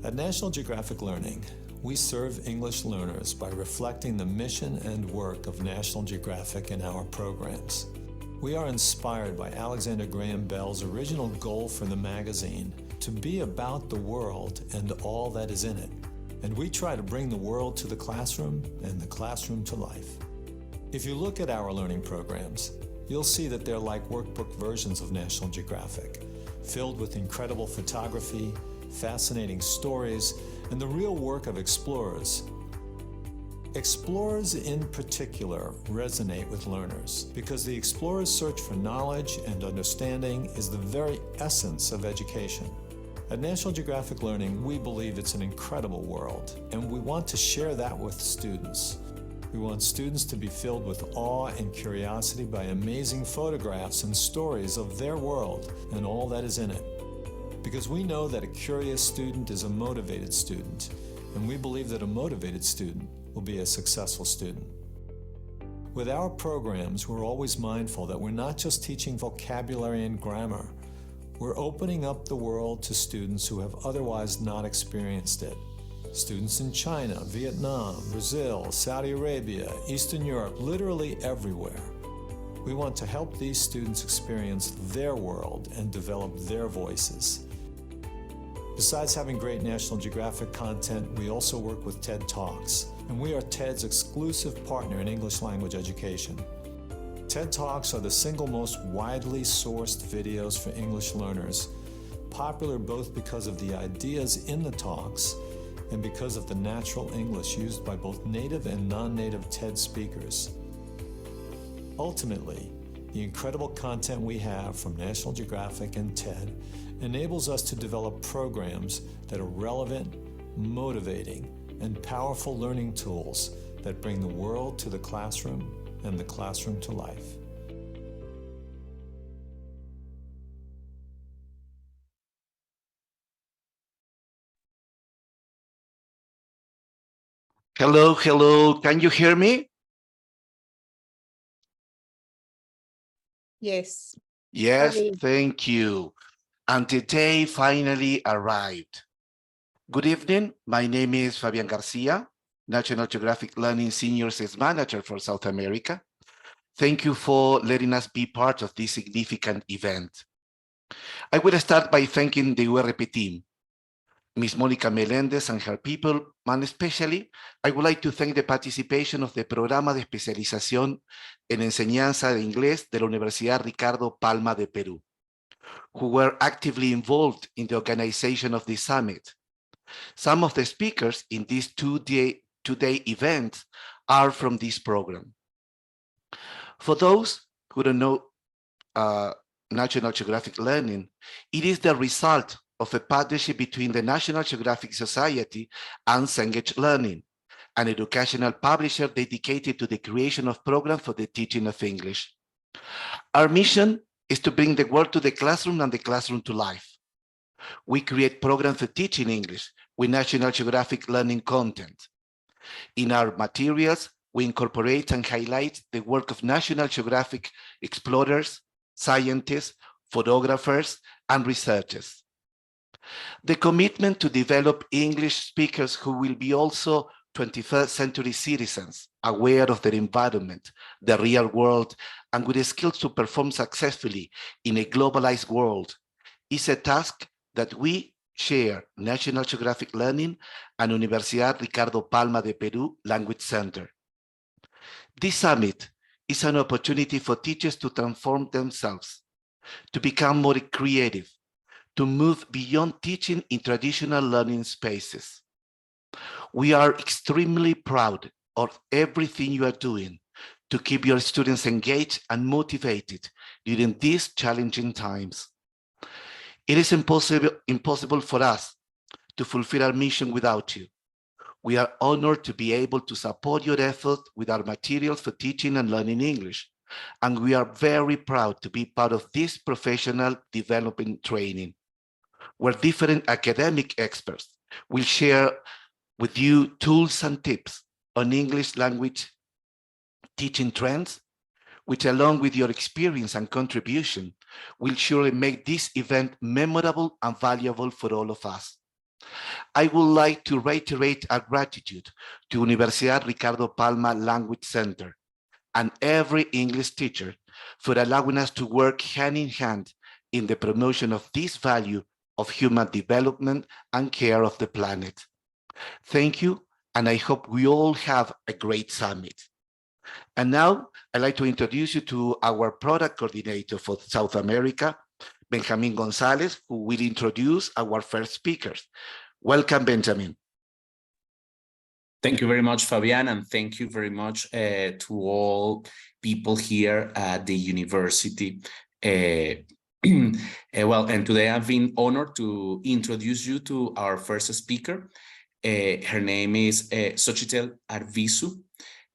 At National Geographic Learning, we serve English learners by reflecting the mission and work of National Geographic in our programs. We are inspired by Alexander Graham Bell's original goal for the magazine to be about the world and all that is in it. And we try to bring the world to the classroom and the classroom to life. If you look at our learning programs, you'll see that they're like workbook versions of National Geographic, filled with incredible photography, fascinating stories, and the real work of explorers. Explorers in particular resonate with learners because the explorer's search for knowledge and understanding is the very essence of education. At National Geographic Learning, we believe it's an incredible world, and we want to share that with students. We want students to be filled with awe and curiosity by amazing photographs and stories of their world and all that is in it. Because we know that a curious student is a motivated student, and we believe that a motivated student will be a successful student. With our programs, we're always mindful that we're not just teaching vocabulary and grammar. We're opening up the world to students who have otherwise not experienced it. Students in China, Vietnam, Brazil, Saudi Arabia, Eastern Europe, literally everywhere. We want to help these students experience their world and develop their voices. Besides having great National Geographic content, we also work with TED Talks, and we are TED's exclusive partner in English language education. TED Talks are the single most widely sourced videos for English learners, popular both because of the ideas in the talks and because of the natural English used by both native and non-native TED speakers. Ultimately, the incredible content we have from National Geographic and TED enables us to develop programs that are relevant, motivating, and powerful learning tools that bring the world to the classroom and the classroom to life. Hello, hello. Can you hear me? Yes. Yes, Hi. thank you. And the day finally arrived. Good evening. My name is Fabian Garcia, National Geographic Learning Senior Sales Manager for South America. Thank you for letting us be part of this significant event. I will start by thanking the URP team, Ms. Mónica Meléndez and her people, and especially, I would like to thank the participation of the Programa de Especialización en Enseñanza de Inglés de la Universidad Ricardo Palma de Perú, who were actively involved in the organization of this summit. Some of the speakers in this two-day event are from this program. For those who don't know National Geographic Learning, it is the result of a partnership between the National Geographic Society and Cengage Learning, an educational publisher dedicated to the creation of programs for the teaching of English. Our mission is to bring the world to the classroom and the classroom to life. We create programs for teaching English with National Geographic Learning content. In our materials, we incorporate and highlight the work of National Geographic explorers, scientists, photographers, and researchers. The commitment to develop English speakers who will be also 21st century citizens, aware of their environment, the real world, and with the skills to perform successfully in a globalized world, is a task that we share National Geographic Learning and Universidad Ricardo Palma de Perú Language Center. This summit is an opportunity for teachers to transform themselves, to become more creative, to move beyond teaching in traditional learning spaces. We are extremely proud of everything you are doing to keep your students engaged and motivated during these challenging times. It is impossible for us to fulfill our mission without you. We are honored to be able to support your effort with our materials for teaching and learning English, and we are very proud to be part of this professional development training, where different academic experts will share with you tools and tips on English language teaching trends, which along with your experience and contribution will surely make this event memorable and valuable for all of us. I would like to reiterate our gratitude to Universidad Ricardo Palma Language Center and every English teacher for allowing us to work hand in hand in the promotion of this value of human development and care of the planet. Thank you, and I hope we all have a great summit. And now I'd like to introduce you to our product coordinator for South America, Benjamin Gonzalez, who will introduce our first speakers. Welcome, Benjamin. Thank you very much, Fabian, and thank you very much to all people here at the university. And today I've been honored to introduce you to our first speaker. Her name is Xochitl Arvizu,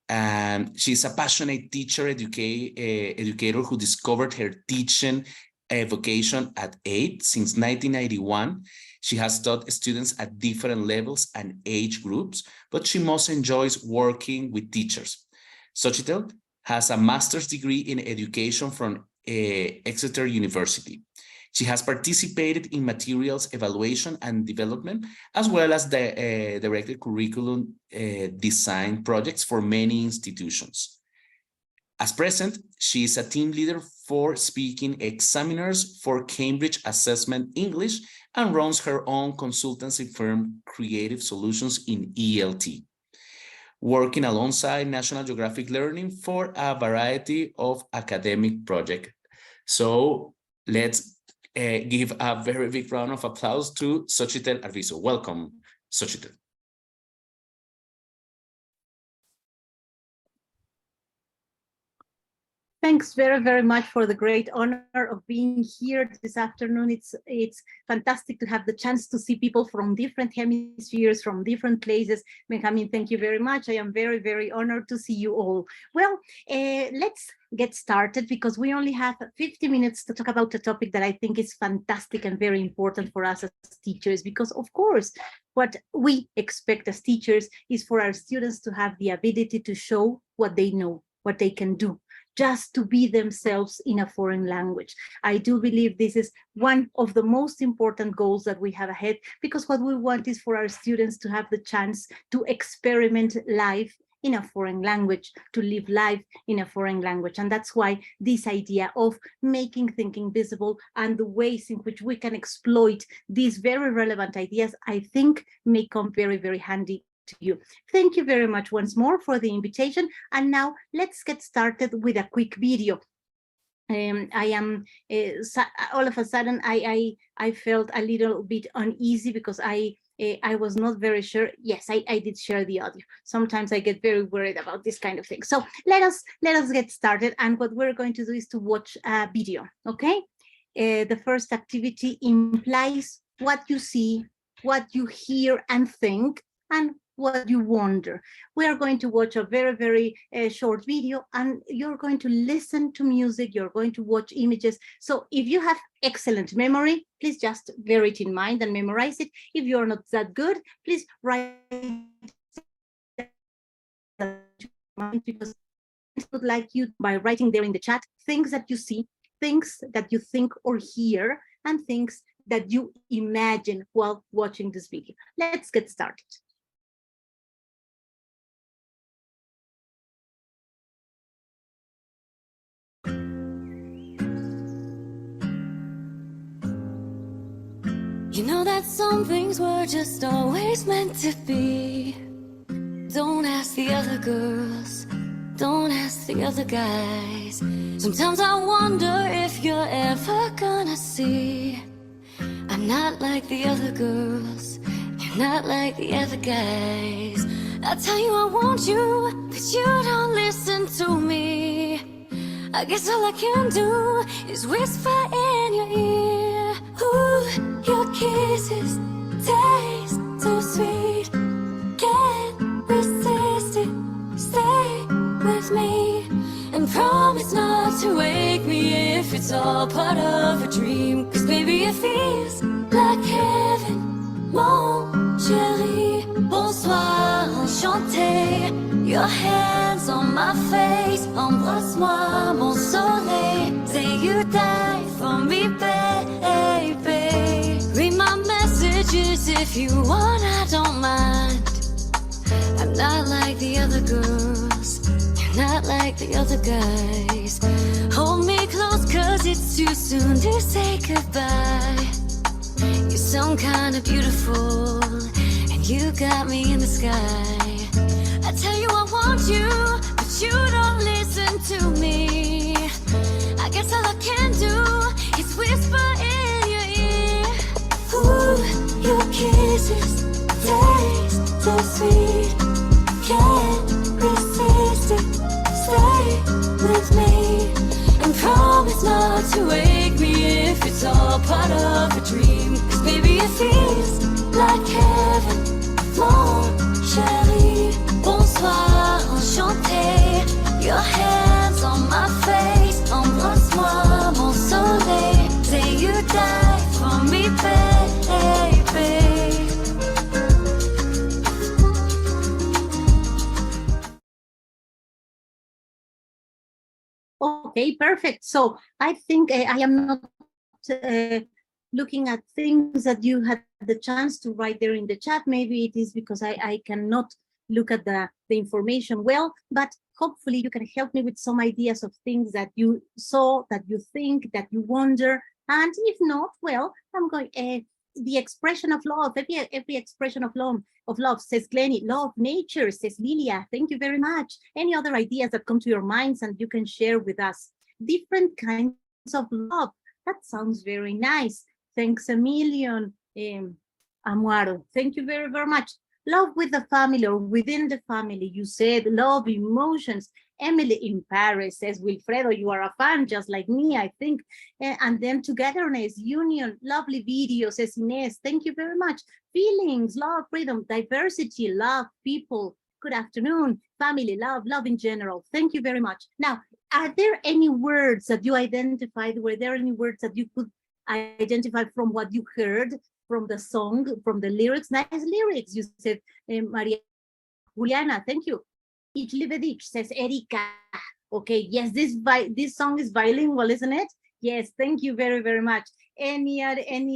and she's a passionate teacher, educator who discovered her teaching vocation at 8 since 1991. She has taught students at different levels and age groups, but she most enjoys working with teachers. Xochitl has a master's degree in education from Exeter University. She has participated in materials evaluation and development, as well as the directed curriculum design projects for many institutions. As present, she is a team leader for speaking examiners for Cambridge Assessment English and runs her own consultancy firm, Creative Solutions in ELT, working alongside National Geographic Learning for a variety of academic projects. So let's give a very big round of applause to Xochitl Arvizu. Welcome, Xochitl. Thanks very, very much for the great honor of being here this afternoon. It's fantastic to have the chance to see people from different hemispheres, from different places. Benjamin, thank you very much. I am very, very honored to see you all. Well, let's get started because we only have 50 minutes to talk about a topic that I think is fantastic and very important for us as teachers, because of course, what we expect as teachers is for our students to have the ability to show what they know, what they can do, just to be themselves in a foreign language. I do believe this is one of the most important goals that we have ahead, because what we want is for our students to have the chance to experiment life in a foreign language, to live life in a foreign language. And that's why this idea of making thinking visible and the ways in which we can exploit these very relevant ideas, I think may come very, very handy to you. Thank you very much once more for the invitation. And now let's get started with a quick video. I am all of a sudden I felt a little bit uneasy because I was not very sure. Yes, I did share the audio. Sometimes I get very worried about this kind of thing. So let us get started. And what we're going to do is to watch a video. Okay. The first activity implies what you see, what you hear and think, and what you wonder. We are going to watch a very, very short video, and you're going to listen to music, you're going to watch images. So if you have excellent memory, please just bear it in mind and memorize it. If you're not that good, please write because I would like you, by writing there in the chat, things that you see, things that you think or hear, and things that you imagine while watching this video. Let's get started. You know that some things were just always meant to be. Don't ask the other girls, don't ask the other guys. Sometimes I wonder if you're ever gonna see I'm not like the other girls, you're not like the other guys. I tell you I want you, but you don't listen to me. I guess all I can do is whisper in your ear. Ooh, your kisses taste so sweet. Can't resist it. Stay with me and promise not to wake me if it's all part of a dream. 'Cause baby, it feels like heaven. Won't chérie, bonsoir, enchanté. Your hands on my face, embrasse-moi, mon soleil. Say you die for me, baby. Read my messages if you want, I don't mind. I'm not like the other girls, you're not like the other guys. Hold me close, cause it's too soon to say goodbye. You're some kind of beautiful, and you got me in the sky. I tell you I want you, but you don't listen to me. I guess all I can do is whisper in your ear. Ooh, your kisses taste so sweet. Can't resist it. Stay with me and promise not to wake me if it's all part of a dream. Cause baby it feels like heaven. Mon chéri, bonsoir, enchanté. Your hands on my face, embrasse-moi, mon soleil. Say you die for me, baby. Okay, perfect. So I think I am not looking at things that you had the chance to write there in the chat. Maybe it is because I cannot look at the information well, but hopefully you can help me with some ideas of things that you saw, that you think, that you wonder. And if not, well, I'm going, the expression of love, every expression of love, says Glennie. Love nature, says Lilia. Thank you very much. Any other ideas that come to your minds and you can share with us? Different kinds of love. That sounds very nice. Thanks a million, Amuaro. Thank you very, very much. Love with the family or within the family. You said love, emotions. Emily in Paris says, Wilfredo, you are a fan just like me, I think. And then togetherness, union, lovely video, says Inez. Thank you very much. Feelings, love, freedom, diversity, love, people. Good afternoon, family, love, love in general. Thank you very much. Now, are there any words that you identified? Were there any words that you could identify from what you heard from the song, from the lyrics? Nice lyrics, you said, Maria Juliana, thank you. Ich liebe dich, says Erika. Okay, yes, this song is bilingual, isn't it? Yes, thank you very, very much. Any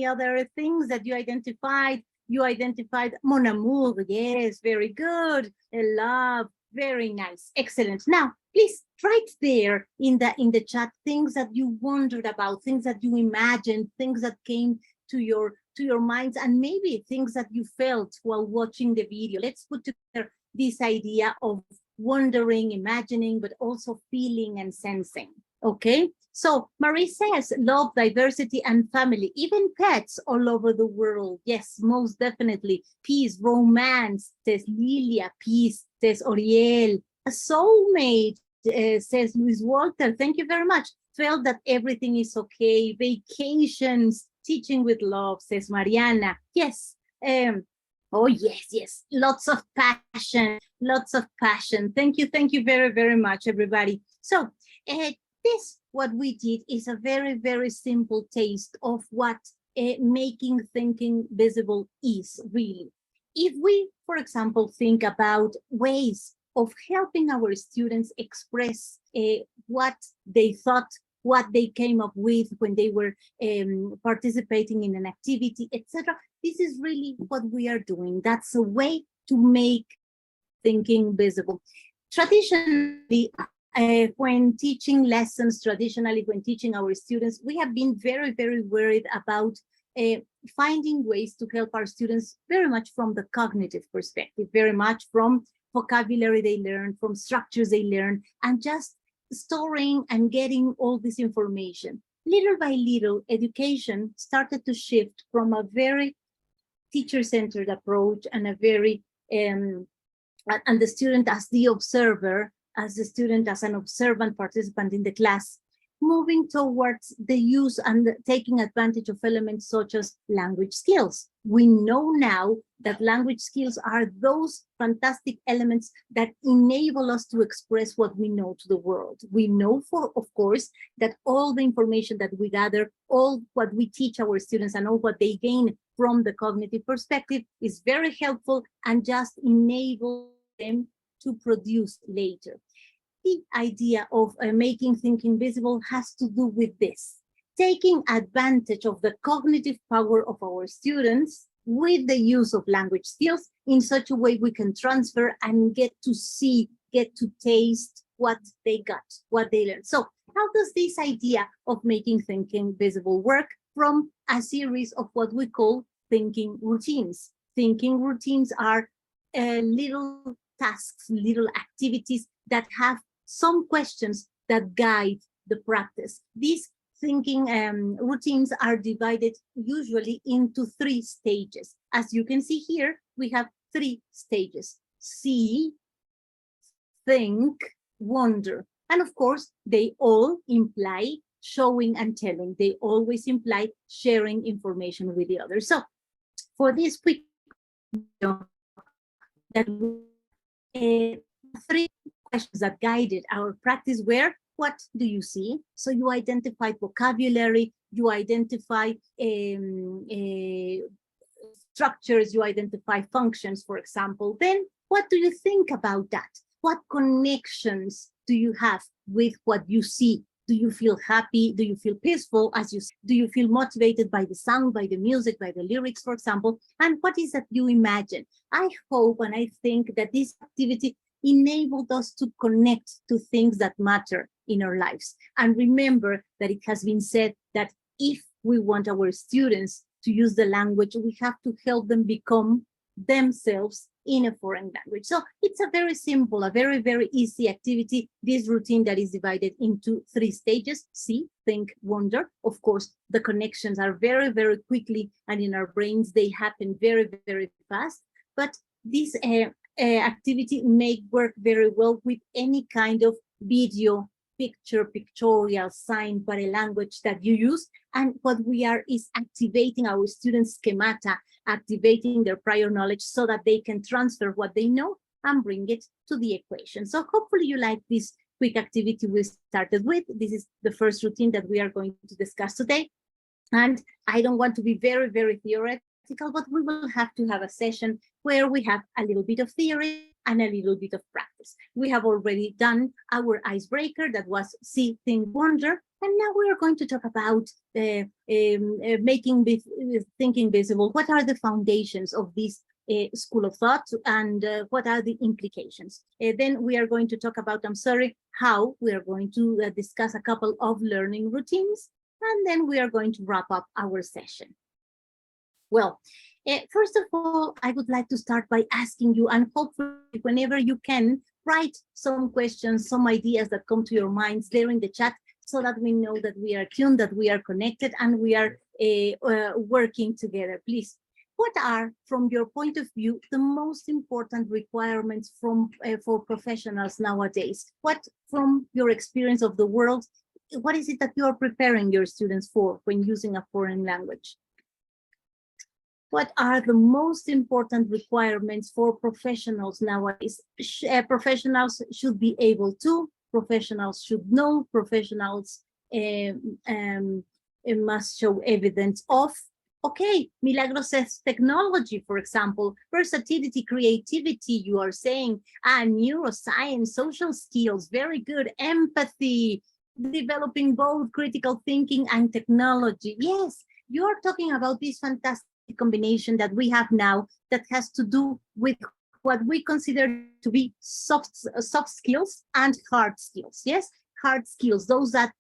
other things that you identified? You identified Mon Amour, yes, very good. Love, very nice, excellent. Now, please write there in the chat things that you wondered about, things that you imagined, things that came to your minds, and maybe things that you felt while watching the video. Let's put together this idea of wondering, imagining, but also feeling and sensing. Okay, so Marie says love, diversity, and family, even pets all over the world. Yes, most definitely. Peace, romance, says Lilia. Peace, says Oriel. A soulmate, says Luis Walter. Thank you very much. Felt that everything is okay. Vacations, teaching with love, says Mariana. Yes. Oh, yes, yes. Lots of passion, lots of passion. Thank you very, very much, everybody. So what we did is a very, very simple taste of what making thinking visible is really. If we, for example, think about ways of helping our students express what they thought, what they came up with when they were participating in an activity, etc. This is really what we are doing. That's a way to make thinking visible. Traditionally, when teaching lessons, traditionally when teaching our students, we have been very, very worried about finding ways to help our students very much from the cognitive perspective, very much from vocabulary they learn, from structures they learn, and just storing and getting all this information. Little by little, education started to shift from a very teacher-centered approach and a very, and the student as the observer, as the student as an observant participant in the class, moving towards the use and taking advantage of elements such as language skills. We know now that language skills are those fantastic elements that enable us to express what we know to the world. We know, of course, that all the information that we gather, all what we teach our students and all what they gain from the cognitive perspective is very helpful and just enable them to produce later. The idea of making thinking visible has to do with this, taking advantage of the cognitive power of our students with the use of language skills in such a way we can transfer and get to see, get to taste what they got, what they learned. So how does this idea of making thinking visible work? From a series of what we call thinking routines. Thinking routines are little tasks, little activities that have some questions that guide the practice. These thinking routines are divided usually into 3 stages. As you can see here, we have 3 stages: see, think, wonder. And of course, they all imply showing and telling. They always imply sharing information with the others. So for this quick video, that 3 questions that guided our practice were: what do you see? So you identified vocabulary, you identify structures, you identify functions, for example. Then what do you think about that? What connections do you have with what you see? Do you feel happy? Do you feel peaceful? Do you feel motivated by the sound, by the music, by the lyrics, for example? And what is that you imagine? I hope and I think that this activity enabled us to connect to things that matter in our lives. And remember that it has been said that if we want our students to use the language, we have to help them become themselves in a foreign language. So it's a very simple, a very, very easy activity, this routine that is divided into 3 stages: see, think, wonder. Of course, the connections are very, very quickly, and in our brains, they happen very, very fast. But this activity may work very well with any kind of video, pictorial, sign, language that you use. And what we are is activating our students' schemata, activating their prior knowledge so that they can transfer what they know and bring it to the equation. So hopefully you like this quick activity we started with. This is the first routine that we are going to discuss today. And I don't want to be very, very theoretical, but we will have to have a session where we have a little bit of theory and a little bit of practice. We have already done our icebreaker, that was see, think, wonder. And now we are going to talk about making thinking visible. What are the foundations of this school of thought, and what are the implications? Then we are going to talk about, how we are going to discuss a couple of learning routines. And then we are going to wrap up our session. Well, first of all, I would like to start by asking you, and hopefully whenever you can, write some questions, some ideas that come to your minds there in the chat, so that we know that we are tuned, that we are connected, and we are working together. Please, what are, from your point of view, the most important requirements for professionals nowadays? What, from your experience of the world, what is it that you are preparing your students for when using a foreign language? What are the most important requirements for professionals nowadays? Professionals should be able to, professionals should know, professionals must show evidence of. Okay, Milagros says technology, for example, versatility, creativity, you are saying, neuroscience, social skills, very good, empathy, developing both critical thinking and technology. Yes, you are talking about this fantastic combination that we have now that has to do with what we consider to be soft skills and hard skills. Yes, hard skills, those that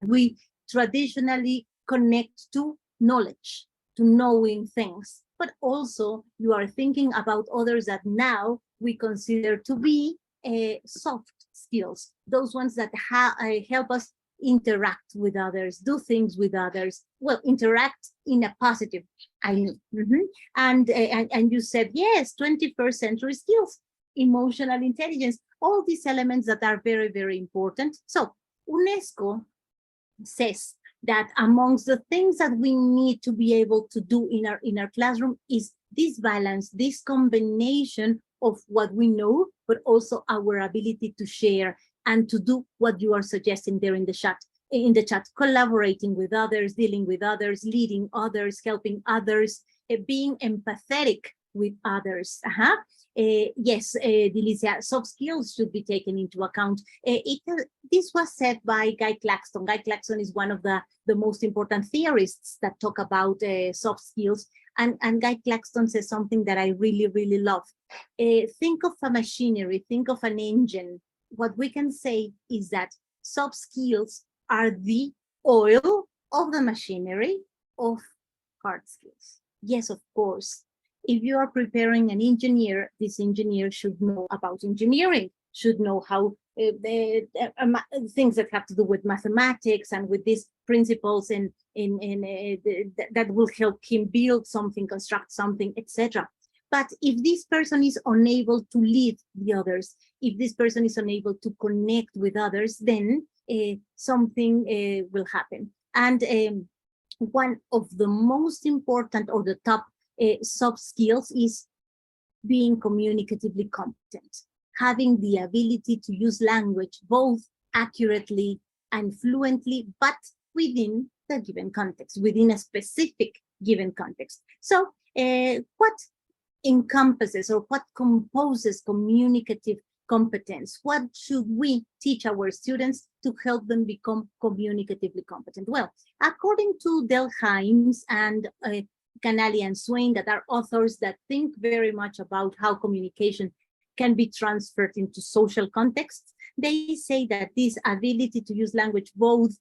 we traditionally connect to knowledge, to knowing things, but also you are thinking about others that now we consider to be soft skills, those ones that help us interact with others, do things with others. Well, interact in a positive, I mean. And you said, yes, 21st century skills, emotional intelligence, all these elements that are very, very important. So UNESCO says that amongst the things that we need to be able to do in our classroom is this balance, this combination of what we know, but also our ability to share and to do what you are suggesting there in the chat, collaborating with others, dealing with others, leading others, helping others, being empathetic with others. Yes, Delicia, soft skills should be taken into account. This was said by Guy Claxton. Guy Claxton is one of the most important theorists that talk about soft skills. And Guy Claxton says something that I really, really love. Think of a machinery, think of an engine. What we can say is that soft skills are the oil of the machinery of hard skills. Yes, of course. If you are preparing an engineer, this engineer should know about engineering, should know how things that have to do with mathematics and with these principles that will help him build something, construct something, etc. But if this person is unable to lead the others, if this person is unable to connect with others, then something will happen. And one of the most important or the top soft skills is being communicatively competent, having the ability to use language both accurately and fluently, but within the given context, within a specific given context. So what encompasses or what composes communicative competence? What should we teach our students to help them become communicatively competent? Well, according to Del Himes and Canali and Swain, that are authors that think very much about how communication can be transferred into social contexts, they say that this ability to use language both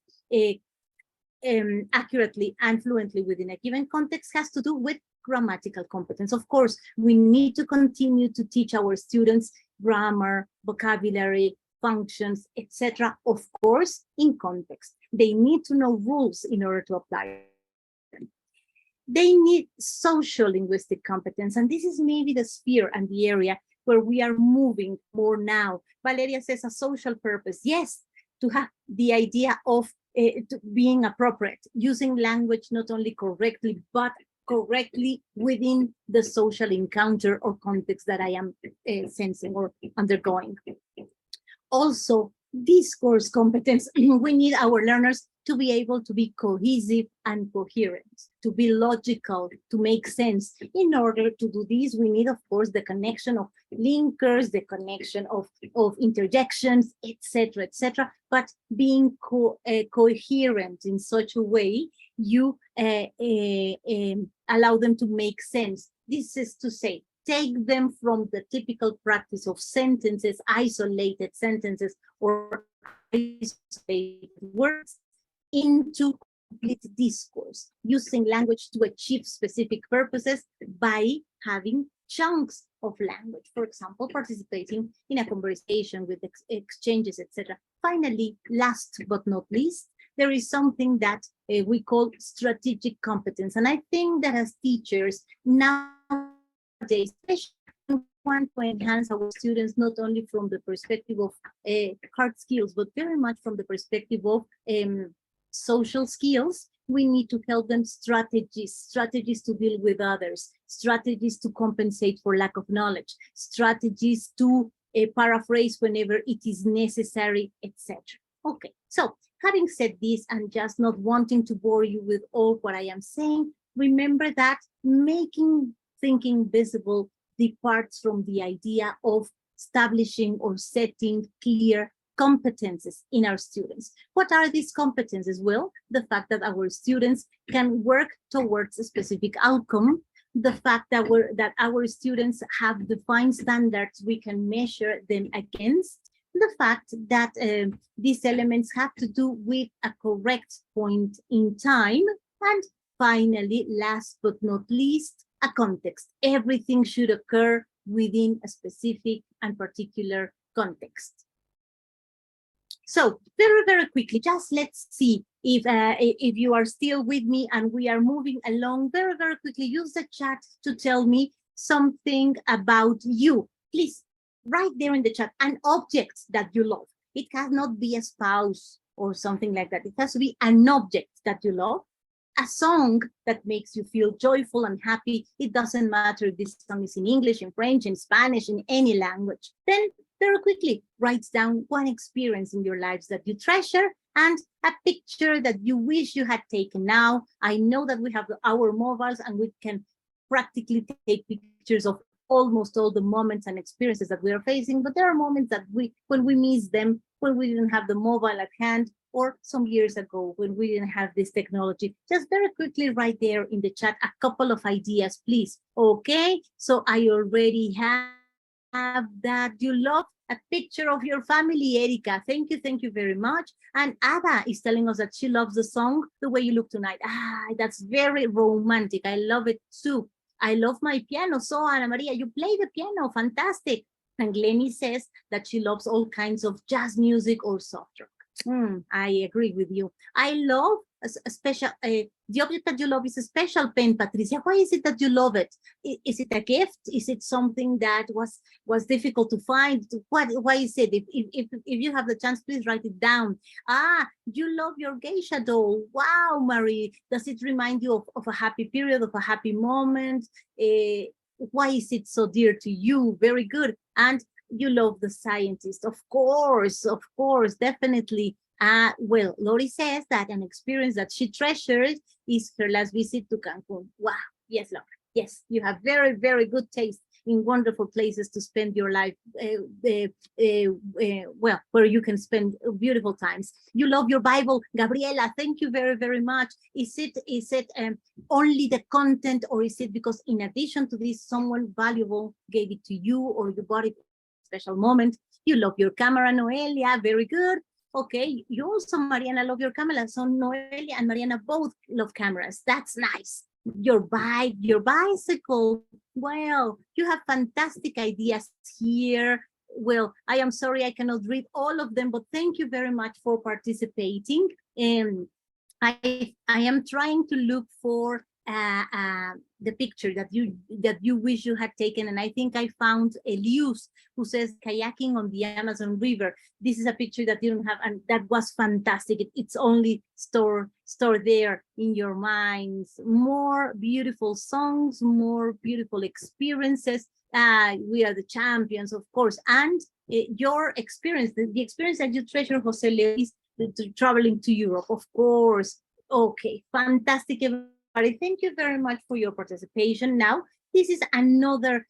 accurately and fluently within a given context has to do with grammatical competence. Of course, we need to continue to teach our students grammar, vocabulary, functions, etc. Of course, in context. They need to know rules in order to apply them. They need social linguistic competence, and this is maybe the sphere and the area where we are moving more now. Valeria says a social purpose. Yes, to have the idea of being appropriate, using language not only correctly, but correctly within the social encounter or context that I am sensing or undergoing. Also, discourse competence. We need our learners to be able to be cohesive and coherent, to be logical, to make sense. In order to do this, we need, of course, the connection of linkers, the connection of interjections, etc., etc. But being coherent in such a way, you allow them to make sense. This is to say, take them from the typical practice of sentences, isolated sentences, or isolated words, into complete discourse, using language to achieve specific purposes by having chunks of language, for example, participating in a conversation with exchanges, etc. Finally, last but not least, there is something that we call strategic competence. And I think that as teachers nowadays, especially want to enhance our students, not only from the perspective of hard skills, but very much from the perspective of social skills, we need to help them strategies to deal with others, strategies to compensate for lack of knowledge, strategies to paraphrase whenever it is necessary, etc. Okay, so having said this, and just not wanting to bore you with all what I am saying, remember that making thinking visible departs from the idea of establishing or setting clear competences in our students. What are these competences? Well, the fact that our students can work towards a specific outcome, the fact that our students have defined standards we can measure them against, the fact that these elements have to do with a correct point in time, and finally, last but not least, a context. Everything should occur within a specific and particular context. So very, very quickly, just let's see if you are still with me and we are moving along very, very quickly. Use the chat to tell me something about you. Please write there in the chat an object that you love. It cannot be a spouse or something like that. It has to be an object that you love. a song that makes you feel joyful and happy. It doesn't matter if this song is in English, in French, in Spanish, in any language. Then very quickly write down one experience in your lives that you treasure and a picture that you wish you had taken. Now, I know that we have our mobiles and we can practically take pictures of almost all the moments and experiences that we are facing, but there are moments that when we miss them, when we didn't have the mobile at hand, or some years ago when we didn't have this technology. Just very quickly write there in the chat a couple of ideas, please. Okay, so I already have that. You love a picture of your family, Erika. Thank you very much. And Ada is telling us that she loves the song, The Way You Look Tonight. That's very romantic. I love it too. I love my piano. So Ana Maria, you play the piano, fantastic. And Glenny says that she loves all kinds of jazz music or soft rock. I agree with you. I love a special, the object that you love is a special pen, Patricia. Why is it that you love it? Is it a gift? Is it something that was difficult to find? Why is it? If you have the chance, please write it down. You love your geisha doll. Wow, Marie. Does it remind you of a happy period, of a happy moment? Why is it so dear to you? Very good. And you love the scientist, of course, definitely. Well, Lori says that an experience that she treasures is her last visit to Cancun. Wow, yes, Lori, yes, you have very, very good taste in wonderful places to spend your life, well, where you can spend beautiful times. You love your Bible, Gabriela, thank you very, very much. Is it only the content, or is it because in addition to this, someone valuable gave it to you, or you got it special moment? You love your camera, Noelia, very good. Okay, you also, Mariana, love your camera. So Noelia and Mariana both love cameras. That's nice. Your bike, your bicycle. Well, you have fantastic ideas here. Well, I am sorry I cannot read all of them, but thank you very much for participating. I am trying to look for the picture that you wish you had taken, and I think I found Elius, who says kayaking on the Amazon River. This is a picture that you don't have, and that was fantastic. It's only stored there in your minds. More beautiful songs, more beautiful experiences. We are the champions, of course, and your experience, the experience that you treasure, Jose Leo, is traveling to Europe, of course. Okay, fantastic. Thank you very much for your participation. Now, this is another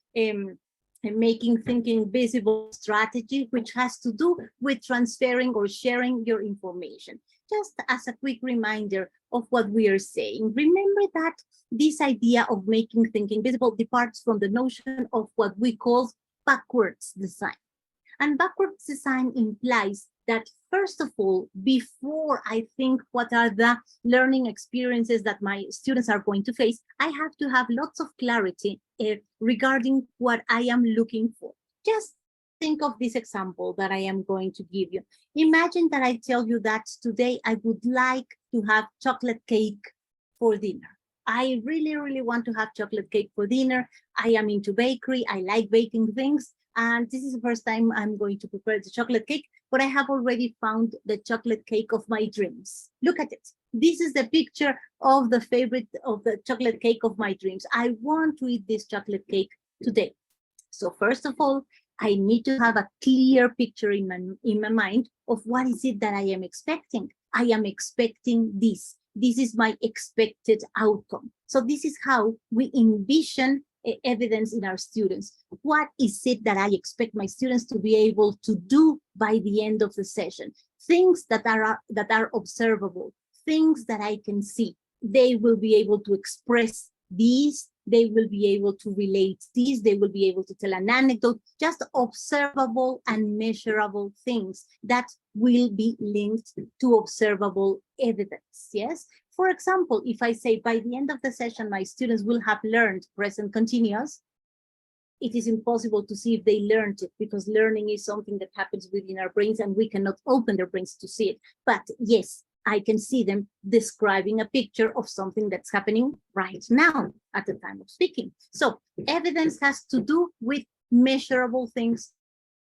making thinking visible strategy, which has to do with transferring or sharing your information. Just as a quick reminder of what we are saying, remember that this idea of making thinking visible departs from the notion of what we call backwards design. And backwards design implies that, first of all, before I think what are the learning experiences that my students are going to face, I have to have lots of clarity regarding what I am looking for. Just think of this example that I am going to give you. Imagine that I tell you that today I would like to have chocolate cake for dinner. I really, really want to have chocolate cake for dinner. I am into bakery. I like baking things. And this is the first time I'm going to prepare the chocolate cake, but I have already found the chocolate cake of my dreams. Look at it. This is the picture of the chocolate cake of my dreams. I want to eat this chocolate cake today. So first of all, I need to have a clear picture in my mind of what is it that I am expecting. I am expecting this. This is my expected outcome. So this is how we envision evidence in our students. What is it that I expect my students to be able to do by the end of the session? Things that are observable, things that I can see. They will be able to express these. They will be able to relate these. They will be able to tell an anecdote. Just observable and measurable things that will be linked to observable evidence. Yes. For example, if I say by the end of the session, my students will have learned present continuous, it is impossible to see if they learned it, because learning is something that happens within our brains and we cannot open their brains to see it. But yes, I can see them describing a picture of something that's happening right now at the time of speaking. So evidence has to do with measurable things,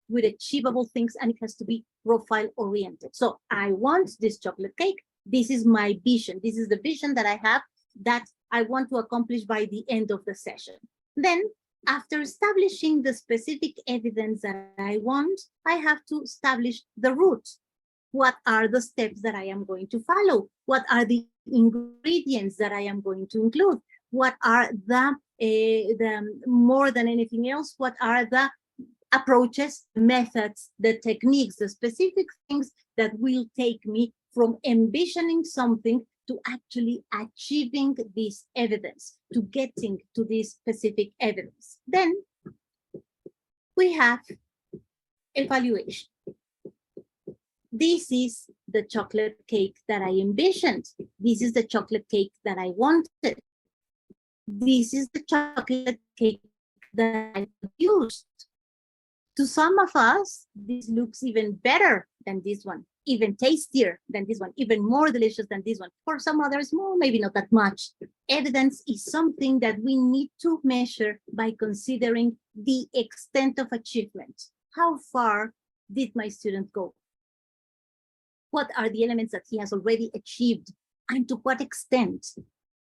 with achievable things, and it has to be profile oriented. So I want this chocolate cake. This is my vision. This is the vision that I have that I want to accomplish by the end of the session. Then, after establishing the specific evidence that I want, I have to establish the route. What are the steps that I am going to follow? What are the ingredients that I am going to include? What are the more than anything else, what are the approaches, methods, the techniques, the specific things that will take me from envisioning something to actually achieving this evidence, to getting to this specific evidence. Then we have evaluation. This is the chocolate cake that I envisioned. This is the chocolate cake that I wanted. This is the chocolate cake that I produced. To some of us, this looks even better than this one, even tastier than this one, even more delicious than this one. For some others, well, maybe not that much. Evidence is something that we need to measure by considering the extent of achievement. How far did my student go? What are the elements that he has already achieved, and to what extent?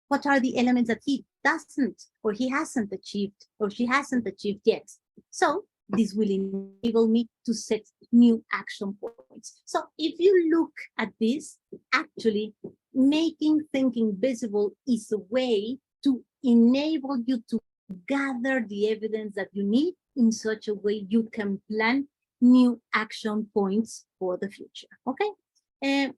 What are the elements that he doesn't, or he hasn't achieved, or she hasn't achieved yet? So this will enable me to set new action points. So if you look at this, actually making thinking visible is a way to enable you to gather the evidence that you need in such a way you can plan new action points for the future, okay?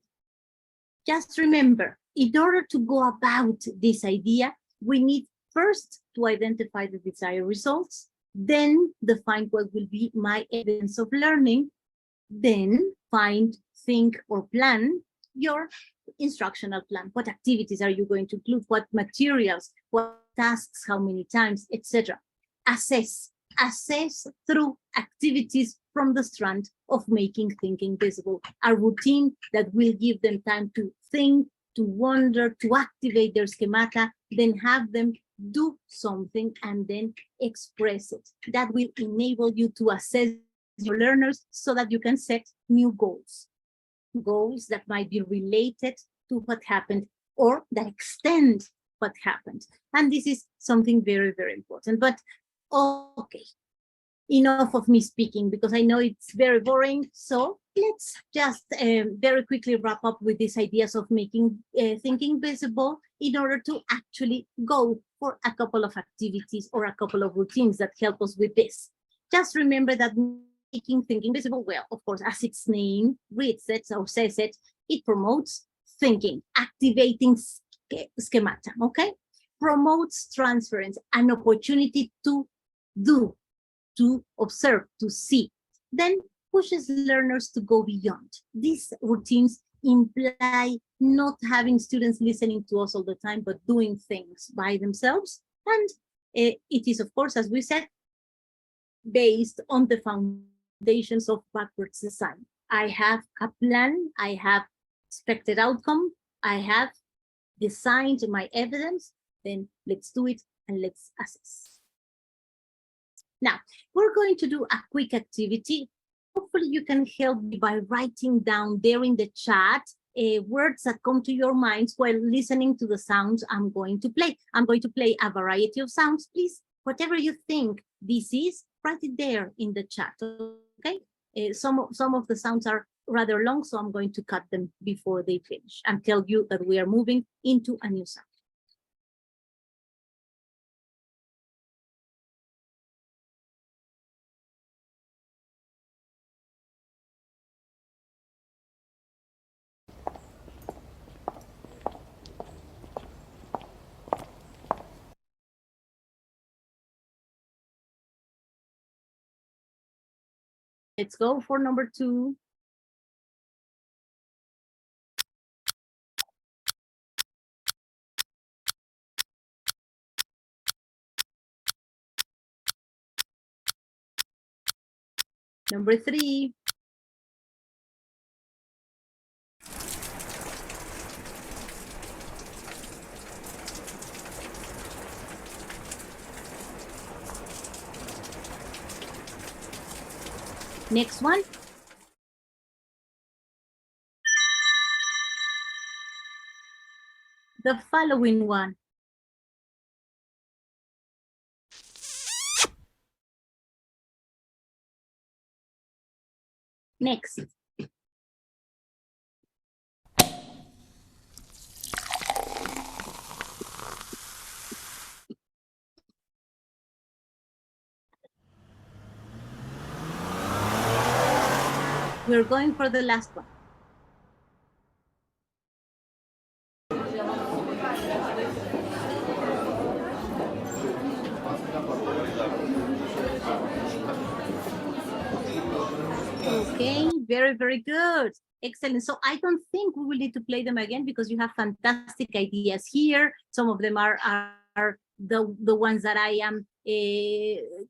Just remember, in order to go about this idea, we need first to identify the desired results, then define what will be my evidence of learning, then find, think, or plan your instructional plan. What activities are you going to include? What materials? What tasks? How many times? Etc. Assess through activities from the strand of making thinking visible. A routine that will give them time to think, to wonder, to activate their schemata, then have them do something and then express it. That will enable you to assess your learners so that you can set new goals. Goals that might be related to what happened or that extend what happened. And this is something very, very important. But okay, enough of me speaking because I know it's very boring. So let's just very quickly wrap up with these ideas of making thinking visible in order to actually go for a couple of activities or a couple of routines that help us with this. Just remember that making thinking visible, well, of course, as its name reads it or says it, it promotes thinking, activating schemata, okay? Promotes transference, an opportunity to do, to observe, to see, then pushes learners to go beyond. These routines imply not having students listening to us all the time, but doing things by themselves. And it is, of course, as we said, based on the foundations of backwards design. I have a plan, I have expected outcome, I have designed my evidence, then let's do it and let's assess. Now, we're going to do a quick activity. Hopefully you can help me by writing down there in the chat words that come to your minds while listening to the sounds I'm going to play. I'm going to play a variety of sounds. Please, whatever you think this is, write it there in the chat, okay? Some of the sounds are rather long, so I'm going to cut them before they finish and tell you that we are moving into a new sound. Let's go for number 2. Number 3. Next one. The following one. Next. We're going for the last one. Okay, very, very good. Excellent. So I don't think we will need to play them again because you have fantastic ideas here. Some of them are the ones that I am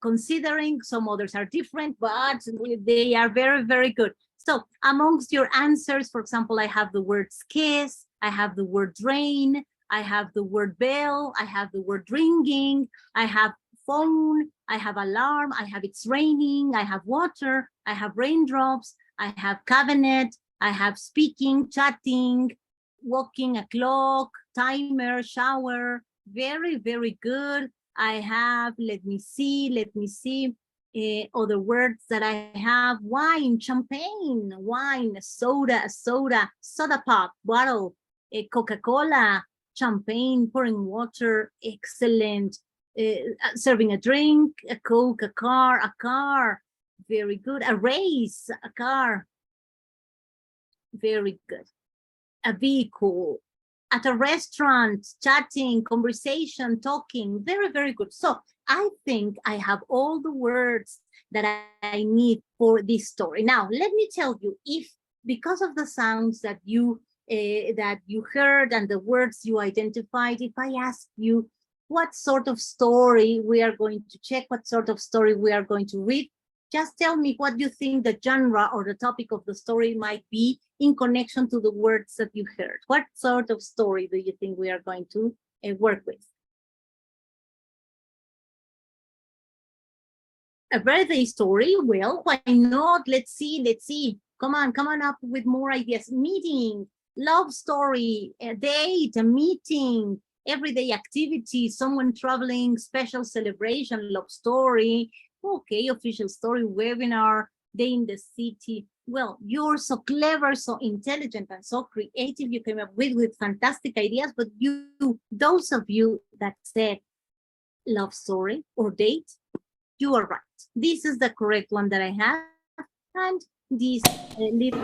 considering. Some others are different, but they are very, very good. So amongst your answers, for example, I have the word kiss, I have the word rain, I have the word bell, I have the word ringing, I have phone, I have alarm, I have it's raining, I have water, I have raindrops, I have cabinet, I have speaking, chatting, walking, a clock, timer, shower. Very, very good. I have, let me see, other words that I have: wine, champagne, wine, soda, soda pop, bottle, Coca-Cola, champagne, pouring water, excellent. Serving a drink, a Coke, a car, very good. A race, a car, very good. A vehicle, at a restaurant, chatting, conversation, talking, very, very good. So I think I have all the words that I need for this story. Now, let me tell you, if because of the sounds that you heard and the words you identified, if I ask you what sort of story we are going to check, what sort of story we are going to read, just tell me what you think the genre or the topic of the story might be in connection to the words that you heard. What sort of story do you think we are going to work with? A birthday story? Well, why not? Let's see. Come on up with more ideas. Meeting, love story, a date, a meeting, everyday activity, someone traveling, special celebration, love story. Okay, official story, webinar, day in the city. Well, you're so clever, so intelligent, and so creative. You came up with fantastic ideas, but those of you that said love story or date, you are right. This is the correct one that I have. And this little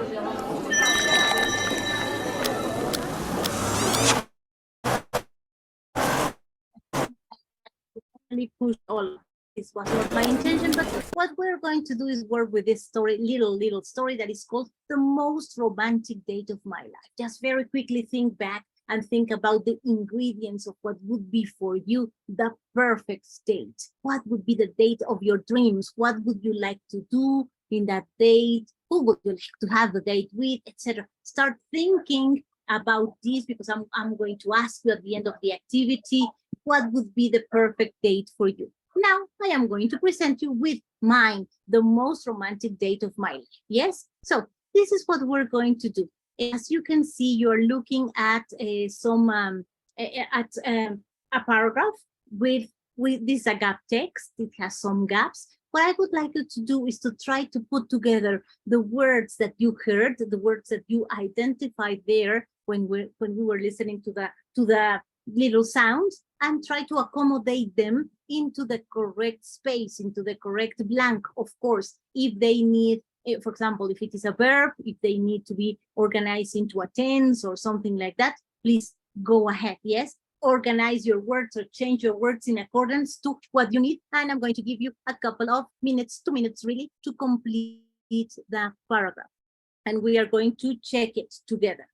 push all. This was not my intention, but what we're going to do is work with this story, little story that is called The Most Romantic Date of My Life. Just very quickly think back and think about the ingredients of what would be for you the perfect date. What would be the date of your dreams? What would you like to do in that date? Who would you like to have the date with, etc. Start thinking about this, because I'm going to ask you at the end of the activity, what would be the perfect date for you? Now, I am going to present you with mine, the most romantic date of my life. Yes? So this is what we're going to do. As you can see, you're looking at a paragraph with this a gap text. It has some gaps. What I would like you to do is to try to put together the words that you heard, the words that you identified there when we were listening to the little sounds, and try to accommodate them into the correct space, into the correct blank. Of course, if they need, for example, if it is a verb, if they need to be organized into a tense or something like that, please go ahead. Yes, organize your words or change your words in accordance to what you need. And I'm going to give you a couple of minutes, 2 minutes really, to complete the paragraph. And we are going to check it together.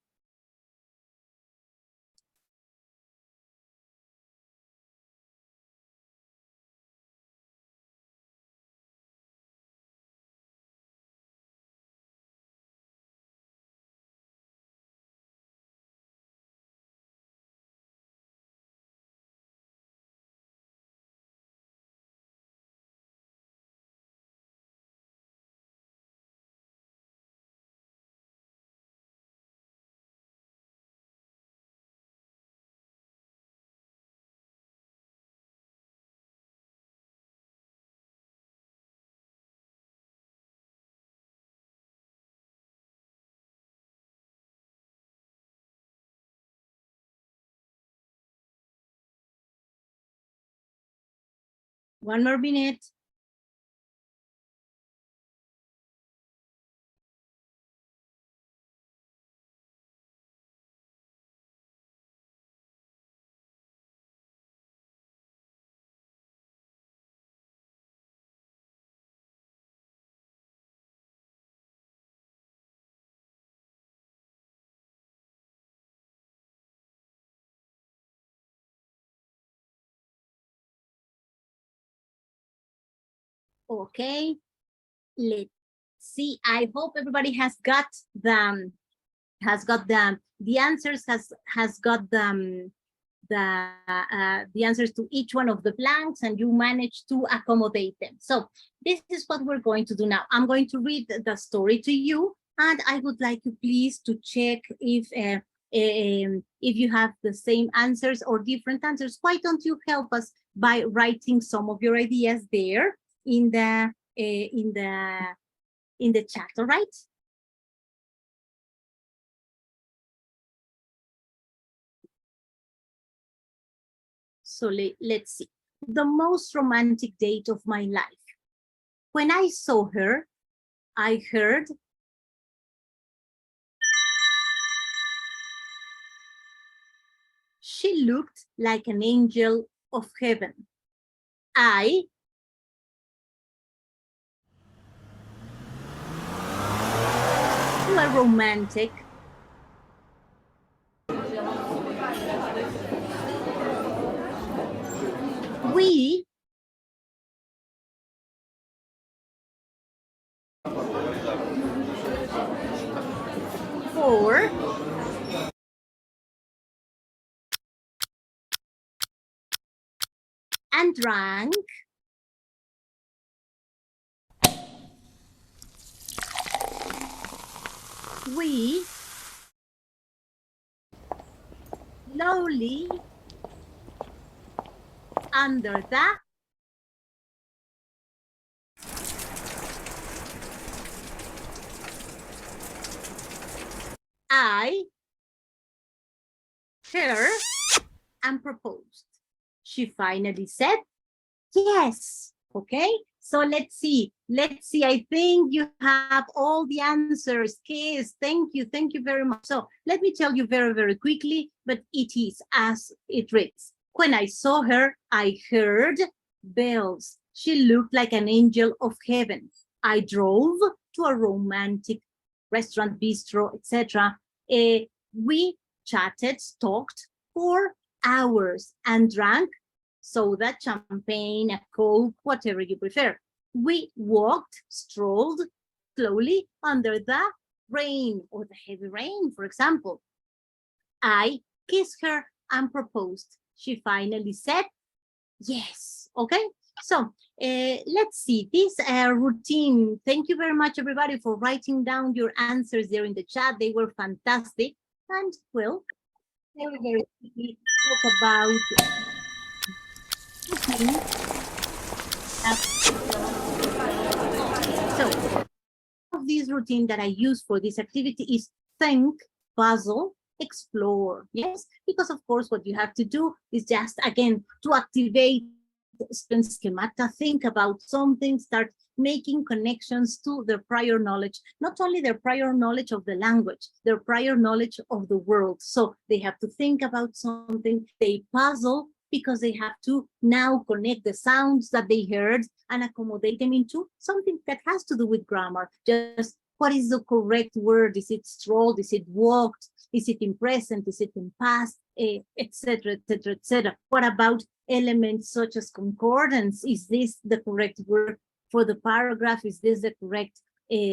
One more minute. Okay, let's see. I hope everybody has got the answers, has got the answers to each one of the blanks, and you managed to accommodate them. So this is what we're going to do now. I'm going to read the story to you, and I would like you please to check if you have the same answers or different answers. Why don't you help us by writing some of your ideas there in the chat, all right? So let's see. The most romantic date of my life. When I saw her, I heard she looked like an angel of heaven. I a romantic. We for and drank we slowly under the I her and proposed. She finally said yes. Okay, so let's see. I think you have all the answers. Kiss, thank you very much. So let me tell you very quickly, but it is as it reads. When I saw her, I heard bells. She looked like an angel of heaven. I drove to a romantic restaurant, bistro, etc. We chatted, talked for hours and drank soda, champagne, a Coke, whatever you prefer. We walked, strolled slowly under the rain or the heavy rain, for example. I kissed her and proposed. She finally said yes. Okay, so let's see this routine. Thank you very much, everybody, for writing down your answers there in the chat. They were fantastic. And well, very quickly talk about so this routine that I use for this activity is think, puzzle, explore. Yes, because of course what you have to do is just again to activate schemata, think about something, start making connections to their prior knowledge, not only their prior knowledge of the language, their prior knowledge of the world. So they have to think about something, they puzzle because they have to now connect the sounds that they heard and accommodate them into something that has to do with grammar. Just what is the correct word? Is it strolled? Is it walked? Is it in present? Is it in past? Etc. What about elements such as concordance? Is this the correct word for the paragraph? Is this the correct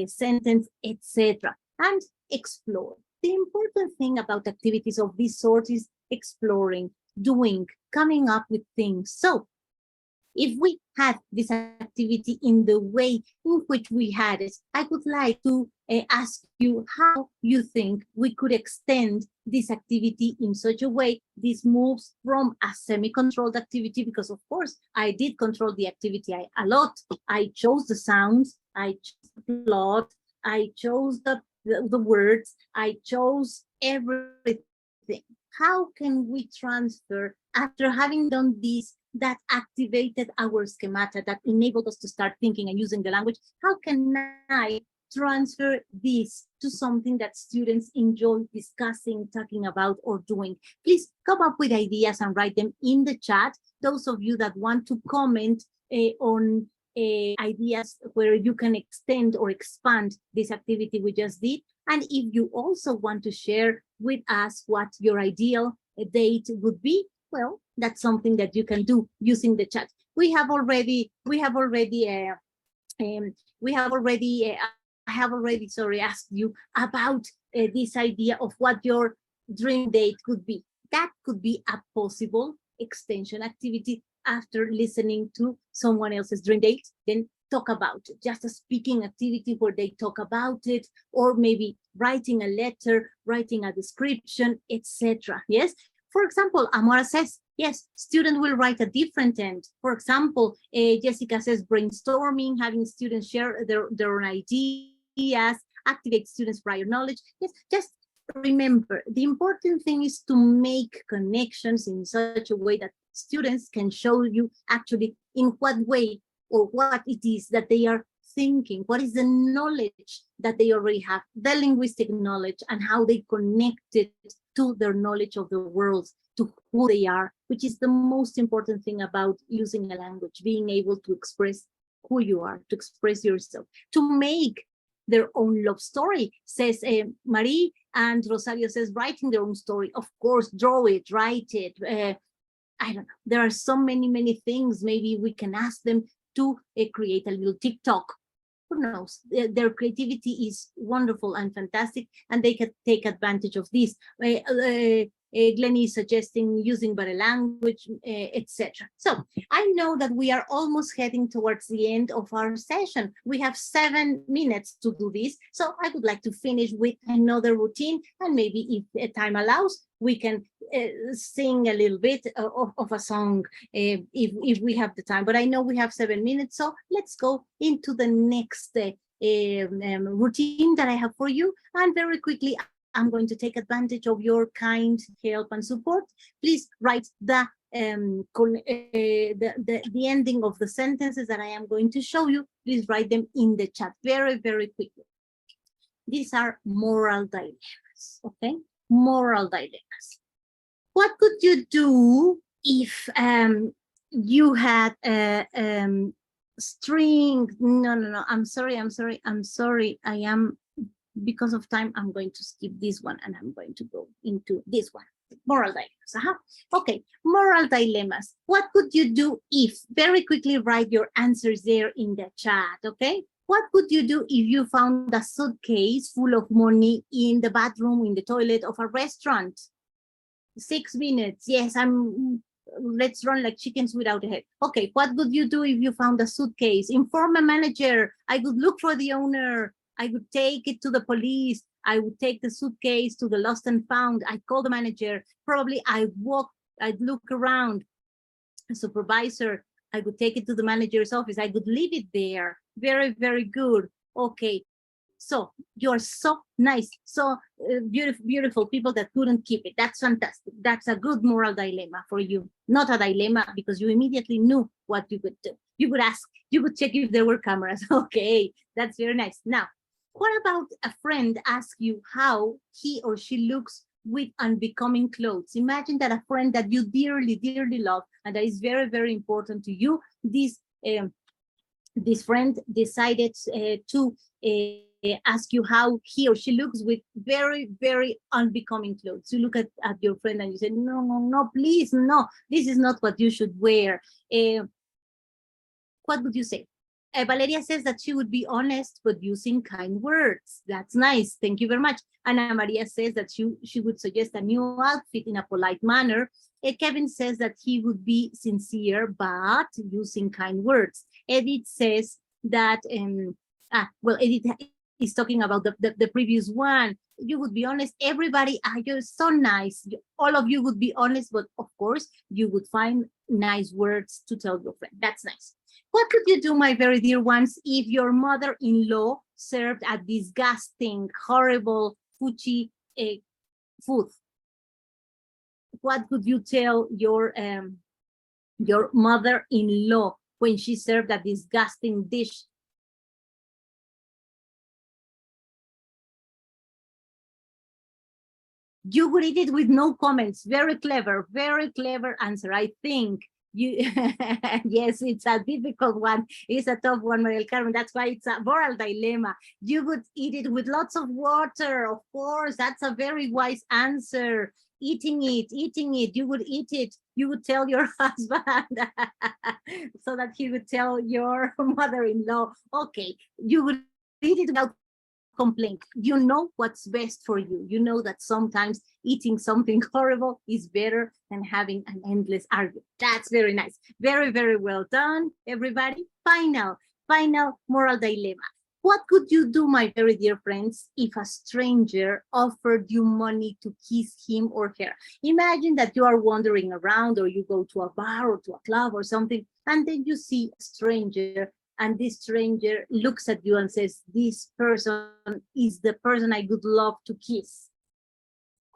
sentence, etc.? And explore. The important thing about activities of this sort is exploring, doing, coming up with things. So if we had this activity in the way in which we had it, I would like to ask you how you think we could extend this activity in such a way this moves from a semi-controlled activity, because of course I did control the activity a lot. I chose the sounds, I chose the plot, I chose the words, I chose everything. How can we transfer, after having done this that activated our schemata, that enabled us to start thinking and using the language. How can I transfer this to something that students enjoy discussing, talking about, or doing? Please come up with ideas and write them in the chat. Those of you that want to comment on ideas where you can extend or expand this activity we just did. And if you also want to share with us what your ideal date would be, well, that's something that you can do using the chat. I have already, sorry, asked you about this idea of what your dream date could be. That could be a possible extension activity after listening to someone else's dream date. Then talk about it, just a speaking activity where they talk about it, or maybe writing a letter, writing a description, etc. Yes. For example, Amora says, yes, student will write a different end. For example, Jessica says brainstorming, having students share their own ideas, activate students' prior knowledge. Yes, just remember, the important thing is to make connections in such a way that students can show you actually in what way or what it is that they are thinking, what is the knowledge that they already have, the linguistic knowledge, and how they connect it to their knowledge of the world, to who they are, which is the most important thing about using a language, being able to express who you are, to express yourself, to make their own love story, says Marie, and Rosario says writing their own story. Of course, draw it, write it. I don't know. There are so many things. Maybe we can ask them to create a little TikTok. Who knows? Their creativity is wonderful and fantastic, and they can take advantage of this. Glennie is suggesting using body language, etc. So I know that we are almost heading towards the end of our session. We have 7 minutes to do this. So I would like to finish with another routine, and maybe if time allows, we can sing a little bit of a song if we have the time. But I know we have 7 minutes, so let's go into the next routine that I have for you. And very quickly, I'm going to take advantage of your kind help and support. Please write the ending of the sentences that I am going to show you. Please write them in the chat very quickly. These are moral dilemmas, okay? Moral dilemmas. What could you do if you had a string? No, I'm sorry. I am, because of time, I'm going to skip this one and I'm going to go into this one. Moral dilemmas. Okay, moral dilemmas. What could you do if? Very quickly write your answers there in the chat, okay? What could you do if you found a suitcase full of money in the bathroom, in the toilet of a restaurant? 6 minutes. Yes, let's run like chickens without a head. Okay, what would you do if you found a suitcase? Inform a manager. I would look for the owner. I would take it to the police. I would take the suitcase to the lost and found. I'd call the manager. Probably I'd look around. A supervisor, I would take it to the manager's office. I would leave it there. Very good. Okay. So you're so nice, so beautiful people that couldn't keep it. That's fantastic. That's a good moral dilemma for you. Not a dilemma because you immediately knew what you could do. You would ask, you would check if there were cameras. Okay, that's very nice. Now, what about a friend asks you how he or she looks with unbecoming clothes? Imagine that a friend that you dearly love and that is very important to you, this friend decided to ask you how he or she looks with very unbecoming clothes. You look at your friend and you say, no, please, no, this is not what you should wear. What would you say? Valeria says that she would be honest, but using kind words. That's nice. Thank you very much. Ana Maria says that she would suggest a new outfit in a polite manner. Kevin says that he would be sincere, but using kind words. Edith says that, Edith is talking about the previous one. You would be honest. Everybody, you're so nice. All of you would be honest, but of course, you would find nice words to tell your friend. That's nice. What could you do, my very dear ones, if your mother-in-law served a disgusting, horrible, fuchi food? What could you tell your your mother-in-law when she served a disgusting dish? You would eat it with no comments. Very clever answer. I think you, yes, it's a difficult one. It's a tough one, Maria del Carmen. That's why it's a moral dilemma. You would eat it with lots of water, of course. That's a very wise answer. Eating it, you would eat it. You would tell your husband so that he would tell your mother-in-law, okay, you would eat it without complaint. You know what's best for you. You know that sometimes eating something horrible is better than having an endless argument. That's very nice. Very, very well done, everybody. Final moral dilemma. What could you do, my very dear friends, if a stranger offered you money to kiss him or her? Imagine that you are wandering around, or you go to a bar or to a club or something, and then you see a stranger, and this stranger looks at you and says, this person is the person I would love to kiss.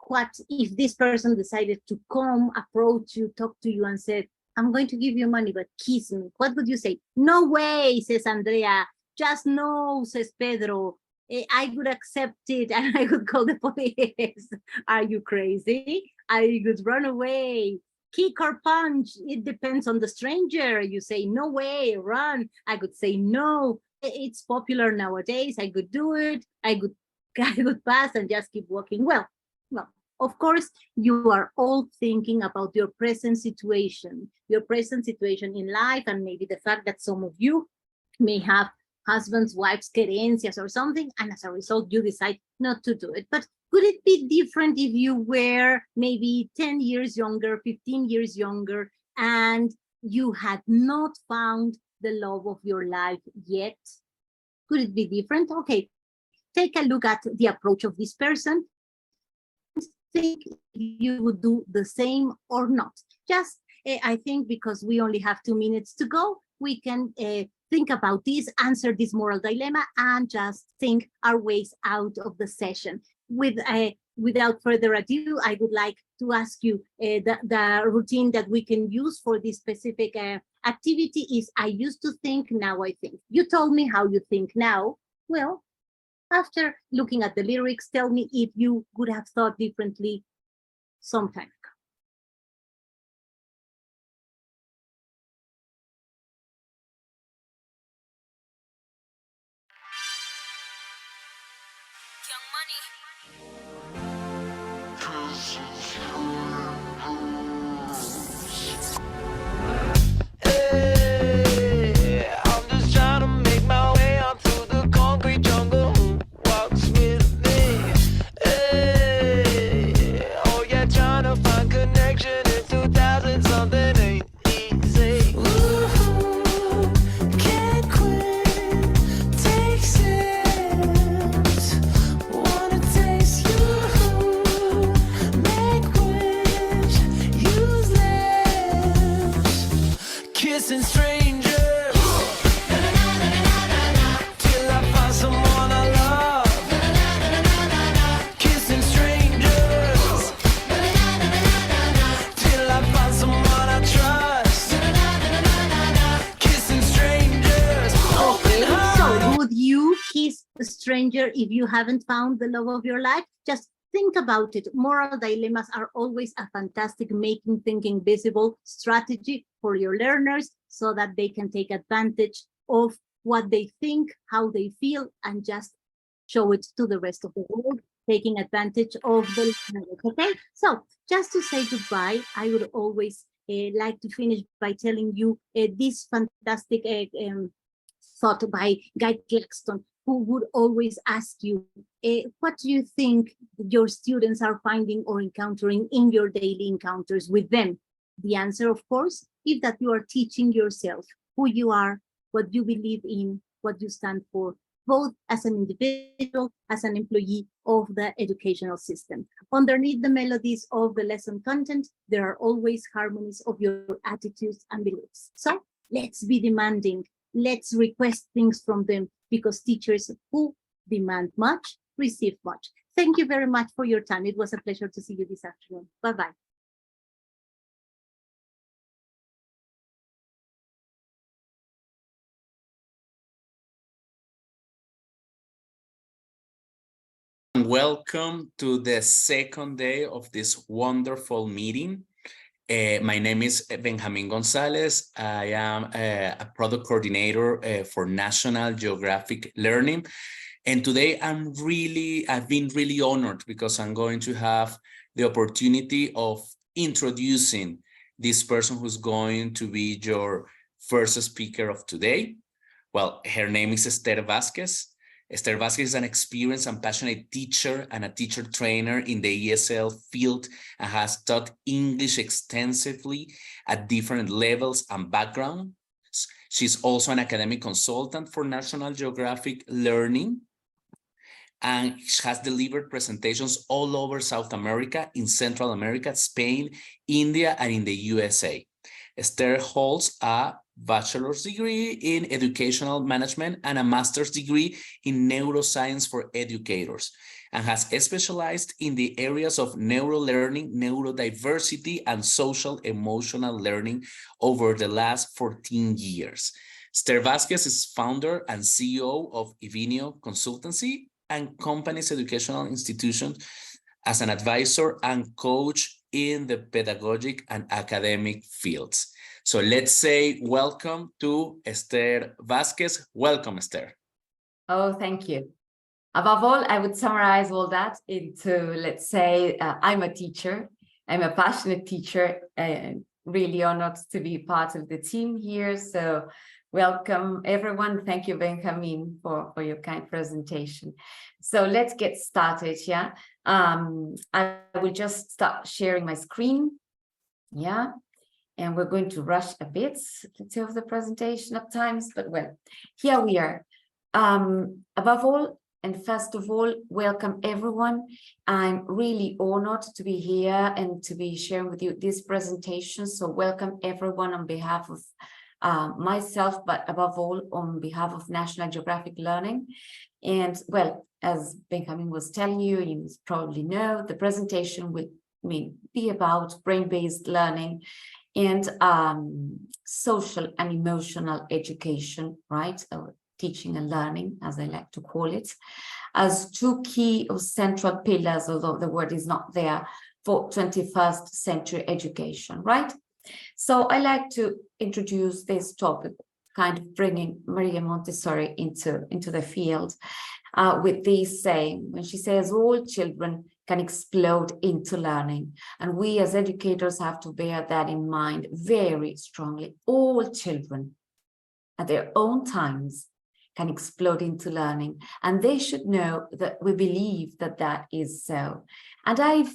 What if this person decided to come, approach you, talk to you, and said, I'm going to give you money, but kiss me? What would you say? No way, says Andrea. Just no, says Pedro. I would accept it and I would call the police. Are you crazy? I would run away. Kick or punch, it depends on the stranger. You say, no way, run. I could say, no, it's popular nowadays. I could do it. I would pass and just keep walking. Well, of course, you are all thinking about your present situation in life, and maybe the fact that some of you may have husbands, wives, querencias or something, and as a result, you decide not to do it. But could it be different if you were maybe 10 years younger, 15 years younger, and you had not found the love of your life yet? Could it be different? Okay, take a look at the approach of this person. Think if you would do the same or not. Just, I think because we only have 2 minutes to go, we can think about this, answer this moral dilemma, and just think our ways out of the session. Without further ado, I would like to ask you the routine that we can use for this specific activity is I used to think, now I think. You told me how you think now. Well, after looking at the lyrics, tell me if you would have thought differently some time ago. Stranger if you haven't found the love of your life? Just think about it. Moral dilemmas are always a fantastic making thinking visible strategy for your learners so that they can take advantage of what they think, how they feel, and just show it to the rest of the world, taking advantage of the learners. Okay, so just to say goodbye, I would always like to finish by telling you this fantastic thought by Guy Claxton, who would always ask you, what do you think your students are finding or encountering in your daily encounters with them? The answer, of course, is that you are teaching yourself who you are, what you believe in, what you stand for, both as an individual, as an employee of the educational system. Underneath the melodies of the lesson content, there are always harmonies of your attitudes and beliefs. So let's be demanding. Let's request things from them, because teachers who demand much receive much. Thank you very much for your time. It was a pleasure to see you this afternoon. Bye-bye. welcome to the second day of this wonderful meeting. My name is Benjamin Gonzalez. I am a product coordinator for National Geographic Learning. And today I've been really honored because I'm going to have the opportunity of introducing this person who's going to be your first speaker of today. Well, her name is Esther Vasquez. Esther Vasquez is an experienced and passionate teacher and a teacher trainer in the ESL field and has taught English extensively at different levels and backgrounds. She's also an academic consultant for National Geographic Learning and has delivered presentations all over South America, in Central America, Spain, India, and in the USA. Esther holds a bachelor's degree in educational management and a master's degree in neuroscience for educators, and has specialized in the areas of neurolearning, neurodiversity, and social emotional learning over the last 14 years. Esther Vasquez is founder and CEO of Ivinio Consultancy and companies educational institutions as an advisor and coach in the pedagogic and academic fields. So let's say welcome to Esther Vasquez. Welcome, Esther. Oh, thank you. Above all, I would summarize all that into, let's say, I'm a teacher. I'm a passionate teacher and really honored to be part of the team here. So welcome, everyone. Thank you, Benjamin, for your kind presentation. So let's get started, yeah? I will just start sharing my screen, yeah? And we're going to rush a bit, let's say, of the presentation at times, but well, here we are. Above all, and first of all, welcome everyone. I'm really honored to be here and to be sharing with you this presentation. So welcome everyone on behalf of myself, but above all, on behalf of National Geographic Learning. And well, as Benjamin was telling you, you probably know, the presentation will be about brain-based learning and social and emotional education, right? Or teaching and learning, as I like to call it, as two key or central pillars, although the word is not there, for 21st century education, right? So I like to introduce this topic, kind of bringing Maria Montessori into the field with this saying, when she says all children can explode into learning. And we as educators have to bear that in mind very strongly. All children at their own times can explode into learning. And they should know that we believe that that is so. And I've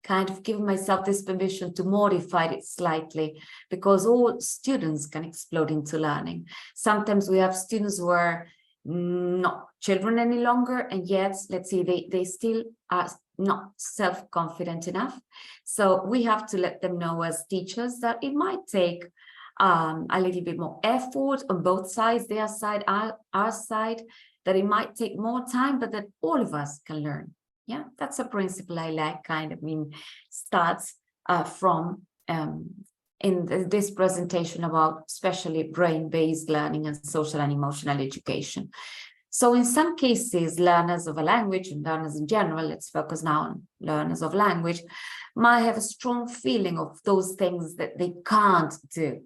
kind of given myself this permission to modify it slightly, because all students can explode into learning. Sometimes we have students who are not children any longer, and yet, let's say, they still are not self-confident enough. So we have to let them know as teachers that it might take a little bit more effort on both sides, their side, our side, that it might take more time, but that all of us can learn. Yeah, that's a principle I like, kind of, starts from in this presentation about especially brain-based learning and social and emotional education. So in some cases, learners of a language, and learners in general, let's focus now on learners of language, might have a strong feeling of those things that they can't do,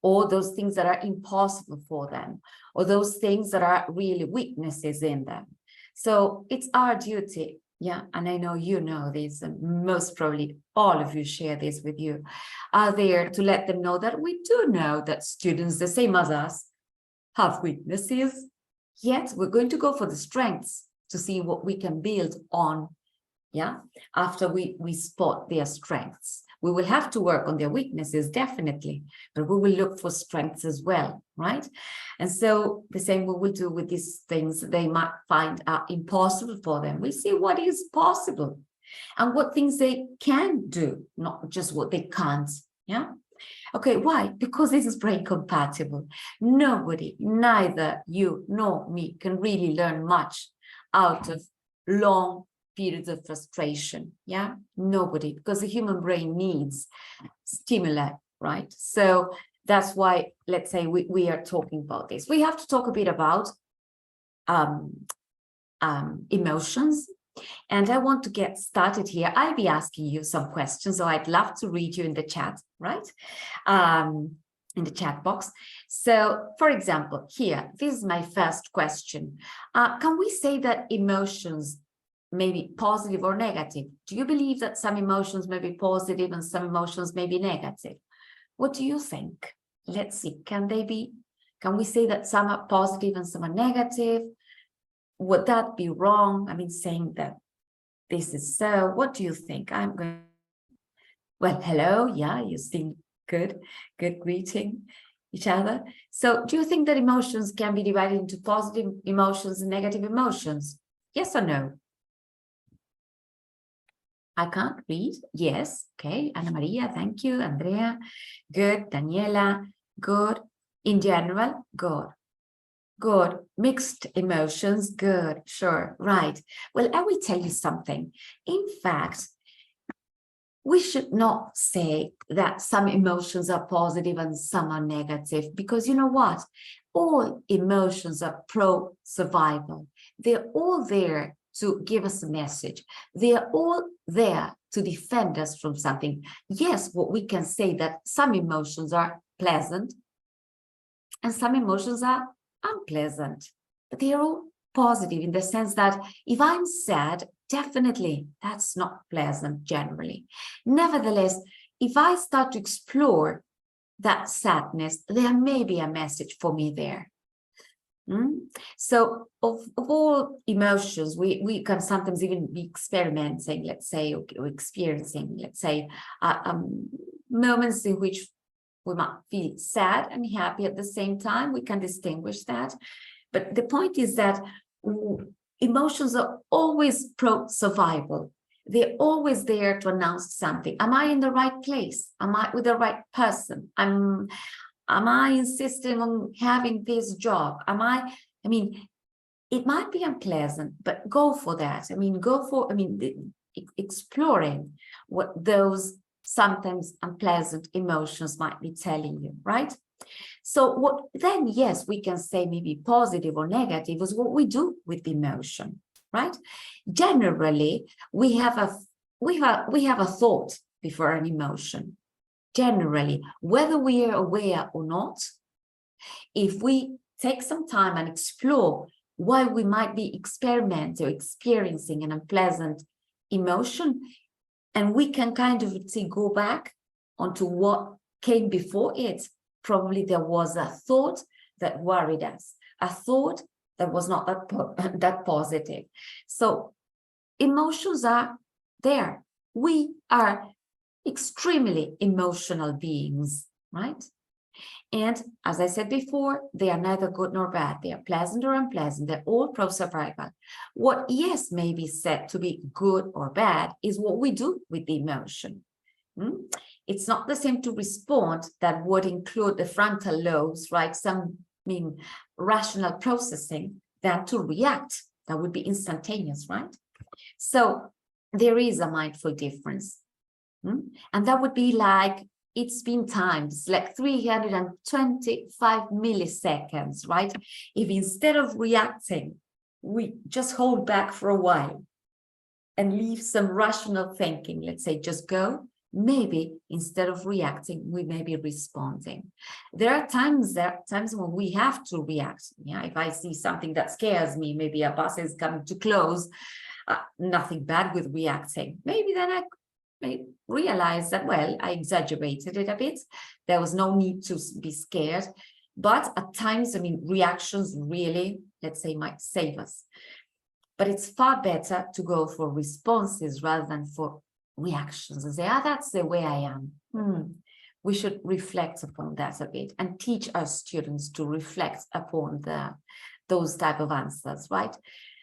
or those things that are impossible for them, or those things that are really weaknesses in them. So it's our duty, yeah, and I know you know this, and most probably all of you share this with you, are there to let them know that we do know that students, the same as us, have weaknesses. Yet we're going to go for the strengths to see what we can build on, yeah, after we spot their strengths. We will have to work on their weaknesses, definitely, but we will look for strengths as well, right? And so the same we will do with these things they might find are impossible for them. We'll see what is possible and what things they can do, not just what they can't, yeah? Okay, why? Because this is brain compatible. Nobody, neither you nor me, can really learn much out of long periods of frustration. Yeah, nobody, because the human brain needs stimuli, right? So that's why, let's say, we are talking about this. We have to talk a bit about emotions, And I want to get started here. I'll be asking you some questions, so I'd love to read you in the chat, right? In the chat box. So, for example, here, this is my first question. Can we say that emotions may be positive or negative? Do you believe that some emotions may be positive and some emotions may be negative? What do you think? Let's see, can we say that some are positive and some are negative? Would that be wrong? I mean, saying that this is so. What do you think? Well, hello, yeah, you seem good greeting each other. So do you think that emotions can be divided into positive emotions and negative emotions? Yes or no? I can't read. Yes. Okay. Ana Maria, thank you. Andrea, good. Daniela, good. In general, good. Good. Mixed emotions, good. Sure. Right. Well, I will tell you something. In fact, we should not say that some emotions are positive and some are negative, because you know what? All emotions are pro-survival. They're all there to give us a message. They're all there to defend us from something. Yes, what we can say that some emotions are pleasant and some emotions are unpleasant, but they're all positive in the sense that if I'm sad, definitely that's not pleasant generally. Nevertheless, if I start to explore that sadness, there may be a message for me there. So of all emotions, we can sometimes even be experimenting, let's say, or experiencing, let's say, moments in which we might feel sad and happy at the same time. We can distinguish that. But the point is that emotions are always pro-survival. They're always there to announce something. Am I in the right place? Am I with the right person? Am I insisting on having this job? I mean, it might be unpleasant, but go for that. Exploring what those sometimes unpleasant emotions might be telling you, right? So then, yes, we can say maybe positive or negative is what we do with emotion, right? Generally, we have a thought before an emotion. Generally, whether we are aware or not, if we take some time and explore why we might be experimenting or experiencing an unpleasant emotion, and we can kind of go back onto what came before it, probably there was a thought that worried us, a thought that was not that positive. So emotions are there. We are extremely emotional beings, right? And as I said before, they are neither good nor bad. They are pleasant or unpleasant. They're all pro-survival. What, yes, may be said to be good or bad is what we do with the emotion. It's not the same to respond that would include the frontal lobes, right? Rational processing than to react. That would be instantaneous, right? So there is a mindful difference. And that would be like, it's been times like 325 milliseconds, right? If instead of reacting, we just hold back for a while and leave some rational thinking, let's say just go, maybe instead of reacting, we may be responding. There are times when we have to react. Yeah, if I see something that scares me, maybe a bus is coming too close, nothing bad with reacting. Maybe then I may realize that, well, I exaggerated it a bit. There was no need to be scared. But at times, reactions really, let's say, might save us. But it's far better to go for responses rather than for reactions and say, that's the way I am. We should reflect upon that a bit and teach our students to reflect upon those type of answers, right?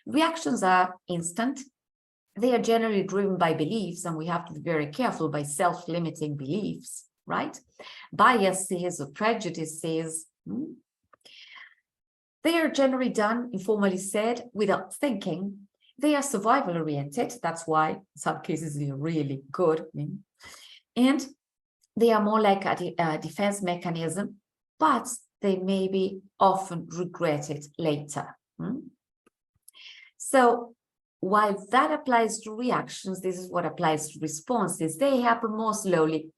Reactions are instant. They are generally driven by beliefs, and we have to be very careful by self-limiting beliefs, right? Biases or prejudices. They are generally done, informally said, without thinking. They are survival-oriented. That's why in some cases they're really good. And they are more like a defense mechanism, but they may be often regretted later. So while that applies to reactions, this is what applies to responses. They happen more slowly,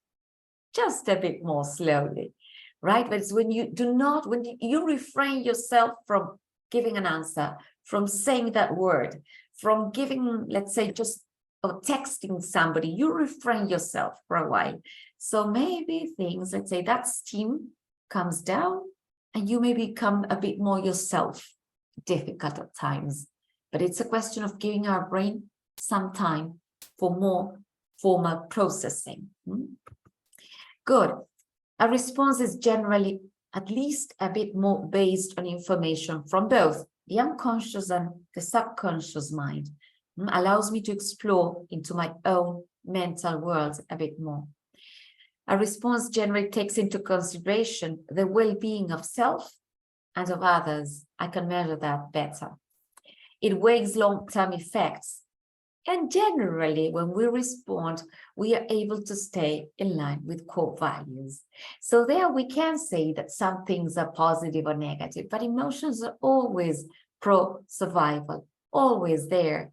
just a bit more slowly, right? But it's when you when you refrain yourself from giving an answer, from saying that word, from giving, let's say, just or texting somebody, you refrain yourself for a while. So maybe things, let's say that steam comes down and you may become a bit more yourself, difficult at times. But it's a question of giving our brain some time for more formal processing. Good. A response is generally at least a bit more based on information from both the unconscious and the subconscious mind. Allows me to explore into my own mental world a bit more. A response generally takes into consideration the well-being of self and of others. I can measure that better. It weighs long-term effects. And generally, when we respond, we are able to stay in line with core values. So there we can say that some things are positive or negative, but emotions are always pro-survival, always there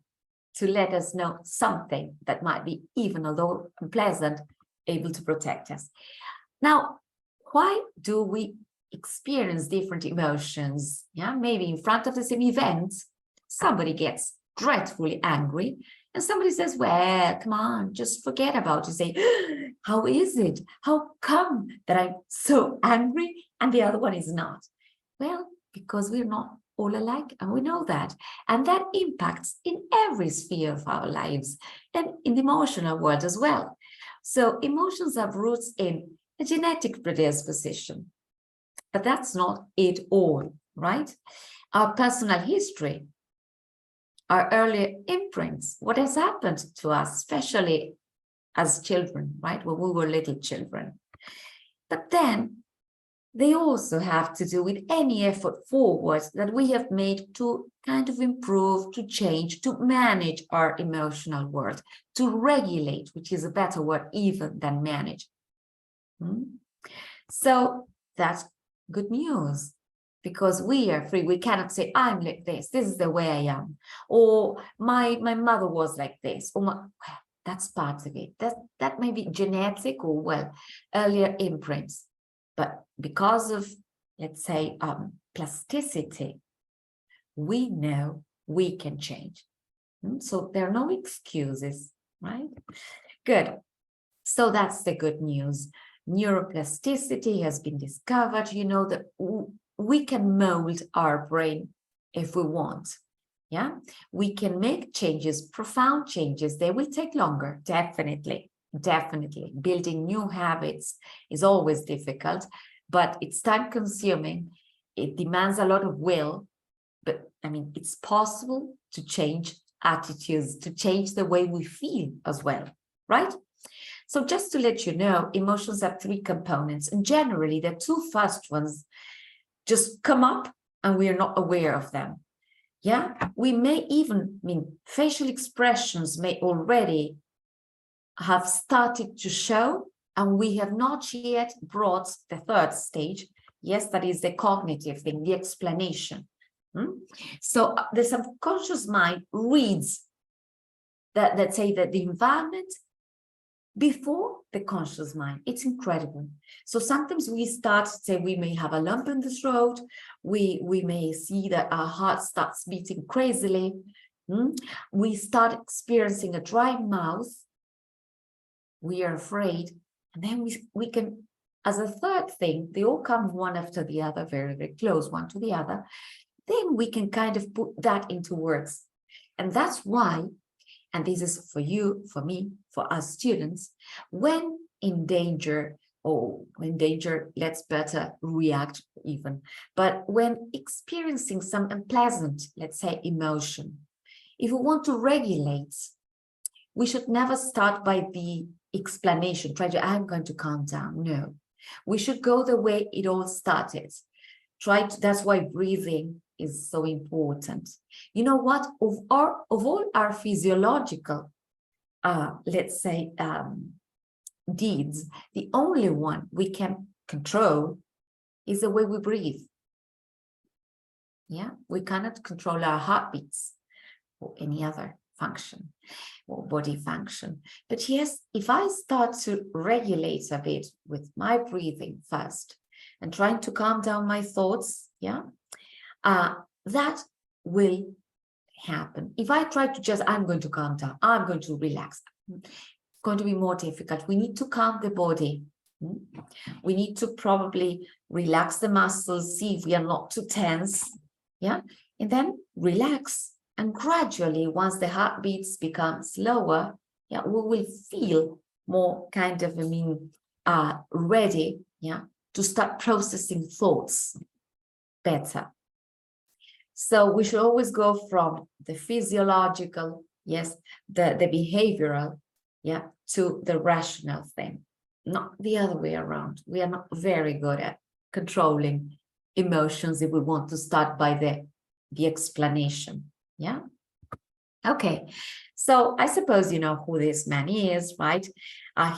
to let us know something that might be, even although unpleasant, able to protect us. Now, why do we experience different emotions? Yeah, maybe in front of the same event, somebody gets dreadfully angry and somebody says, well, come on, just forget about it. Say, how is it? How come that I'm so angry and the other one is not? Well, because we're not all alike, and we know that. And that impacts in every sphere of our lives and in the emotional world as well. So emotions have roots in a genetic predisposition, but that's not it all, right? Our personal history, our earlier imprints, what has happened to us, especially as children, right? When we were little children. But then they also have to do with any effort forward that we have made to kind of improve, to change, to manage our emotional world, to regulate, which is a better word even than manage. So that's good news, because we are free. We cannot say, I'm like this is the way I am, or my mother was like this, or that's part of it. That may be genetic or, well, earlier imprints. But because of, let's say, plasticity, we know we can change. So there are no excuses, right? Good. So that's the good news. Neuroplasticity has been discovered. You know that we can mold our brain if we want. Yeah, we can make changes, profound changes. They will take longer, definitely. Definitely. Building new habits is always difficult, but it's time consuming. It demands a lot of will, but I mean, it's possible to change attitudes, to change the way we feel as well, right? So just to let you know, emotions have three components, and generally the two first ones just come up and we are not aware of them. Yeah, we may even, facial expressions may already have started to show, and we have not yet brought the third stage. Yes, that is the cognitive thing, the explanation. So the subconscious mind reads that, let's say, that the environment before the conscious mind. It's incredible. So sometimes we start to say we may have a lump in the throat. We may see that our heart starts beating crazily. We start experiencing a dry mouth. We are afraid. And then we can, as a third thing, they all come one after the other, very, very close, one to the other. Then we can kind of put that into words. And that's why, and this is for you, for me, for us students, when in danger, let's better react even. But when experiencing some unpleasant, let's say, emotion, if we want to regulate, we should never start by the explanation, I'm going to calm down. No, we should go the way it all started. That's why breathing is so important. You know what? Of all our physiological, let's say, deeds, the only one we can control is the way we breathe. Yeah, we cannot control our heartbeats or any other. function or body function. But yes, if I start to regulate a bit with my breathing first and trying to calm down my thoughts, yeah, that will happen. If I try to just, I'm going to calm down, I'm going to relax, it's going to be more difficult. We need to calm the body. We need to probably relax the muscles, see if we are not too tense, yeah, and then relax. And gradually, once the heartbeats become slower, yeah, we will feel more kind of, ready, yeah, to start processing thoughts better. So we should always go from the physiological, yes, the behavioral, yeah, to the rational thing, not the other way around. We are not very good at controlling emotions if we want to start by the explanation, yeah? Okay, so I suppose you know who this man is, right?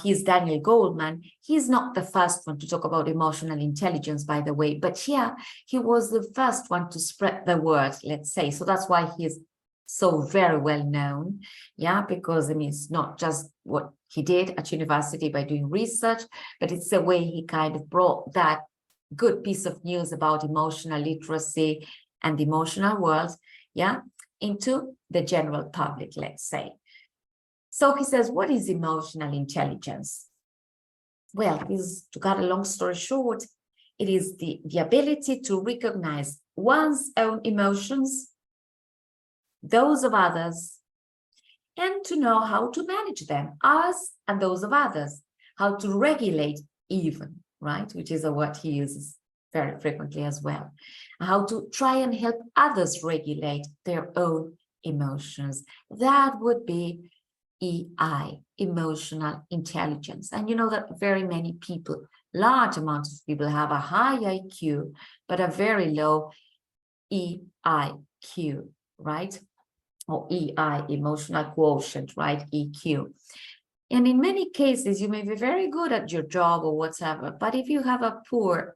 He's Daniel Goleman. He's not the first one to talk about emotional intelligence, by the way, but yeah, he was the first one to spread the word, let's say. So that's why he's so very well known, yeah, because I mean, it's not just what he did at university by doing research, but it's the way he kind of brought that good piece of news about emotional literacy and the emotional world, yeah, into the general public, let's say. So he says, what is emotional intelligence? Well, to cut a long story short, it is the ability to recognize one's own emotions, those of others, and to know how to manage them, us and those of others, how to regulate even, right? Which is a word he uses very frequently as well. How to try and help others regulate their own emotions. That would be EI, emotional intelligence. And you know that very many people, large amounts of people have a high IQ, but a very low EIQ, right? Or EI, emotional quotient, right? EQ. And in many cases, you may be very good at your job or whatever, but if you have a poor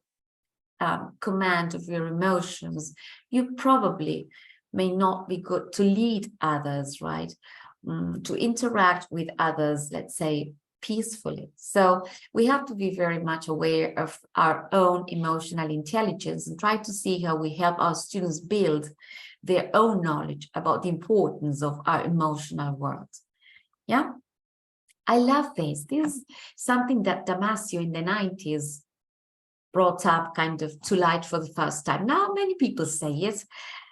command of your emotions, you probably may not be good to lead others, right? To interact with others, let's say, peacefully. So we have to be very much aware of our own emotional intelligence and try to see how we help our students build their own knowledge about the importance of our emotional world. Yeah, I love this. This is something that Damasio in the 90s brought up kind of to light for the first time. Now, many people say it.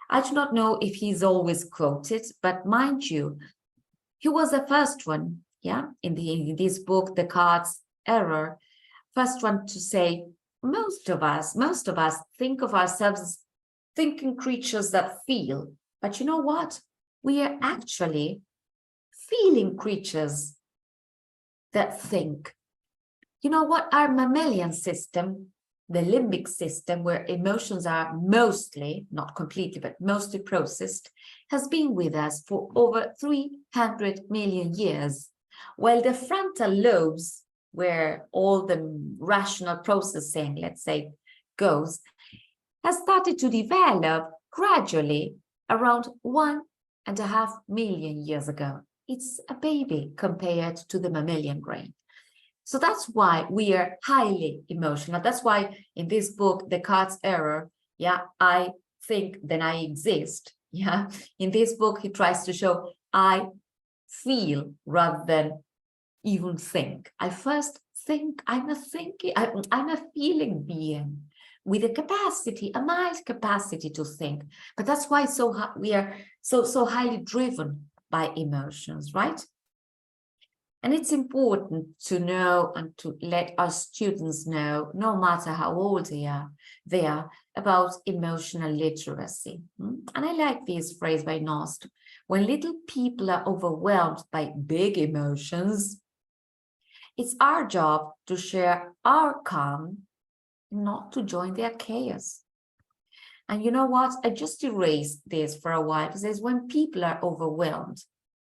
I do not know if he's always quoted, but mind you, he was the first one, yeah, in this book, Descartes' Error, first one to say, most of us think of ourselves as thinking creatures that feel. But you know what? We are actually feeling creatures that think. You know what? Our mammalian system, the limbic system, where emotions are mostly, not completely, but mostly processed, has been with us for over 300 million years, while the frontal lobes, where all the rational processing, let's say, goes, has started to develop gradually around 1.5 million years ago. It's a baby compared to the mammalian brain. So that's why we are highly emotional. That's why in this book, Descartes' Error, yeah, I think, then I exist. Yeah, in this book, he tries to show I feel rather than even think. I first think, I'm a feeling being with a capacity, a mild capacity to think. But that's why we are so highly driven by emotions, right? And it's important to know and to let our students know, no matter how old they are about emotional literacy. And I like this phrase by Nost. When little people are overwhelmed by big emotions, it's our job to share our calm, not to join their chaos. And you know what? I just erased this for a while because when people are overwhelmed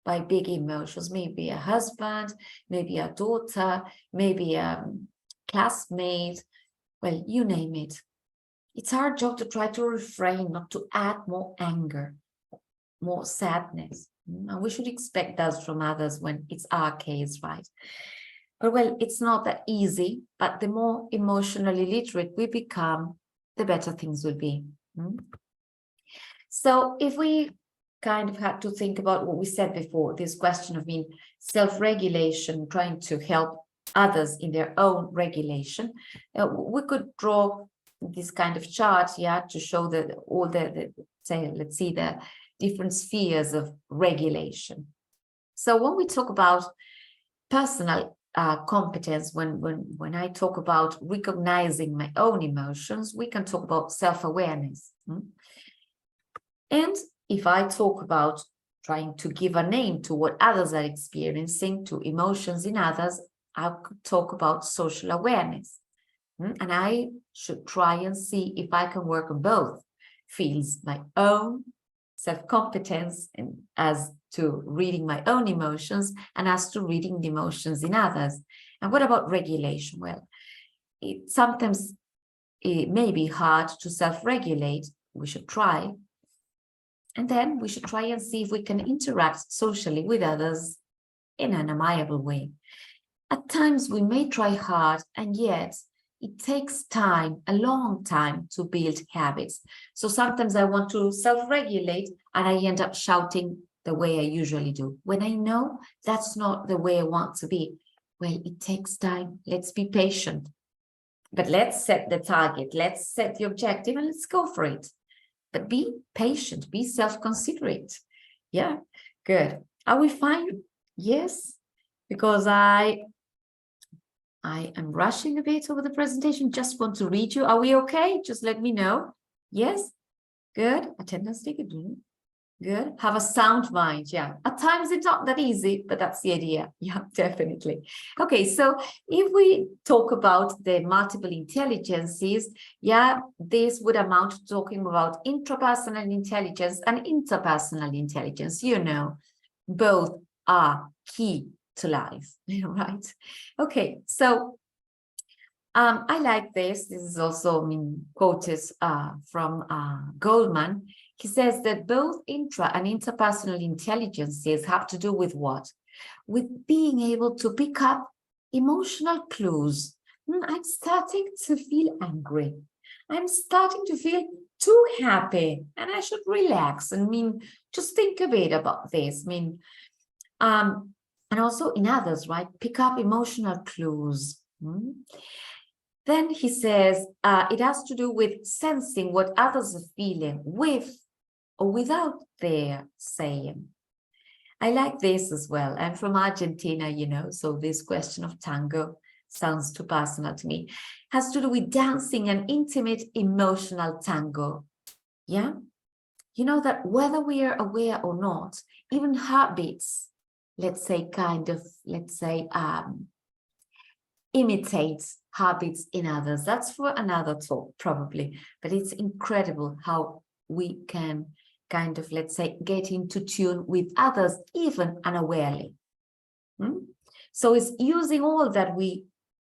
by big emotions, maybe a husband, maybe a daughter, maybe a classmate, well, you name it. It's our job to try to refrain, not to add more anger, more sadness. And we should expect that from others when it's our case, right? But well, it's not that easy, but the more emotionally literate we become, the better things will be. So if we kind of had to think about what we said before, this question of being self-regulation, trying to help others in their own regulation, we could draw this kind of chart, yeah, to show that all the say, let's see, the different spheres of regulation. So when we talk about personal competence, when I talk about recognizing my own emotions, we can talk about self-awareness. And if I talk about trying to give a name to what others are experiencing, to emotions in others, I could talk about social awareness. And I should try and see if I can work on both fields, my own self-competence and as to reading my own emotions and as to reading the emotions in others. And what about regulation? Well, sometimes it may be hard to self-regulate. We should try. And then we should try and see if we can interact socially with others in an amiable way. At times we may try hard, and yet it takes time, a long time, to build habits. So sometimes I want to self-regulate and I end up shouting the way I usually do, when I know that's not the way I want to be. Well, it takes time. Let's be patient. But let's set the target. Let's set the objective and let's go for it. But be patient, be self-considerate. Yeah, good. Are we fine? Yes, because I am rushing a bit over the presentation. Just want to read you. Are we okay? Just let me know. Yes, good. Attendance ticket. Good. Have a sound mind. Yeah. At times it's not that easy, but that's the idea. Yeah, definitely. Okay. So if we talk about the multiple intelligences, yeah, this would amount to talking about intrapersonal intelligence and interpersonal intelligence. You know, both are key to life, right? Okay. So I like this. This is also, quoted from Goldman. He says that both intra and interpersonal intelligences have to do with what? With being able to pick up emotional clues. I'm starting to feel angry. I'm starting to feel too happy, and I should relax. And just think a bit about this. And also in others, right? Pick up emotional clues. Then he says it has to do with sensing what others are feeling with or without their saying. I like this as well. I'm from Argentina, so this question of tango sounds too personal to me. Has to do with dancing an intimate emotional tango. Yeah? You know that whether we are aware or not, even heartbeats, imitates habits in others. That's for another talk, probably. But it's incredible how we can get into tune with others, even unawarely. So it's using all that we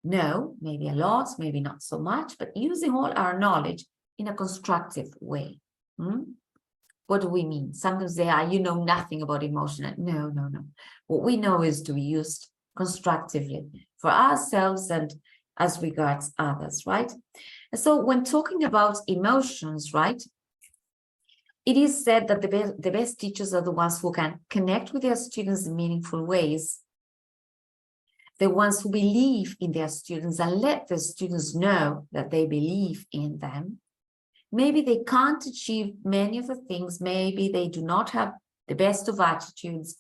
know, maybe a lot, maybe not so much, but using all our knowledge in a constructive way. What do we mean? Sometimes they are, nothing about emotion. No. What we know is to be used constructively for ourselves and as regards others, right? And so when talking about emotions, right, it is said that the best teachers are the ones who can connect with their students in meaningful ways, the ones who believe in their students and let the students know that they believe in them. Maybe they can't achieve many of the things, maybe they do not have the best of attitudes,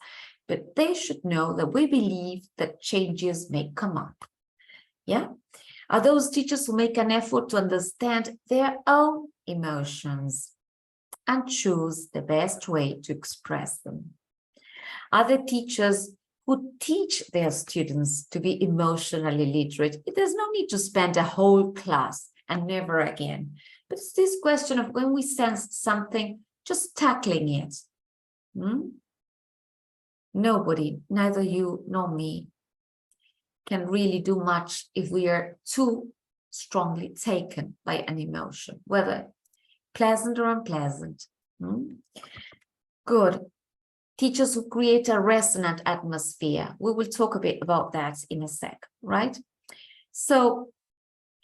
but they should know that we believe that changes may come up. Yeah? Are those teachers who make an effort to understand their own emotions and choose the best way to express them? Are the teachers who teach their students to be emotionally literate? There's no need to spend a whole class and never again. But it's this question of when we sense something, just tackling it. Nobody, neither you nor me, can really do much if we are too strongly taken by an emotion, whether pleasant or unpleasant. Good. teachers who create a resonant atmosphere. We will talk a bit about that in a sec, right? So,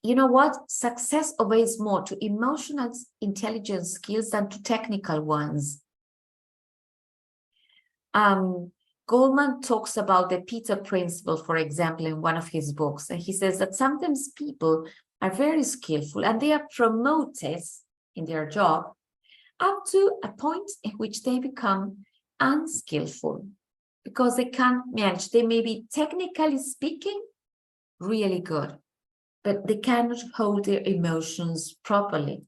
you know what? Success obeys more to emotional intelligence skills than to technical ones. Goldman talks about the Peter Principle, for example, in one of his books, and he says that sometimes people are very skillful and they are promoted in their job up to a point at which they become unskillful because they can't manage. They may be, technically speaking, really good, but they cannot hold their emotions properly.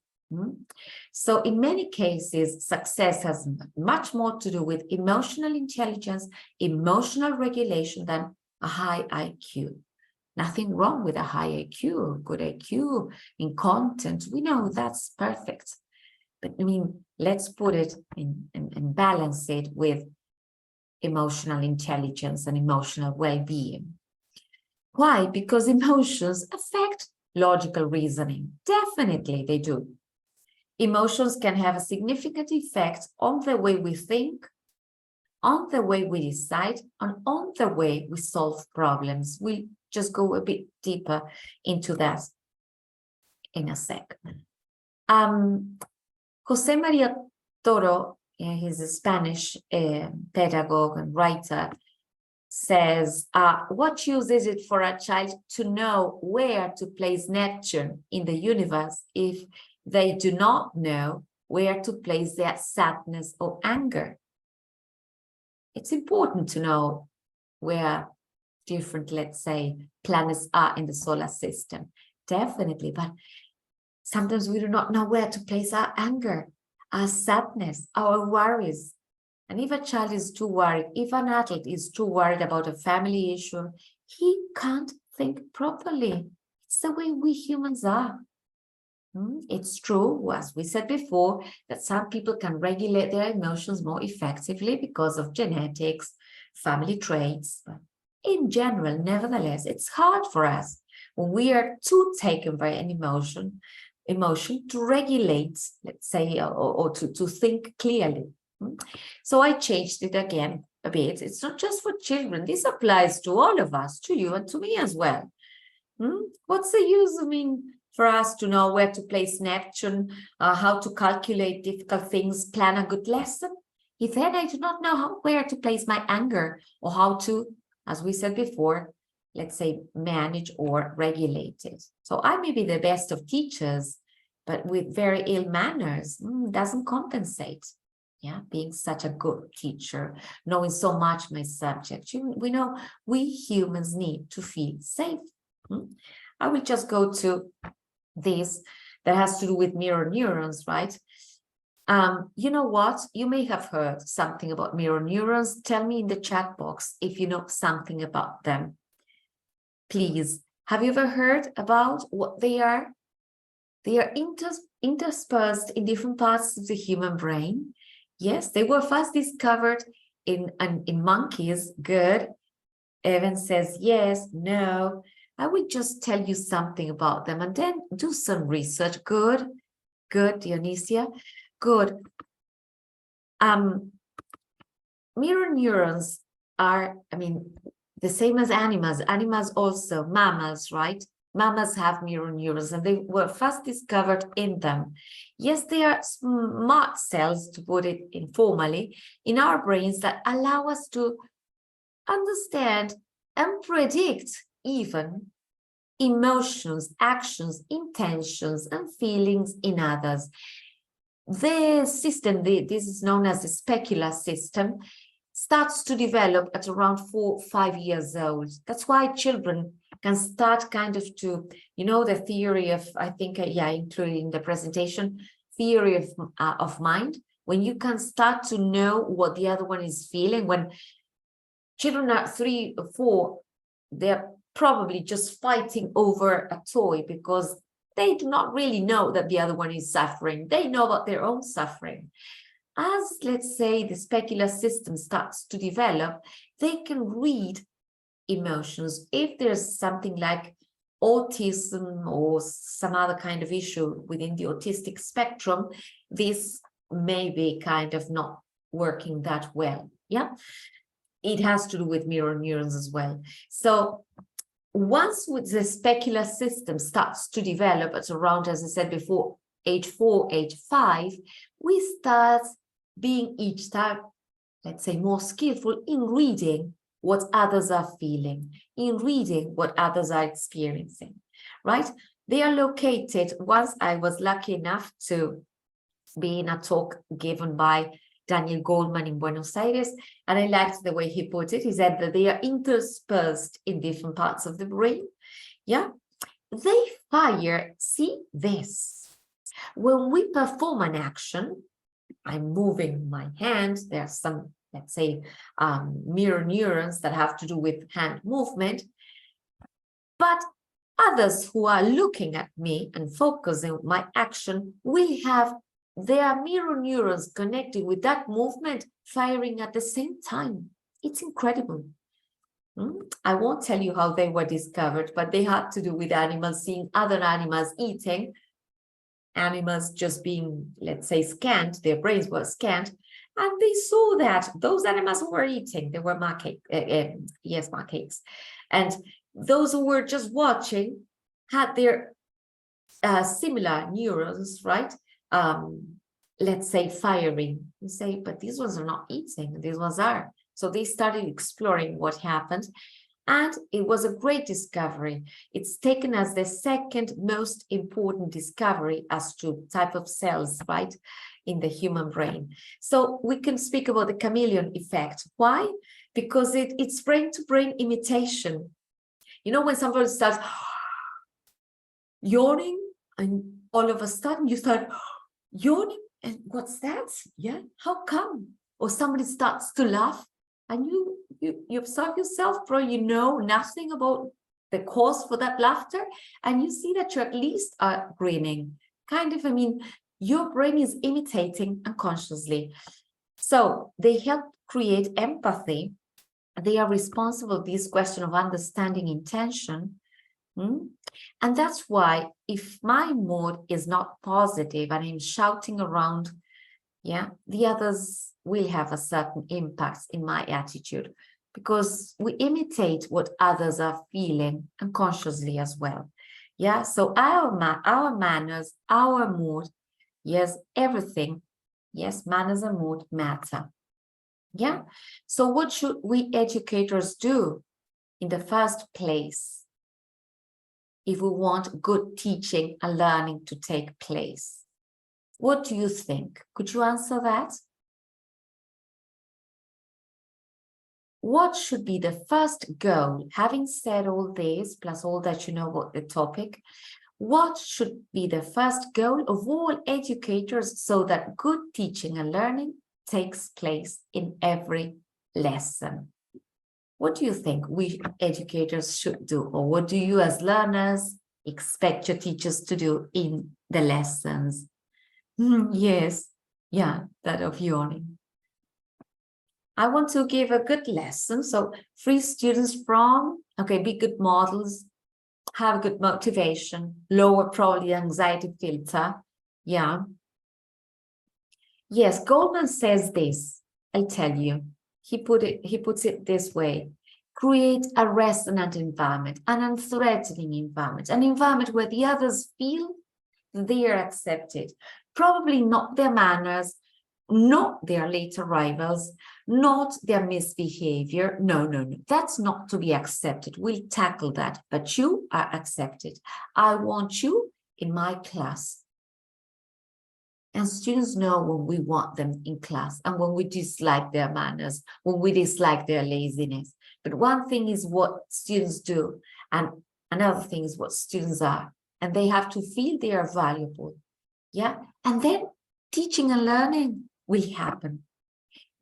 So in many cases, success has much more to do with emotional intelligence, emotional regulation than a high IQ. Nothing wrong with a high IQ, good IQ in content. We know that's perfect. But I mean, let's put it in and balance it with emotional intelligence and emotional well-being. Why? Because emotions affect logical reasoning. Definitely they do. Emotions can have a significant effect on the way we think, on the way we decide, and on the way we solve problems. We'll just go a bit deeper into that in a sec. Jose Maria Toro, he's a Spanish pedagogue and writer, says, what use is it for a child to know where to place Neptune in the universe if they do not know where to place their sadness or anger? It's important to know where different, let's say, planets are in the solar system, definitely, but sometimes we do not know where to place our anger, our sadness, our worries. And if a child is too worried, if an adult is too worried about a family issue, he can't think properly. It's the way we humans are. It's true, as we said before, that some people can regulate their emotions more effectively because of genetics, family traits. But in general, nevertheless, it's hard for us when we are too taken by an emotion to regulate, let's say, or to think clearly. So I changed it again a bit. It's not just for children. This applies to all of us, to you and to me as well. What's the use, for us to know where to place Neptune, how to calculate difficult things, plan a good lesson, if then I do not know where to place my anger or how to, as we said before, let's say, manage or regulate it. So I may be the best of teachers, but with very ill manners, doesn't compensate. Yeah, being such a good teacher, knowing so much my subject. We know we humans need to feel safe. I will just go to this that has to do with mirror neurons, right? You know what? You may have heard something about mirror neurons. Tell me in the chat box if you know something about them. Please, have you ever heard about what they are? They are interspersed in different parts of the human brain. Yes, they were first discovered in monkeys. Good. Evan says yes, no. I will just tell you something about them and then do some research. Good, good, Dionysia, good. Mirror neurons are, the same as animals. Animals also, mammals, right? Mammals have mirror neurons and they were first discovered in them. Yes, they are smart cells, to put it informally, in our brains that allow us to understand and predict even emotions, actions, intentions, and feelings in others. The system, this is known as the specular system, starts to develop at around 4 or 5 years old. That's why children can start kind of to, the theory of, I think, including in the presentation, theory of mind, when you can start to know what the other one is feeling. When children are 3 or 4, they're probably just fighting over a toy because they do not really know that the other one is suffering. They know about their own suffering. As, let's say, the specular system starts to develop, they can read emotions. If there's something like autism or some other kind of issue within the autistic spectrum, this may be kind of not working that well. Yeah, it has to do with mirror neurons as well. So once with the specular system starts to develop at around, as I said before, age 4, age 5, we start being each time, let's say, more skillful in reading what others are feeling, in reading what others are experiencing, right? They are located, once I was lucky enough to be in a talk given by Daniel Goldman in Buenos Aires, and I liked the way he put it. He said that they are interspersed in different parts of the brain. Yeah, they fire, see this. When we perform an action, I'm moving my hand, there's some, let's say, mirror neurons that have to do with hand movement, but others who are looking at me and focusing on my action will have their mirror neurons connected with that movement firing at the same time. It's incredible. I won't tell you how they were discovered, but they had to do with animals seeing other animals eating, animals just being, let's say, scanned, their brains were scanned, and they saw that those animals who were eating, they were macaques, and those who were just watching had their similar neurons, right? Let's say firing. You say, but these ones are not eating, these ones are. So they started exploring what happened, and it was a great discovery. It's taken as the second most important discovery as to type of cells, right, in the human brain. So we can speak about the chameleon effect. Why? Because it's brain-to-brain imitation. You know, when somebody starts yawning, and all of a sudden you start yawning, and what's that? Yeah, how come? Or somebody starts to laugh, and you observe yourself, bro, you know nothing about the cause for that laughter, and you see that you at least are grinning. Kind of, I mean, your brain is imitating unconsciously. So they help create empathy. They are responsible for this question of understanding intention. And that's why if my mood is not positive and I'm shouting around, yeah, the others will have a certain impact in my attitude, because we imitate what others are feeling unconsciously as well. Yeah, so our manners, our mood, yes, everything, yes, manners and mood matter. Yeah, so what should we educators do in the first place if we want good teaching and learning to take place? What do you think? Could you answer that? What should be the first goal? Having said all this, plus all that you know about the topic, what should be the first goal of all educators so that good teaching and learning takes place in every lesson? What do you think we educators should do, or what do you as learners expect your teachers to do in the lessons? Yes, yeah, that of yawning. I want to give a good lesson. So free students from, okay, be good models, have good motivation, lower probably anxiety filter. Yeah. Yes, Goldman says this, I'll tell you. He puts it this way: create a resonant environment, an unthreatening environment, an environment where the others feel they are accepted. Probably not their manners, not their late arrivals, not their misbehavior. No, no, no, that's not to be accepted. We'll tackle that, but you are accepted. I want you in my class. And students know when we want them in class and when we dislike their manners, when we dislike their laziness. But one thing is what students do, and another thing is what students are. And they have to feel they are valuable. Yeah. And then teaching and learning will happen.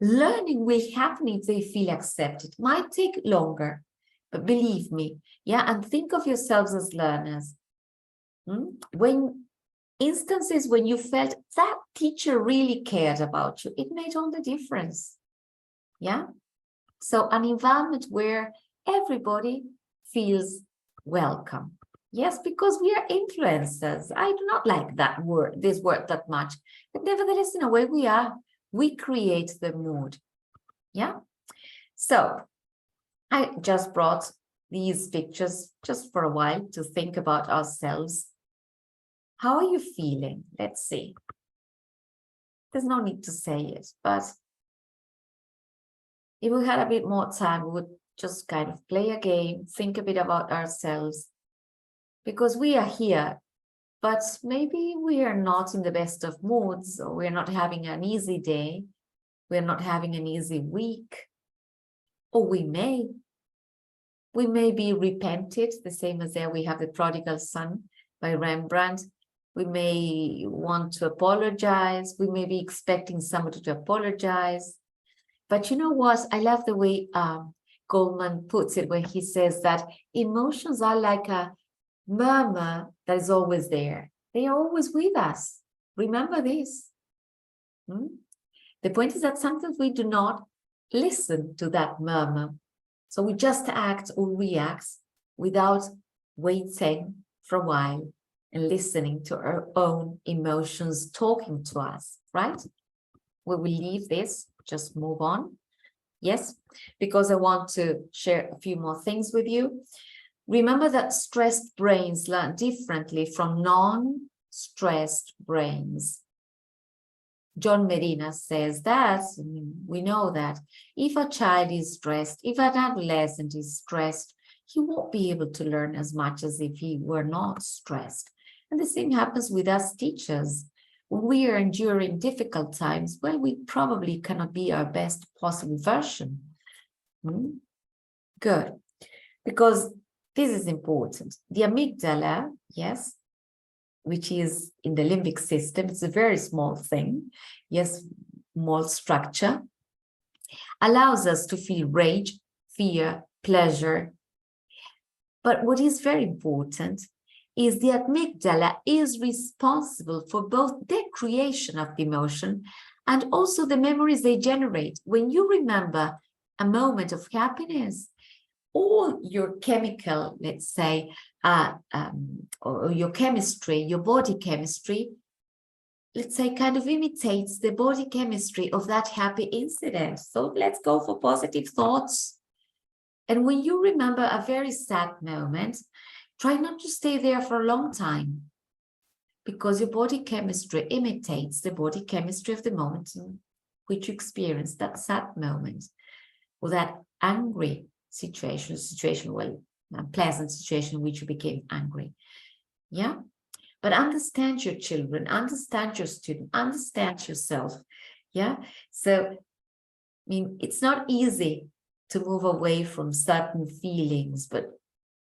Learning will happen if they feel accepted. Might take longer, but believe me. Yeah. And think of yourselves as learners. When instances when you felt that teacher really cared about you, it made all the difference. Yeah. So an environment where everybody feels welcome. Yes, because we are influencers. I do not like that word, this word that much, but nevertheless, in a way we are. We create the mood. Yeah. So I just brought these pictures just for a while to think about ourselves. How are you feeling? Let's see. There's no need to say it, but if we had a bit more time, we would just kind of play a game, think a bit about ourselves, because we are here, but maybe we are not in the best of moods, or we're not having an easy day, we're not having an easy week, or we may be repented, the same as there we have the Prodigal Son by Rembrandt. We may want to apologize, we may be expecting somebody to apologize. But you know what? I love the way Goldman puts it, where he says that emotions are like a murmur that is always there. They are always with us. Remember this. The point is that sometimes we do not listen to that murmur. So we just act or react without waiting for a while and listening to our own emotions talking to us, right? We will leave this, just move on. Yes, because I want to share a few more things with you. Remember that stressed brains learn differently from non-stressed brains. John Medina says that, we know that if a child is stressed, if an adolescent is stressed, he won't be able to learn as much as if he were not stressed. And the same happens with us teachers. When we are enduring difficult times, well, we probably cannot be our best possible version. Good, because this is important. The amygdala, yes, which is in the limbic system, it's a very small thing, yes, small structure, allows us to feel rage, fear, pleasure. But what is very important is the amygdala is responsible for both the creation of the emotion and also the memories they generate. When you remember a moment of happiness, all your chemical, let's say, or your chemistry, your body chemistry, let's say, kind of imitates the body chemistry of that happy incident. So let's go for positive thoughts. And when you remember a very sad moment, try not to stay there for a long time, because your body chemistry imitates the body chemistry of the moment in which you experience that sad moment, or that angry situation, well, a pleasant situation in which you became angry. Yeah, but understand your children, understand your student, understand yourself. Yeah, so I mean, it's not easy to move away from certain feelings, but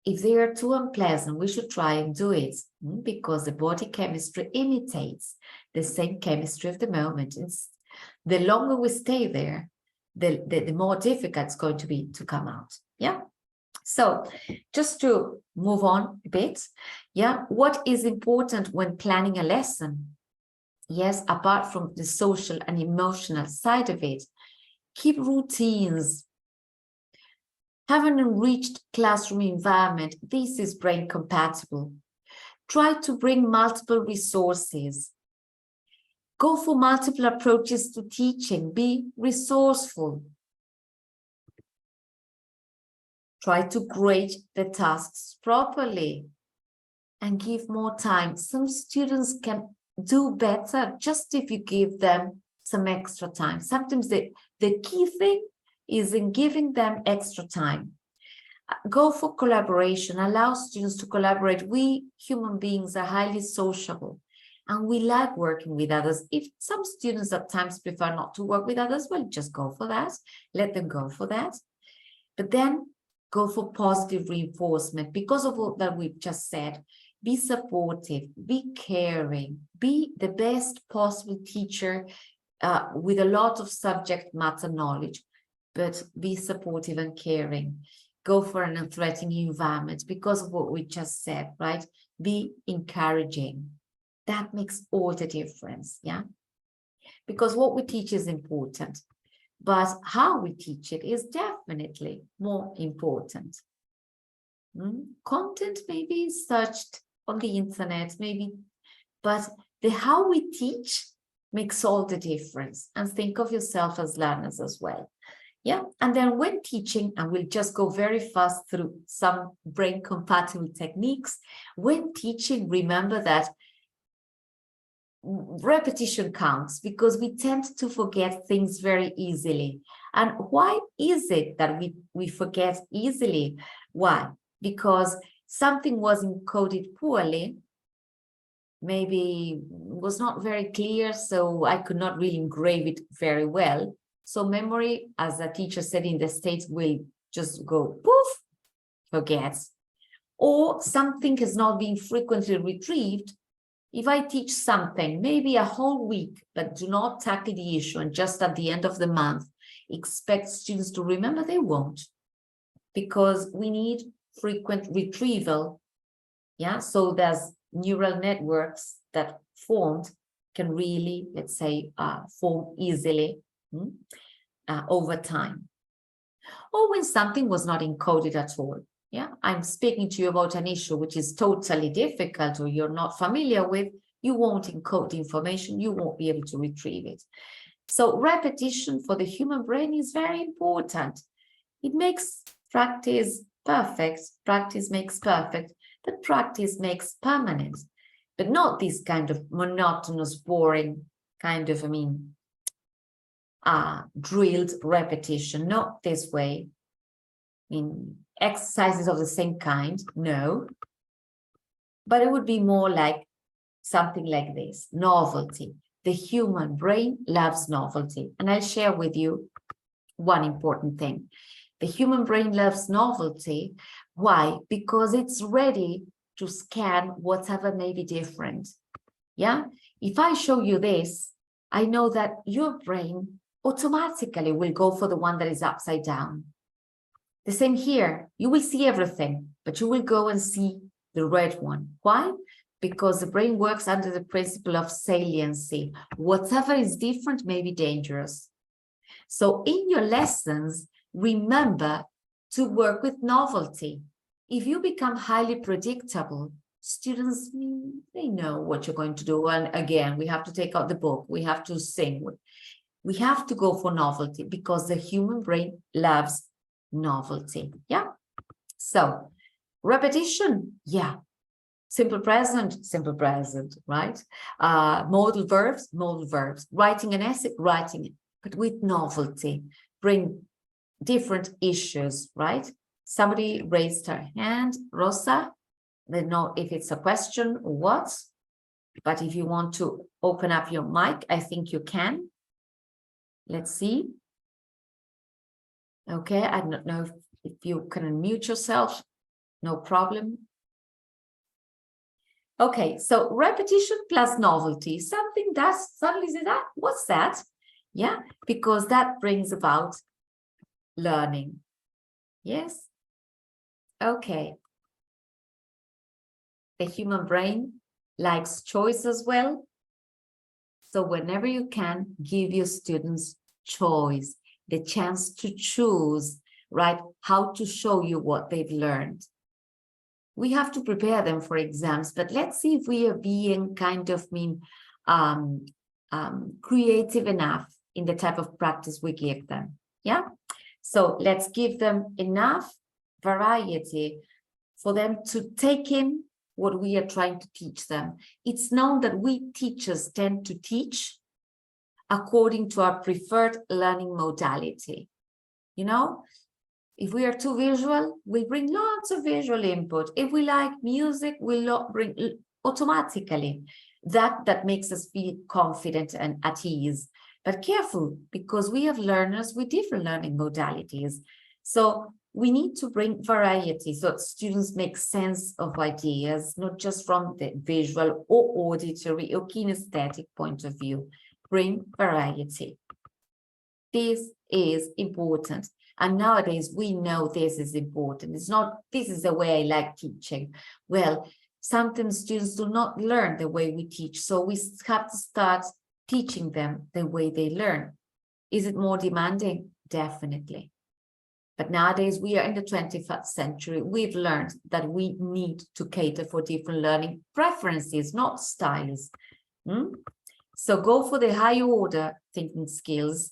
if they are too unpleasant, we should try and do it, because the body chemistry imitates the same chemistry of the moment. The longer we stay there, the more difficult it's going to be to come out. Yeah. So just to move on a bit, yeah, what is important when planning a lesson? Yes, apart from the social and emotional side of it, keep routines. Have an enriched classroom environment. This is brain compatible. Try to bring multiple resources. Go for multiple approaches to teaching. Be resourceful. Try to grade the tasks properly and give more time. Some students can do better just if you give them some extra time. Sometimes the key thing is in giving them extra time. Go for collaboration. Allow students to collaborate. We human beings are highly sociable and we like working with others. If some students at times prefer not to work with others, well, just go for that. Let them go for that. But then go for positive reinforcement because of what that we've just said. Be supportive, be caring, be the best possible teacher with a lot of subject matter knowledge, but be supportive and caring. Go for an unthreatening environment because of what we just said, right? Be encouraging. That makes all the difference, yeah? Because what we teach is important, but how we teach it is definitely more important. Content may be searched on the internet, maybe, but the how we teach makes all the difference. And think of yourself as learners as well. Yeah, and then when teaching, and we'll just go very fast through some brain compatible techniques. When teaching, remember that repetition counts, because we tend to forget things very easily. And why is it that we forget easily? Why? Because something was encoded poorly, maybe was not very clear, so I could not really engrave it very well. So memory, as a teacher said in the States, will just go poof, forgets. Or something has not been frequently retrieved. If I teach something, maybe a whole week, but do not tackle the issue, and just at the end of the month, expect students to remember, they won't, because we need frequent retrieval. Yeah, so there's neural networks that formed can really, let's say, form easily over time. Or when something was not encoded at all. Yeah, I'm speaking to you about an issue which is totally difficult or you're not familiar with, you won't encode the information, you won't be able to retrieve it. So repetition for the human brain is very important. It makes practice perfect, practice makes perfect, but practice makes permanent. But not this kind of monotonous, boring kind of, drilled repetition, not this way. In exercises of the same kind, no. But it would be more like something like this, novelty. The human brain loves novelty. And I'll share with you one important thing. The human brain loves novelty. Why? Because it's ready to scan whatever may be different. Yeah? If I show you this, I know that your brain automatically will go for the one that is upside down. The same here. You will see everything, but you will go and see the red one. Why? Because the brain works under the principle of saliency. Whatever is different may be dangerous. So in your lessons, remember to work with novelty. If you become highly predictable, students, they know what you're going to do. And again, we have to take out the book. We have to sing. We have to go for novelty because the human brain loves novelty. Yeah. So repetition. Yeah. Simple present, right? Modal verbs. Writing an essay, writing it, but with novelty. Bring different issues, right? Somebody raised her hand, Rosa. They know if it's a question or what, but if you want to open up your mic, I think you can. Let's see. Okay, I don't know if you can unmute yourself. No problem. Okay, so repetition plus novelty, something that suddenly says, what's that? Yeah, because that brings about learning. Yes. Okay. The human brain likes choice as well. So whenever you can, give your students choice, the chance to choose, right? How to show you what they've learned. We have to prepare them for exams, but let's see if we are being kind of creative enough in the type of practice we give them. Yeah. So let's give them enough variety for them to take in what we are trying to teach them. It's known that we teachers tend to teach according to our preferred learning modality. You know, if we are too visual, we bring lots of visual input. If we like music, we'll bring automatically. That makes us feel confident and at ease. But careful, because we have learners with different learning modalities. So we need to bring variety so that students make sense of ideas, not just from the visual or auditory or kinesthetic point of view. Bring variety. This is important. And nowadays, we know this is important. It's not, this is the way I like teaching. Well, sometimes students do not learn the way we teach. So we have to start teaching them the way they learn. Is it more demanding? Definitely. But nowadays, we are in the 21st century. We've learned that we need to cater for different learning preferences, not styles. So go for the higher order thinking skills.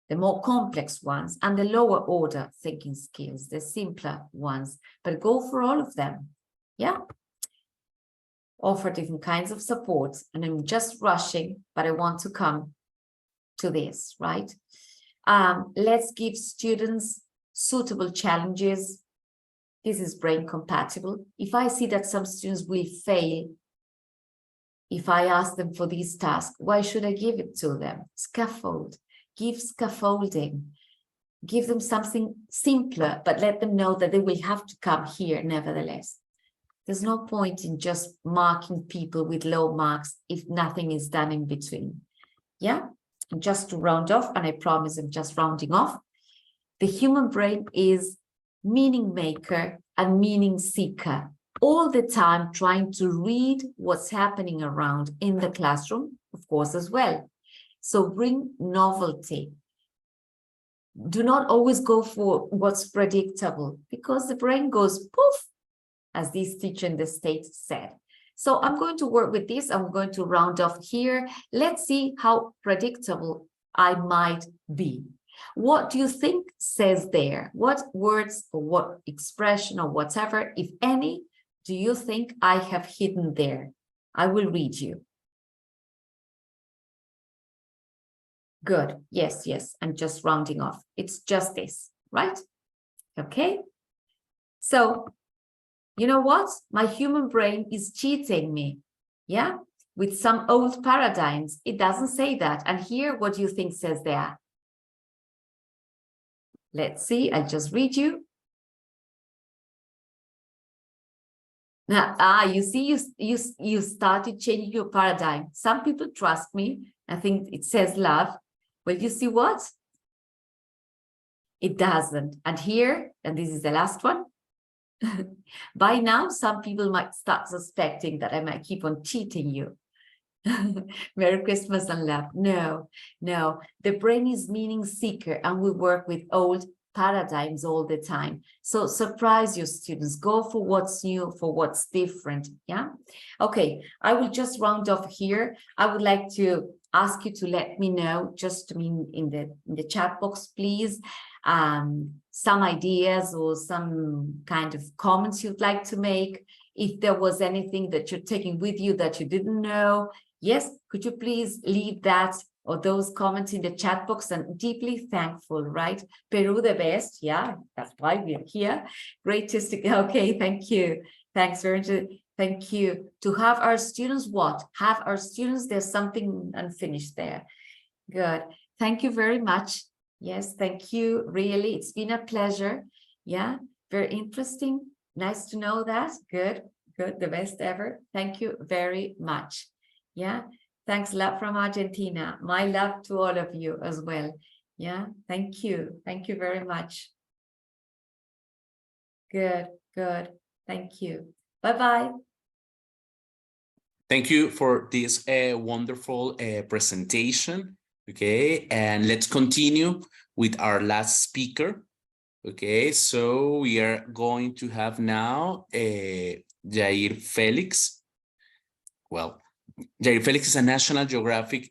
the more complex ones, and the lower order thinking skills, the simpler ones, but go for all of them. Yeah. Offer different kinds of supports, and I'm just rushing, but I want to come to this, right? Let's give students suitable challenges. This is brain compatible. If I see that some students will fail, if I ask them for these tasks, why should I give it to them? Scaffold, give scaffolding, give them something simpler, but let them know that they will have to come here nevertheless. There's no point in just marking people with low marks if nothing is done in between. Yeah, and just to round off, and I promise I'm just rounding off, the human brain is meaning maker and meaning seeker, all the time trying to read what's happening around in the classroom, of course, as well. So bring novelty. Do not always go for what's predictable, because the brain goes poof, as this teacher in the States said. So I'm going to work with this. I'm going to round off here. Let's see how predictable I might be. What do you think says there? What words or what expression or whatever, if any, do you think I have hidden there? I will read you. Good. Yes, yes. I'm just rounding off. It's just this, right? Okay. So, you know what? My human brain is cheating me. Yeah. With some old paradigms. It doesn't say that. And here, what do you think says there? Let's see. I'll just read you. Now, you see, you started changing your paradigm. Some people trust me. I think it says love. Well, you see what? It doesn't. And here, and this is the last one. By now, some people might start suspecting that I might keep on cheating you. Merry Christmas and love. No, no. The brain is meaning seeker, and we work with old paradigms all the time. So surprise your students. Go for what's new, for what's different. Yeah. Okay. I will just round off here. I would like to ask you to let me know, just in the chat box, please, some ideas or some kind of comments you'd like to make. If there was anything that you're taking with you that you didn't know, yes, could you please leave that or those comments in the chat box? And deeply thankful, right? Peru the best. Yeah, that's why we are here. Great to see. Okay, thank you. Thanks very much. Thank you. To have our students what? Have our students, there's something unfinished there. Good. Thank you very much. Yes, thank you. Really, it's been a pleasure. Yeah, very interesting. Nice to know that. Good, good. The best ever. Thank you very much. Yeah, thanks a lot from Argentina. My love to all of you as well. Yeah, thank you. Thank you very much. Good, good. Thank you. Bye-bye. Thank you for this wonderful presentation. Okay, and let's continue with our last speaker. Okay, so we are going to have now Jair Felix. Well, Jair Felix is a National Geographic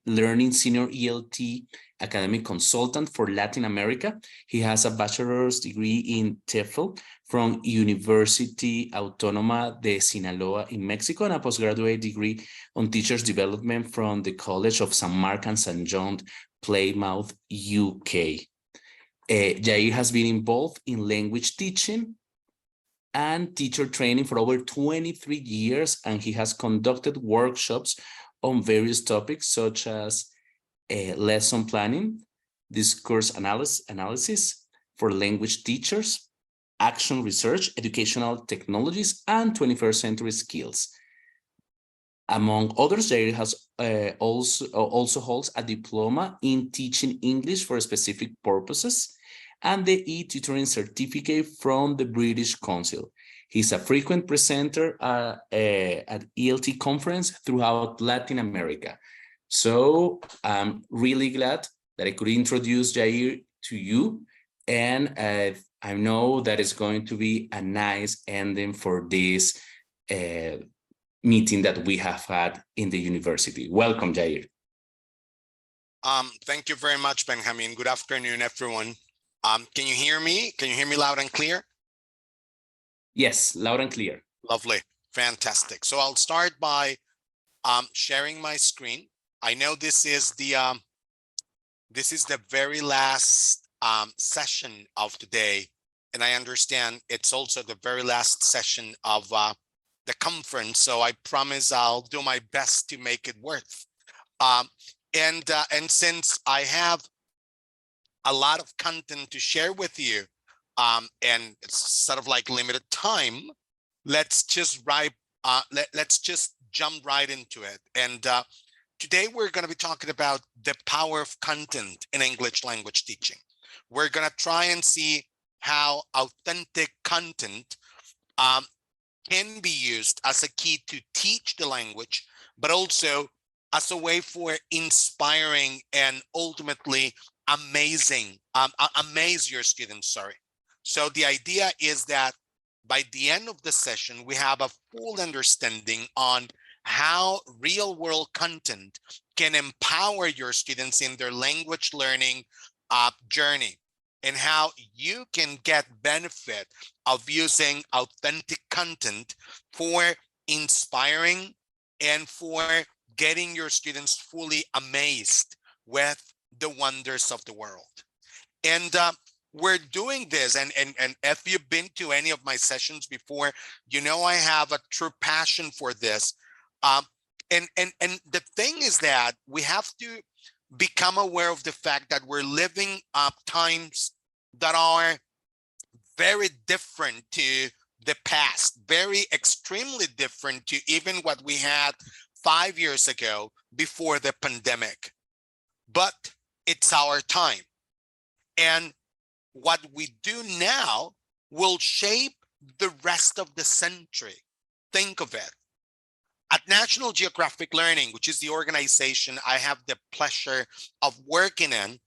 Learning Senior ELT Academic Consultant for Latin America. He has a bachelor's degree in TEFL from University Autónoma de Sinaloa in Mexico, and a postgraduate degree on Teachers Development from the College of St. Mark and St. John, Plymouth, UK. Jair has been involved in language teaching and teacher training for over 23 years, and he has conducted workshops on various topics such as lesson planning, discourse analysis for language teachers, action research, educational technologies, and 21st century skills. Among others, Jair has also holds a diploma in teaching English for specific purposes and the e-tutoring certificate from the British Council. He's a frequent presenter at ELT conference throughout Latin America. So I'm really glad that I could introduce Jair to you, and I know that it's going to be a nice ending for this meeting that we have had in the university. Welcome, Jair. Thank you very much, Benjamin. Good afternoon, everyone. Can you hear me? Can you hear me loud and clear? Yes, loud and clear. Lovely. Fantastic. So I'll start by sharing my screen. I know this is the very last session of today, and I understand it's also the very last session of the conference. So I promise I'll do my best to make it worth. And since I have a lot of content to share with you, and it's sort of like limited time, let's just let's just jump right into it. And today we're going to be talking about the power of content in English language teaching. We're going to try and see how authentic content can be used as a key to teach the language, but also as a way for inspiring and ultimately amaze your students, sorry. So the idea is that by the end of the session, we have a full understanding on how real world content can empower your students in their language learning journey, and how you can get benefit of using authentic content for inspiring and for getting your students fully amazed with the wonders of the world. And we're doing this, and if you've been to any of my sessions before, you know I have a true passion for this. And the thing is that we have to become aware of the fact that we're living times that are very different to the past, very extremely different to even what we had 5 years ago before the pandemic. But it's our time. And what we do now will shape the rest of the century. Think of it. At National Geographic Learning, which is the organization I have the pleasure of working in,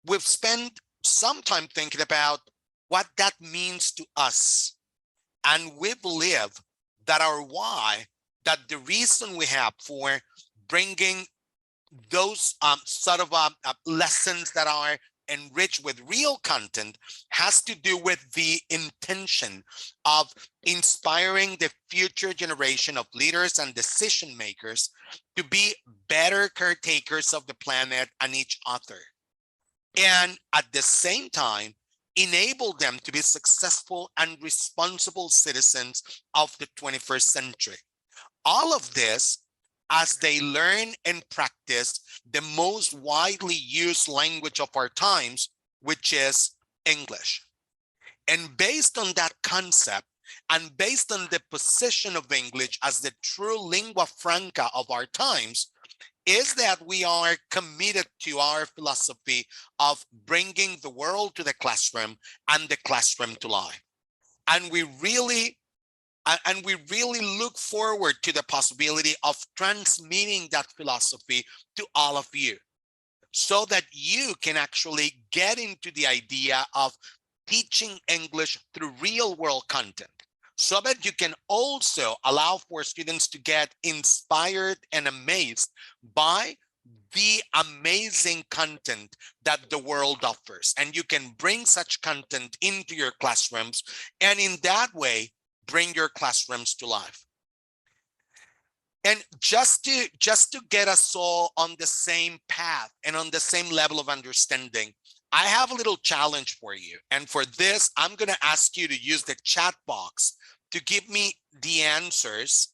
we've spent some time thinking about what that means to us. And we believe that our why, that the reason we have for bringing those sort of lessons that are enriched with real content has to do with the intention of inspiring the future generation of leaders and decision makers to be better caretakers of the planet and each other. And at the same time, enable them to be successful and responsible citizens of the 21st century. All of this as they learn and practice the most widely used language of our times, which is English. And based on that concept, and based on the position of English as the true lingua franca of our times, is that we are committed to our philosophy of bringing the world to the classroom and the classroom to life. And we really look forward to the possibility of transmitting that philosophy to all of you, so that you can actually get into the idea of teaching English through real world content, so that you can also allow for students to get inspired and amazed by the amazing content that the world offers. And you can bring such content into your classrooms, and in that way, bring your classrooms to life. And just to get us all on the same path and on the same level of understanding, I have a little challenge for you. And for this, I'm going to ask you to use the chat box to give me the answers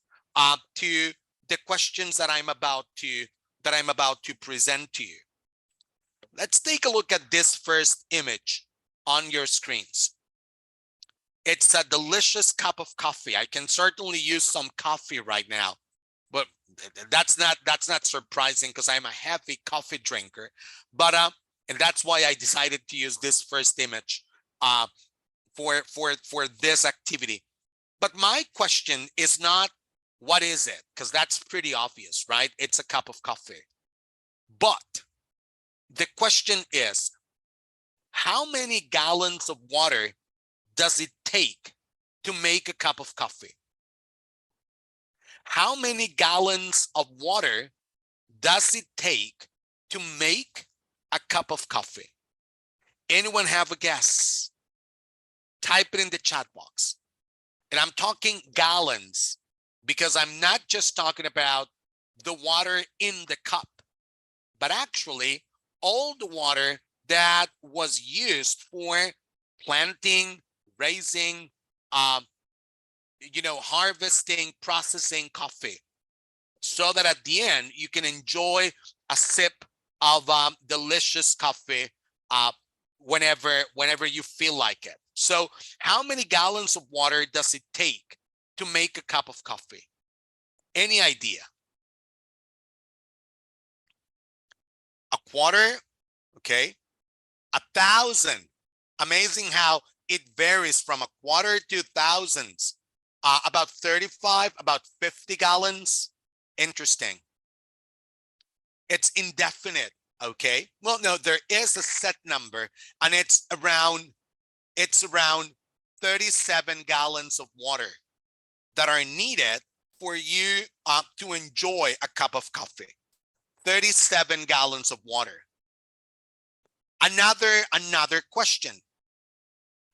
to the questions that I'm about to present to you. Let's take a look at this first image on your screens. It's a delicious cup of coffee. I can certainly use some coffee right now, but that's not surprising because I'm a heavy coffee drinker. But and that's why I decided to use this first image for this activity. But my question is not what is it, because that's pretty obvious, right? It's a cup of coffee. But the question is, how many gallons of water does it take to make a cup of coffee? How many gallons of water does it take to make a cup of coffee? Anyone have a guess? Type it in the chat box. And I'm talking gallons, because I'm not just talking about the water in the cup, but actually all the water that was used for planting, raising, harvesting, processing coffee, so that at the end you can enjoy a sip of delicious coffee whenever you feel like it. So how many gallons of water does it take to make a cup of coffee? Any idea? A quarter? Okay. 1,000. Amazing how it varies from a quarter to thousands. About 35, about 50 gallons. Interesting. It's indefinite. Okay. Well, no, there is a set number, and it's around 37 gallons of water that are needed for you to enjoy a cup of coffee. 37 gallons of water. Another question.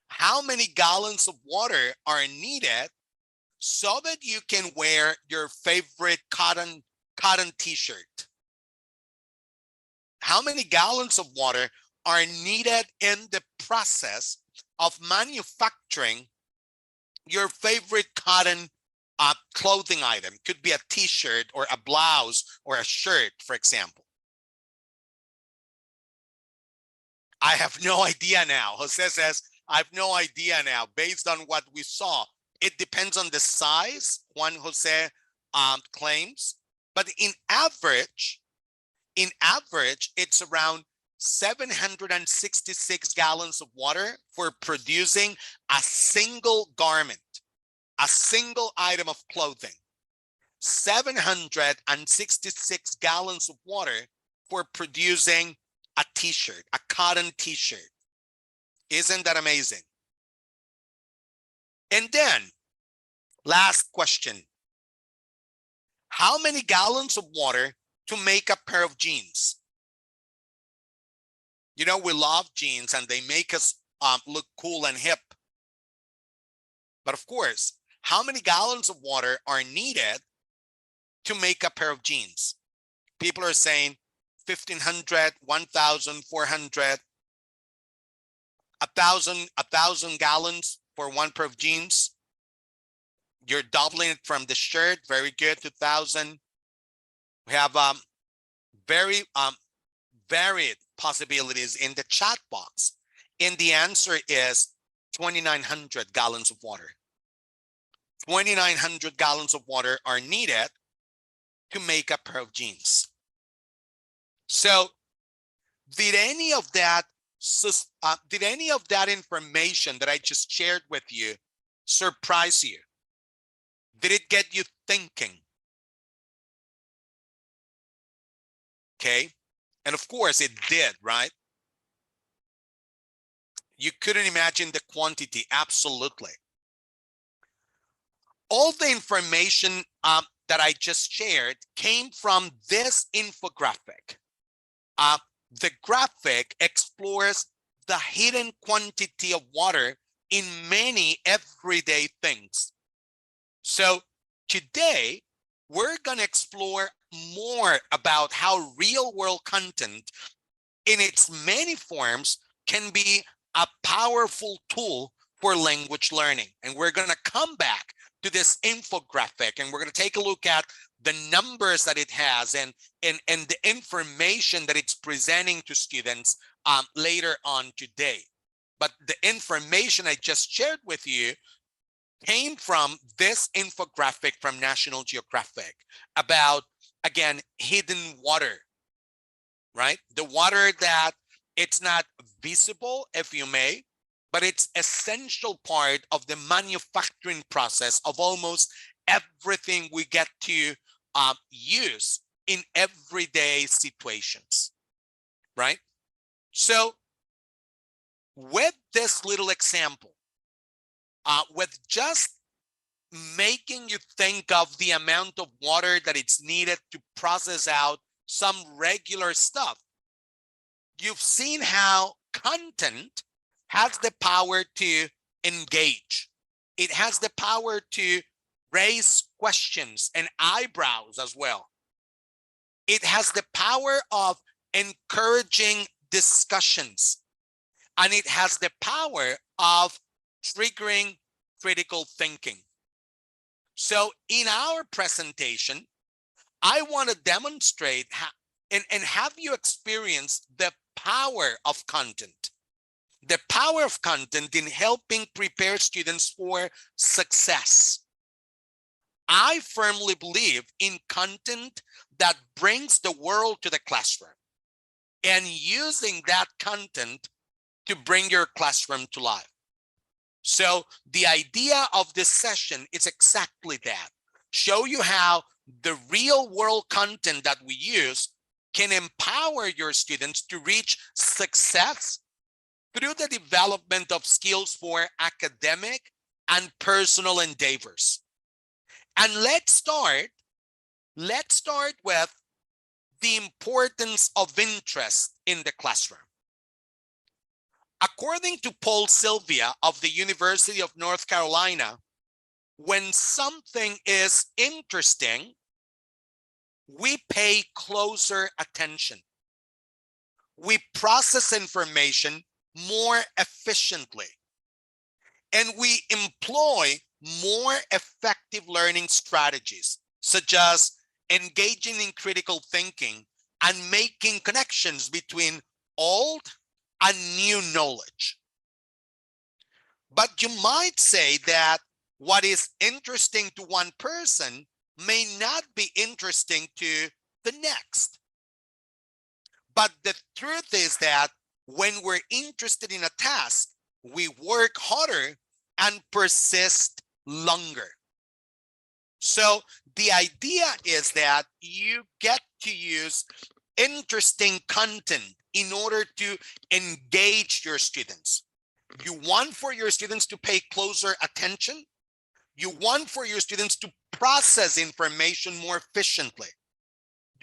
How many gallons of water are needed so that you can wear your favorite cotton t-shirt? How many gallons of water are needed in the process of manufacturing your favorite cotton clothing item? Could be a t-shirt or a blouse or a shirt, for example. I have no idea now. Jose says, I have no idea now based on what we saw. It depends on the size, Juan Jose claims, but in average, it's around 766 gallons of water for producing a single garment, a single item of clothing. 766 gallons of water for producing a t-shirt, a cotton t-shirt. Isn't that amazing? And then, last question. How many gallons of water to make a pair of jeans? You know, we love jeans and they make us look cool and hip. But of course, how many gallons of water are needed to make a pair of jeans? People are saying 1,500, 1,400, 1,000 gallons for one pair of jeans. You're doubling it from the shirt. Very good, 2,000. We have very varied possibilities in the chat box. And the answer is 2,900 gallons of water. 2,900 gallons of water are needed to make a pair of jeans. So did any of that information that I just shared with you surprise you? Did it get you thinking? Okay. And of course it did, right? You couldn't imagine the quantity. Absolutely. All the information that I just shared came from this infographic. The graphic explores the hidden quantity of water in many everyday things. So today, we're going to explore more about how real-world content in its many forms can be a powerful tool for language learning. And we're going to come back to this infographic and we're going to take a look at the numbers that it has and the information that it's presenting to students later on today. But the information I just shared with you came from this infographic from National Geographic about, again, hidden water, right? The water that it's not visible, if you may, but it's essential part of the manufacturing process of almost everything we get to use in everyday situations, right? So with this little example, with just making you think of the amount of water that it's needed to process out some regular stuff, you've seen how content has the power to engage. It has the power to raise questions and eyebrows as well. It has the power of encouraging discussions, and it has the power of triggering critical thinking. So in our presentation, I want to demonstrate how, and have you experienced the power of content. The power of content in helping prepare students for success. I firmly believe in content that brings the world to the classroom and using that content to bring your classroom to life. So the idea of this session is exactly that. Show you how the real world content that we use can empower your students to reach success through the development of skills for academic and personal endeavors. And let's start with the importance of interest in the classroom. According to Paul Sylvia of the University of North Carolina, when something is interesting, we pay closer attention. We process information more efficiently, and we employ more effective learning strategies, such as engaging in critical thinking and making connections between old and new knowledge. But you might say that what is interesting to one person may not be interesting to the next. But the truth is that when we're interested in a task, we work harder and persist longer. So the idea is that you get to use interesting content in order to engage your students. You want for your students to pay closer attention. You want for your students to process information more efficiently.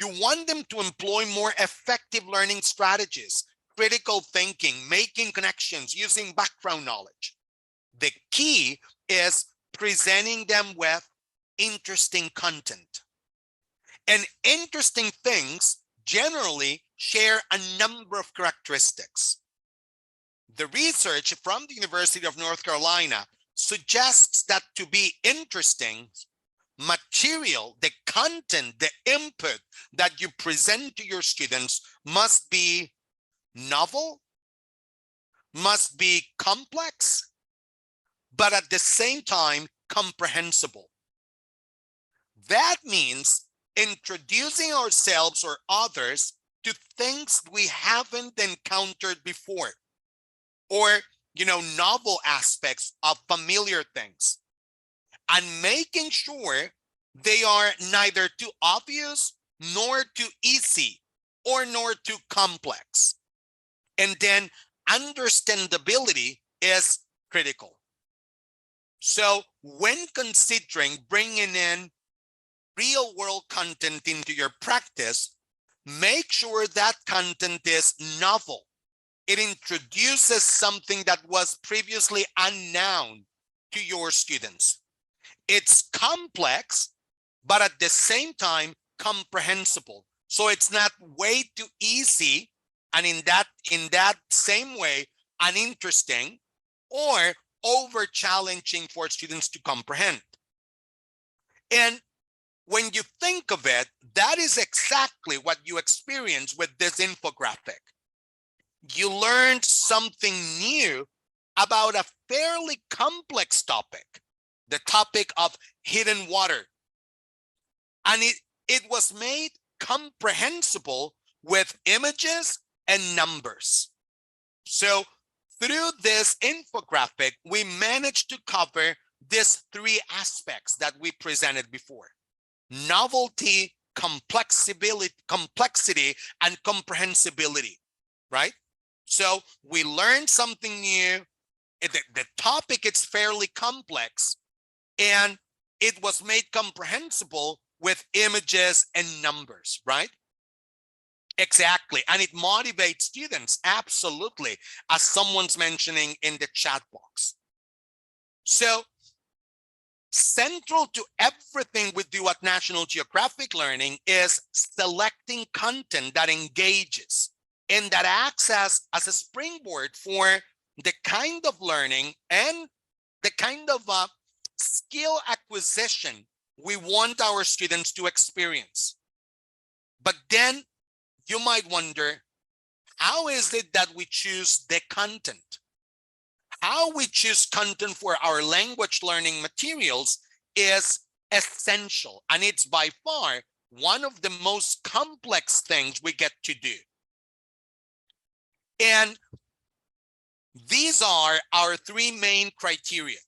You want them to employ more effective learning strategies, critical thinking, making connections, using background knowledge. The key is presenting them with interesting content. And interesting things generally share a number of characteristics. The research from the University of North Carolina suggests that to be interesting, material, the content, the input that you present to your students must be novel, must be complex, but at the same time, comprehensible. That means introducing ourselves or others to things we haven't encountered before, or novel aspects of familiar things, and making sure they are neither too obvious nor too easy or nor too complex. And then understandability is critical. So when considering bringing in real world content into your practice, make sure that content is novel. It introduces something that was previously unknown to your students. It's complex, but at the same time, comprehensible. So it's not way too easy, and in that same way, uninteresting or over challenging for students to comprehend. And when you think of it, that is exactly what you experience with this infographic. You learned something new about a fairly complex topic, the topic of hidden water. And it was made comprehensible with images and numbers. So through this infographic, we managed to cover these three aspects that we presented before: novelty, complexity, and comprehensibility, right? So we learned something new. The topic is fairly complex, and it was made comprehensible with images and numbers, right? Exactly. And it motivates students, absolutely, as someone's mentioning in the chat box. So central to everything we do at National Geographic Learning is selecting content that engages and that acts as a springboard for the kind of learning and the kind of skill acquisition we want our students to experience. But then you might wonder, how is it that we choose the content? How we choose content for our language learning materials is essential, and it's by far one of the most complex things we get to do. And these are our three main criteria.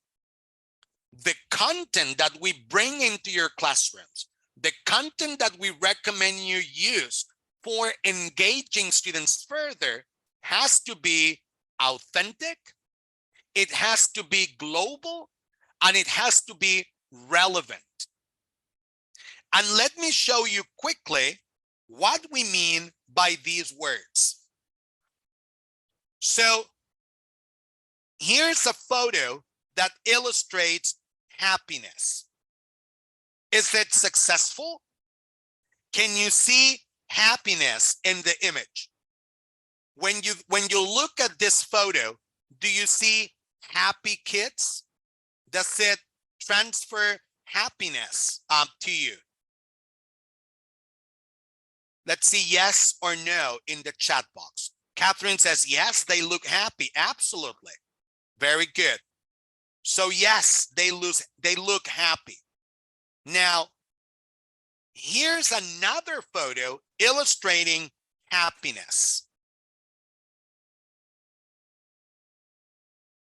The content that we bring into your classrooms, the content that we recommend you use for engaging students further has to be authentic, it has to be global, and it has to be relevant. And let me show you quickly what we mean by these words. So here's a photo that illustrates happiness. Is it successful? Can you see happiness in the image? When you look at this photo, do you see happy kids? Does it transfer happiness to you? Let's see yes or no in the chat box. Catherine says, yes, they look happy. Absolutely. Very good. So yes, they look happy. Now, here's another photo illustrating happiness.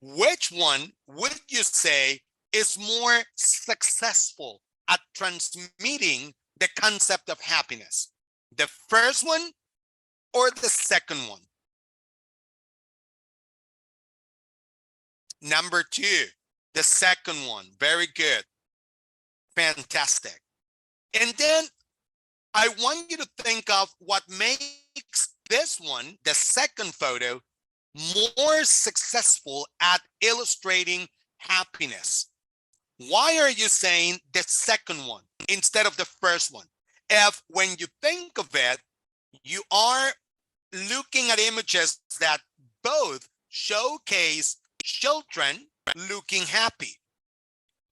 Which one would you say is more successful at transmitting the concept of happiness? The first one or the second one? Number two, the second one. Very good. Fantastic. And then I want you to think of what makes this one, the second photo, more successful at illustrating happiness. Why are you saying the second one instead of the first one? If when you think of it, you are looking at images that both showcase children looking happy.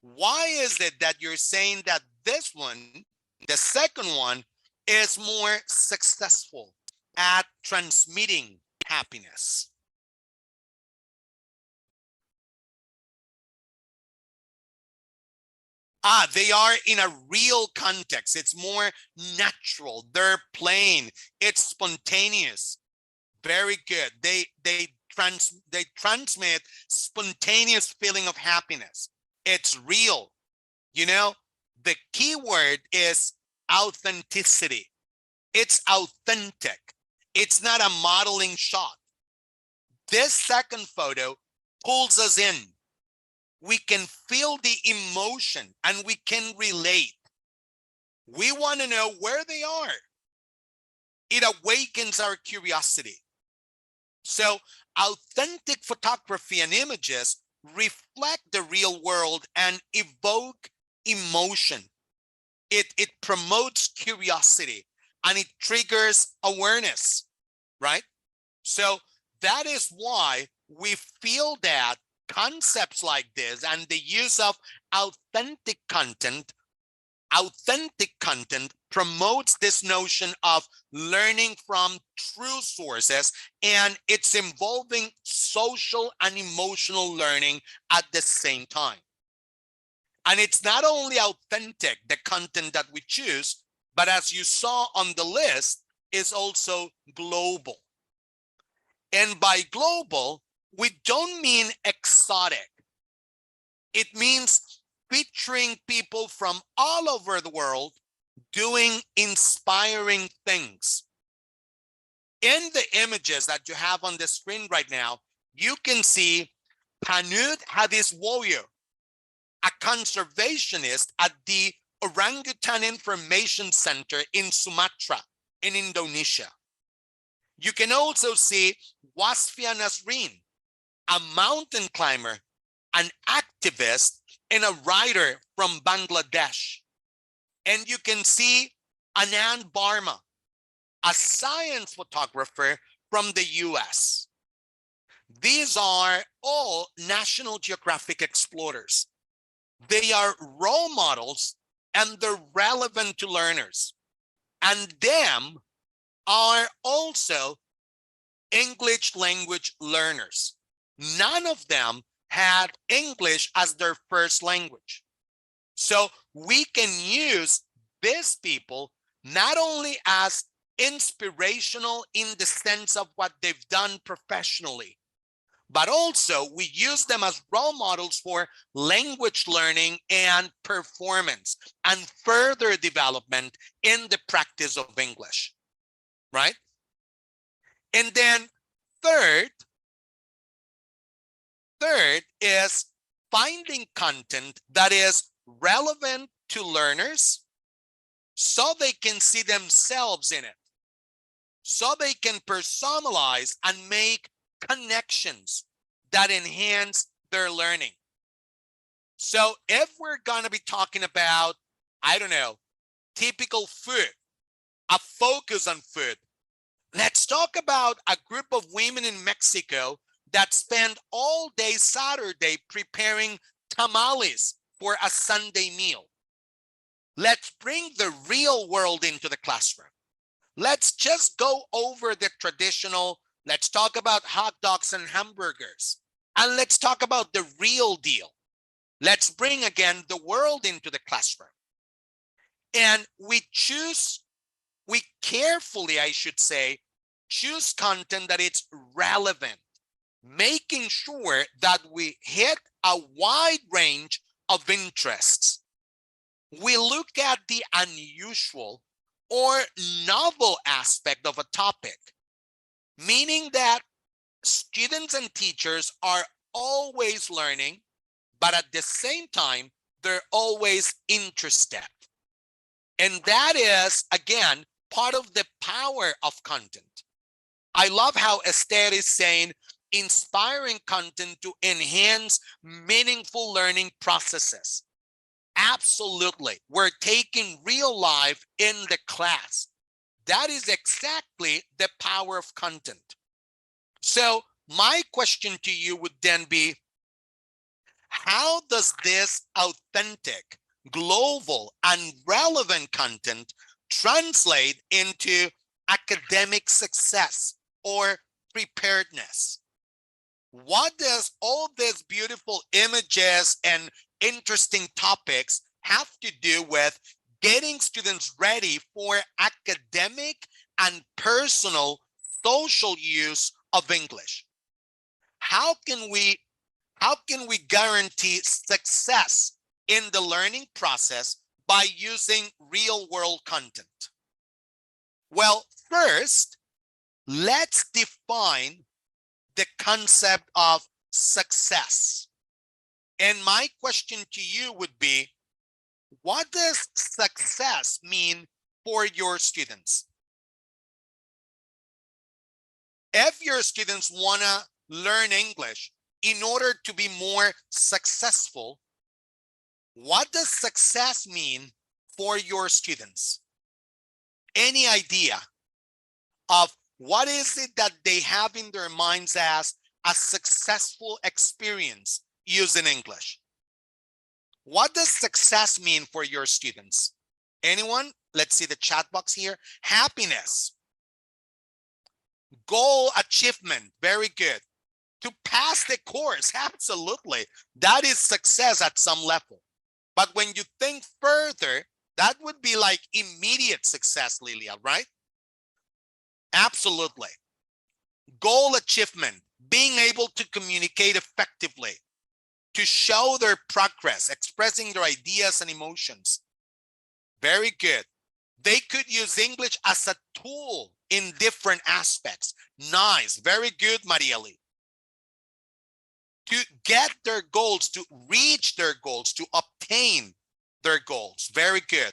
Why is it that you're saying that this one, the second one, is more successful at transmitting happiness? They are in a real context. It's more natural. They're plain. It's spontaneous. Very good. They transmit spontaneous feeling of happiness. It's real. You know, the key word is authenticity. It's authentic. It's not a modeling shot. This second photo pulls us in. We can feel the emotion and we can relate. We want to know where they are. It awakens our curiosity. So authentic photography and images reflect the real world and evoke emotion. It promotes curiosity and it triggers awareness, right? So that is why we feel that concepts like this and the use of authentic content promotes this notion of learning from true sources, and it's involving social and emotional learning at the same time. And it's not only authentic, the content that we choose, but as you saw on the list, is also global. And by global, we don't mean exotic. It means featuring people from all over the world doing inspiring things. In the images that you have on the screen right now, you can see Panud Hadiswoyo, a conservationist at the Orangutan Information Center in Sumatra, in Indonesia. You can also see Wasfia Nasreen, a mountain climber, an activist, and a writer from Bangladesh. And you can see Anand Barma, a science photographer from the US. These are all National Geographic explorers. They are role models and they're relevant to learners. And them are also English language learners. None of them had English as their first language. So we can use these people not only as inspirational in the sense of what they've done professionally, but also we use them as role models for language learning and performance and further development in the practice of English, right? And then third is finding content that is relevant to learners so they can see themselves in it, so they can personalize and make connections that enhance their learning. So if we're going to be talking about, I don't know, typical food, a focus on food, let's talk about a group of women in Mexico that spend all day Saturday preparing tamales for a Sunday meal. Let's bring the real world into the classroom. Let's just go over the traditional, let's talk about hot dogs and hamburgers, and let's talk about the real deal. Let's bring again the world into the classroom. And we carefully, I should say, choose content that it's relevant, making sure that we hit a wide range of interests. We look at the unusual or novel aspect of a topic, meaning that students and teachers are always learning, but at the same time, they're always interested. And that is, again, part of the power of content. I love how Esther is saying, inspiring content to enhance meaningful learning processes. Absolutely. We're taking real life in the class. That is exactly the power of content. So my question to you would then be, how does this authentic, global, and relevant content translate into academic success or preparedness? What does all these beautiful images and interesting topics have to do with getting students ready for academic and personal social use of English? How can we guarantee success in the learning process by using real world content? Well, first, let's define the concept of success. And my question to you would be, what does success mean for your students? If your students want to learn English in order to be more successful, what does success mean for your students? Any idea of what is it that they have in their minds as a successful experience using English? What does success mean for your students? Anyone? Let's see the chat box here. Happiness. Goal achievement. Very good. To pass the course. Absolutely. That is success at some level. But when you think further, that would be like immediate success, Lilia, right? Absolutely. Goal achievement, being able to communicate effectively, to show their progress, expressing their ideas and emotions. Very good. They could use English as a tool in different aspects. Nice. Very good, Marieli. To get their goals, to reach their goals, to obtain their goals. Very good.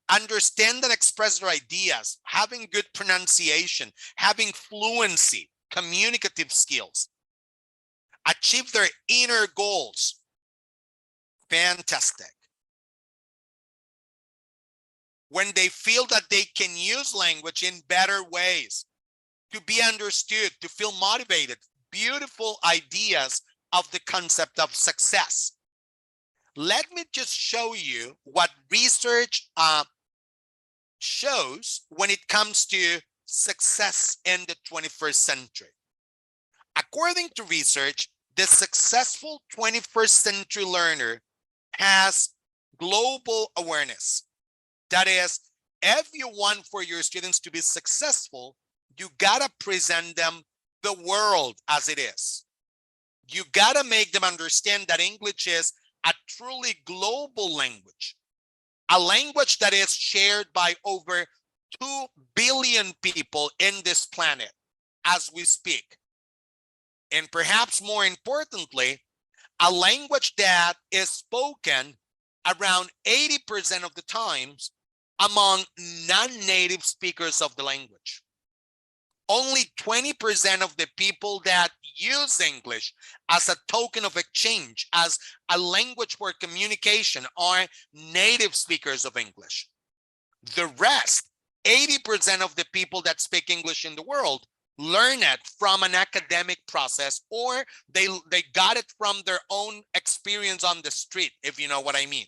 understand and express their ideas, having good pronunciation, having fluency, communicative skills, achieve their inner goals. Fantastic. When they feel that they can use language in better ways, to be understood, to feel motivated, beautiful ideas of the concept of success. Let me just show you what research shows when it comes to success in the 21st century. According to research, the successful 21st century learner has global awareness. That is, if you want for your students to be successful, you gotta present them the world as it is. You gotta make them understand that English is a truly global language, a language that is shared by over 2 billion people in this planet as we speak. And perhaps more importantly, a language that is spoken around 80% of the times among non-native speakers of the language. Only 20% of the people that use English as a token of exchange, as a language for communication, are native speakers of English. The rest, 80% of the people that speak English in the world, learn it from an academic process, or they got it from their own experience on the street, if you know what I mean.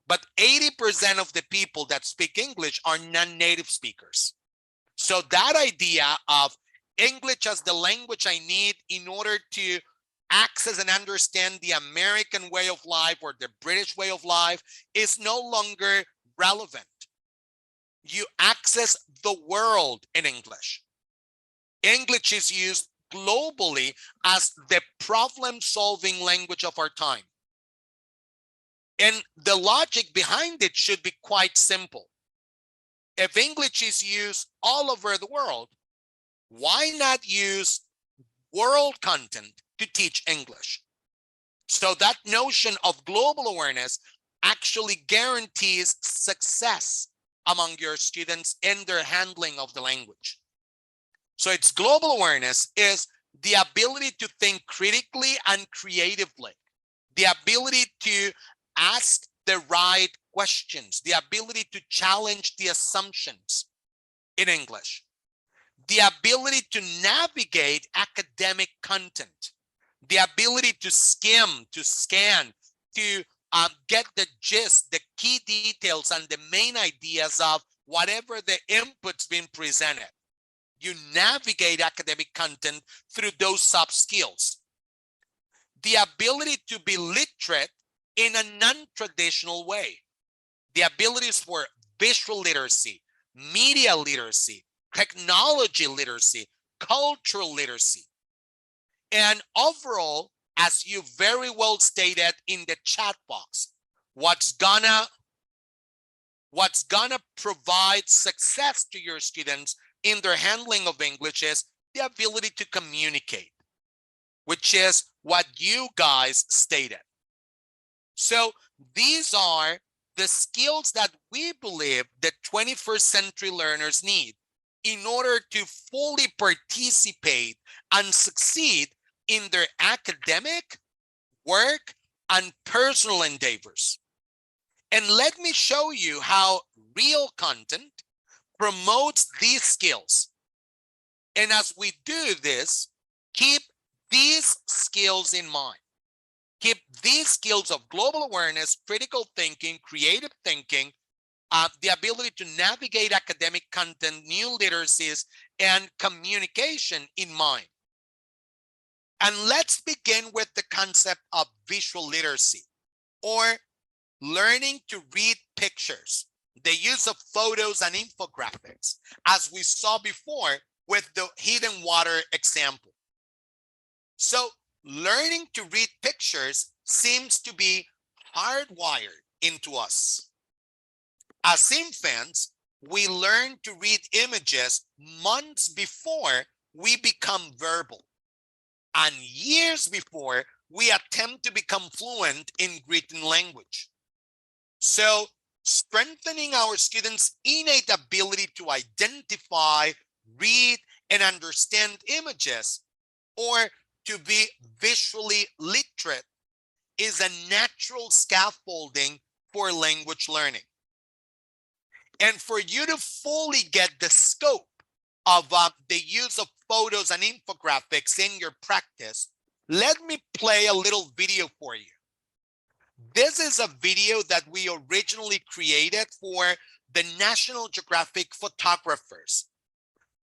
But 80% of the people that speak English are non-native speakers. So that idea of English as the language I need in order to access and understand the American way of life or the British way of life is no longer relevant. You access the world in English. English is used globally as the problem-solving language of our time. And the logic behind it should be quite simple. If English is used all over the world, why not use world content to teach English? So that notion of global awareness actually guarantees success among your students in their handling of the language. So its global awareness is the ability to think critically and creatively, the ability to ask the right questions, the ability to challenge the assumptions in English, the ability to navigate academic content, the ability to skim, to scan, to get the gist, the key details, and the main ideas of whatever the input's being presented. You navigate academic content through those soft skills. The ability to be literate in a non-traditional way. The abilities for visual literacy, media literacy, technology literacy, cultural literacy. And overall, as you very well stated in the chat box, what's gonna provide success to your students in their handling of English is the ability to communicate, which is what you guys stated. So these are the skills that we believe the 21st century learners need in order to fully participate and succeed in their academic, work, and personal endeavors. And let me show you how real content promotes these skills. And as we do this, keep these skills in mind. Keep these skills of global awareness, critical thinking, creative thinking, the ability to navigate academic content, new literacies, and communication in mind. And let's begin with the concept of visual literacy, or learning to read pictures, the use of photos and infographics, as we saw before with the hidden water example. So learning to read pictures seems to be hardwired into us. As infants, we learn to read images months before we become verbal, and years before we attempt to become fluent in written language. So strengthening our students' innate ability to identify, read, and understand images, or to be visually literate, is a natural scaffolding for language learning. And for you to fully get the scope of the use of photos and infographics in your practice, let me play a little video for you. This is a video that we originally created for the National Geographic photographers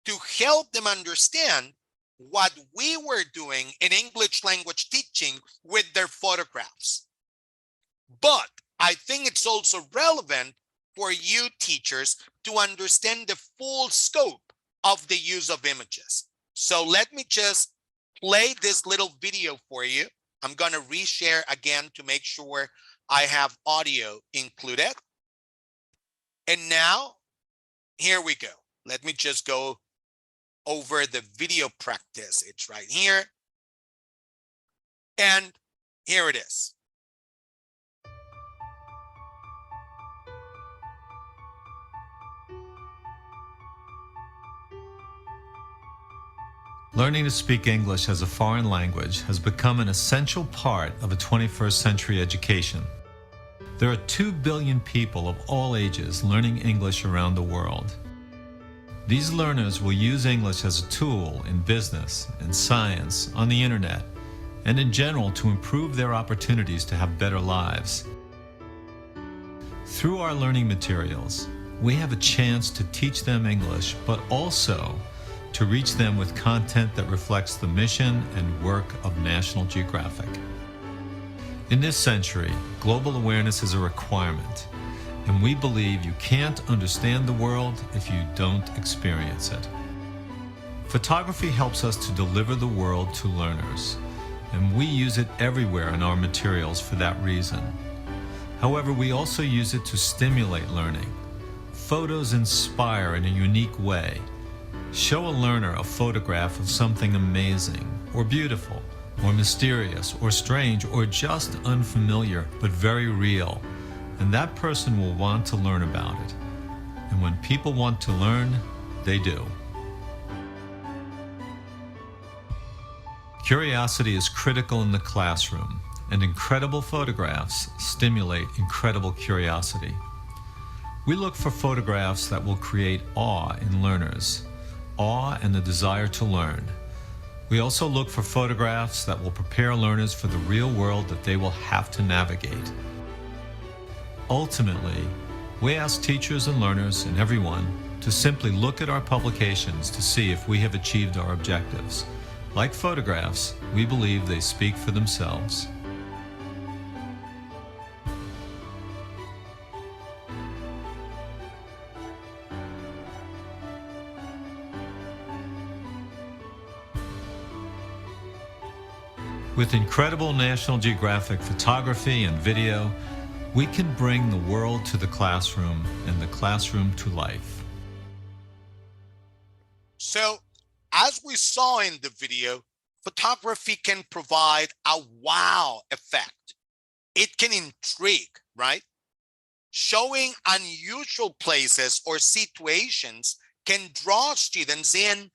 to help them understand what we were doing in English language teaching with their photographs. But I think it's also relevant for you teachers to understand the full scope of the use of images. So let me just play this little video for you. I'm going to reshare again to make sure I have audio included. And now, here we go. Let me just go over the video practice. It's right here. And here it is. Learning to speak English as a foreign language has become an essential part of a 21st century education. There are 2 billion people of all ages learning English around the world. These learners will use English as a tool in business, in science, on the internet, and in general to improve their opportunities to have better lives. Through our learning materials, we have a chance to teach them English, but also to reach them with content that reflects the mission and work of National Geographic. In this century, global awareness is a requirement, and we believe you can't understand the world if you don't experience it. Photography helps us to deliver the world to learners, and we use it everywhere in our materials for that reason. However, we also use it to stimulate learning. Photos inspire in a unique way. Show a learner a photograph of something amazing, or beautiful, or mysterious, or strange, or just unfamiliar, but very real, and that person will want to learn about it. And when people want to learn, they do. Curiosity is critical in the classroom, and incredible photographs stimulate incredible curiosity. We look for photographs that will create awe in learners, awe and the desire to learn. We also look for photographs that will prepare learners for the real world that they will have to navigate. Ultimately, we ask teachers and learners and everyone to simply look at our publications to see if we have achieved our objectives. Like photographs, we believe they speak for themselves. With incredible National Geographic photography and video, we can bring the world to the classroom and the classroom to life. So, as we saw in the video, photography can provide a wow effect. It can intrigue, right? Showing unusual places or situations can draw students in,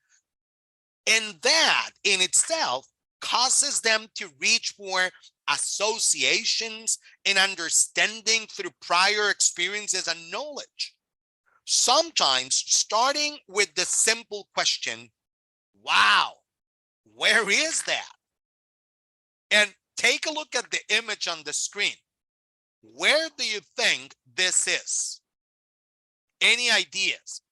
and that in itself causes them to reach for associations and understanding through prior experiences and knowledge. Sometimes starting with the simple question, wow, where is that? And take a look at the image on the screen. Where do you think this is? Any ideas?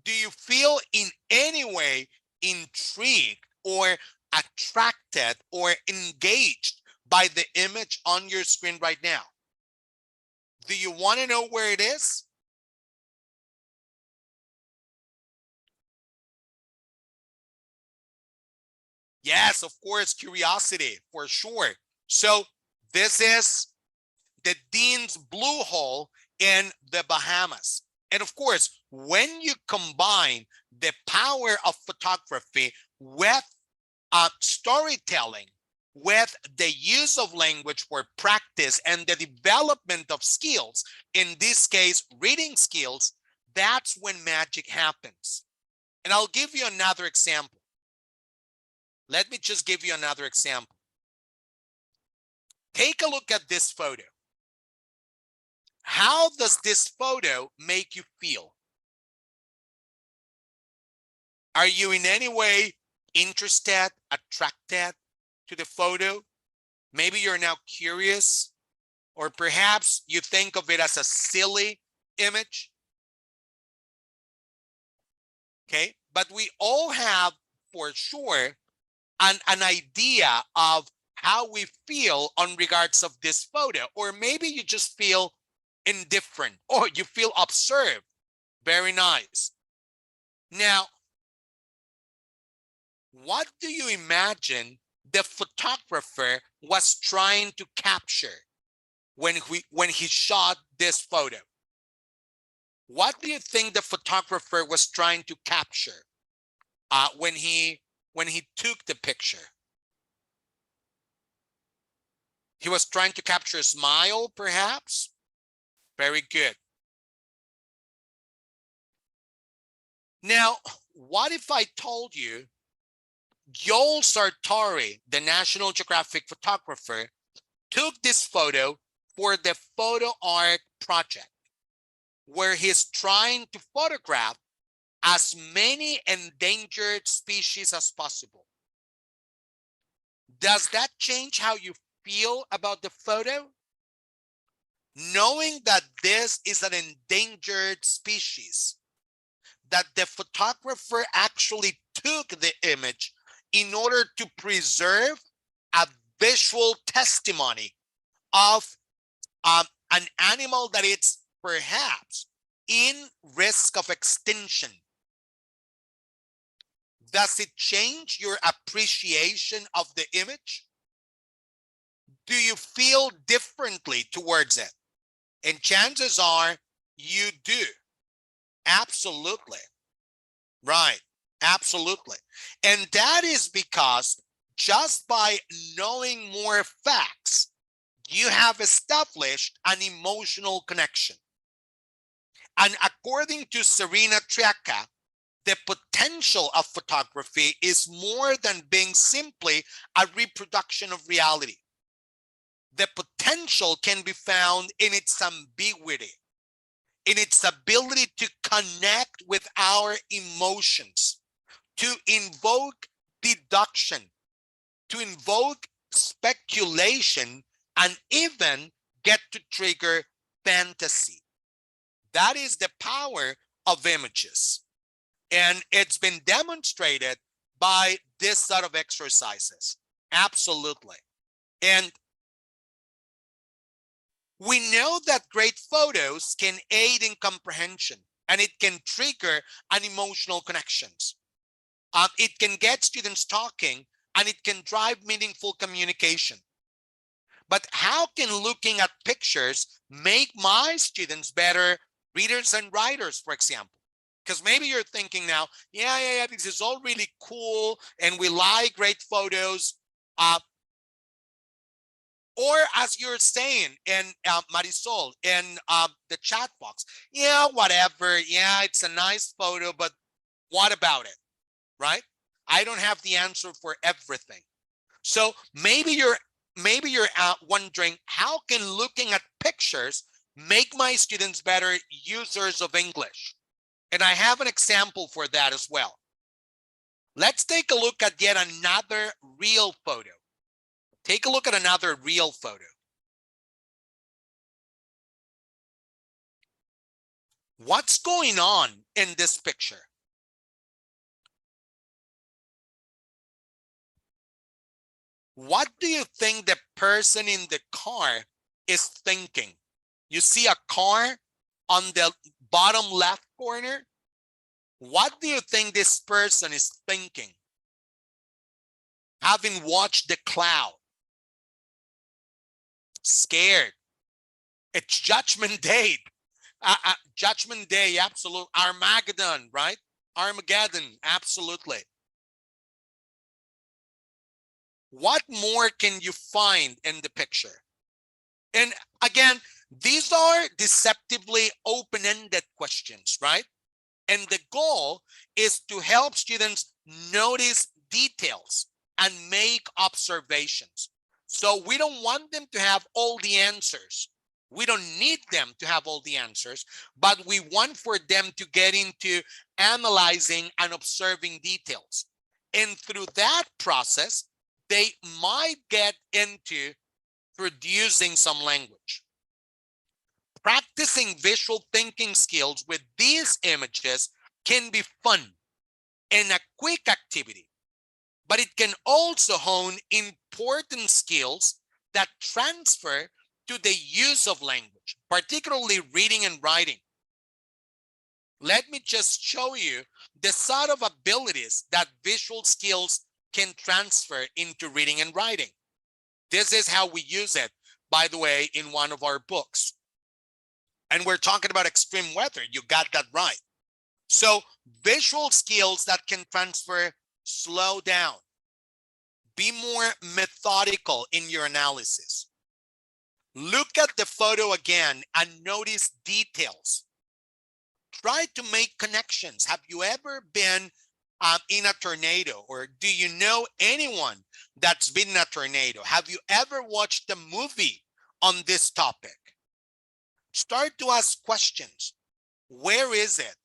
Do you feel in any way intrigued or attracted or engaged by the image on your screen right now? Do you want to know where it is? Yes, of course, curiosity, for sure. So this is the Dean's Blue Hole in the Bahamas. And of course, when you combine the power of photography with storytelling, with the use of language for practice and the development of skills, in this case, reading skills, that's when magic happens. And I'll give you another example. Let me just give you another example. Take a look at this photo. How does this photo make you feel? Are you in any way interested, attracted to the photo? Maybe you're now curious, or perhaps you think of it as a silly image. Okay, but we all have for sure an idea of how we feel on regards of this photo, or maybe you just feel indifferent or you feel observed. Very nice. Now, what do you imagine the photographer was trying to capture when he shot this photo? What do you think the photographer was trying to capture when he took the picture? He was trying to capture a smile, perhaps? Very good. Now, what if I told you Joel Sartori, the National Geographic photographer, took this photo for the Photo Art project, where he's trying to photograph as many endangered species as possible? Does that change how you feel about the photo? Knowing that this is an endangered species, that the photographer actually took the image in order to preserve a visual testimony of an animal that it's perhaps in risk of extinction. Does it change your appreciation of the image? Do you feel differently towards it? And chances are you do. Absolutely. Right. Absolutely. And that is because just by knowing more facts, you have established an emotional connection. And according to Serena Triaca, the potential of photography is more than being simply a reproduction of reality. The potential can be found in its ambiguity, in its ability to connect with our emotions, to invoke deduction, to invoke speculation, and even get to trigger fantasy. That is the power of images. And it's been demonstrated by this set of exercises. Absolutely. And we know that great photos can aid in comprehension, and it can trigger an emotional connections. It can get students talking, and it can drive meaningful communication. But how can looking at pictures make my students better readers and writers, for example? Because maybe you're thinking now, yeah, this is all really cool, and we like great photos. Or as you're saying, in Marisol, in the chat box, yeah, whatever. Yeah, it's a nice photo, but what about it, right? I don't have the answer for everything. So maybe you're wondering, how can looking at pictures make my students better users of English? And I have an example for that as well. Let's take a look at yet another real photo. Take a look at another real photo. What's going on in this picture? What do you think the person in the car is thinking? You see a car on the bottom left corner? What do you think this person is thinking? Having watched the cloud. Scared. It's Judgment Day. Judgment Day, absolute. Armageddon, right? Armageddon, absolutely. What more can you find in the picture? And again, these are deceptively open-ended questions, right? And the goal is to help students notice details and make observations. So we don't want them to have all the answers. We don't need them to have all the answers, but we want for them to get into analyzing and observing details. And through that process, they might get into producing some language. Practicing visual thinking skills with these images can be fun and a quick activity, but it can also hone important skills that transfer to the use of language, particularly reading and writing. Let me just show you the sort of abilities that visual skills can transfer into reading and writing. This is how we use it, by the way, in one of our books. And we're talking about extreme weather. You got that right. So visual skills that can transfer: slow down, be more methodical in your analysis, look at the photo again and notice details, try to make connections. Have you ever been in a tornado, or do you know anyone that's been in a tornado? Have you ever watched a movie on this topic? Start to ask questions. Where is it?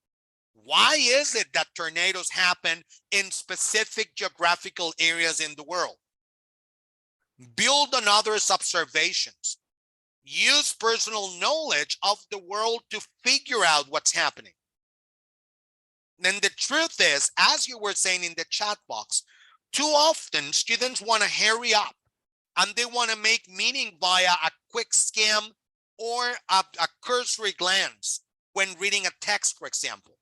Why is it that tornadoes happen in specific geographical areas in the world? Build on others' observations. Use personal knowledge of the world to figure out what's happening. And the truth is, as you were saying in the chat box, too often students want to hurry up and they want to make meaning via a quick skim or a cursory glance when reading a text, for example.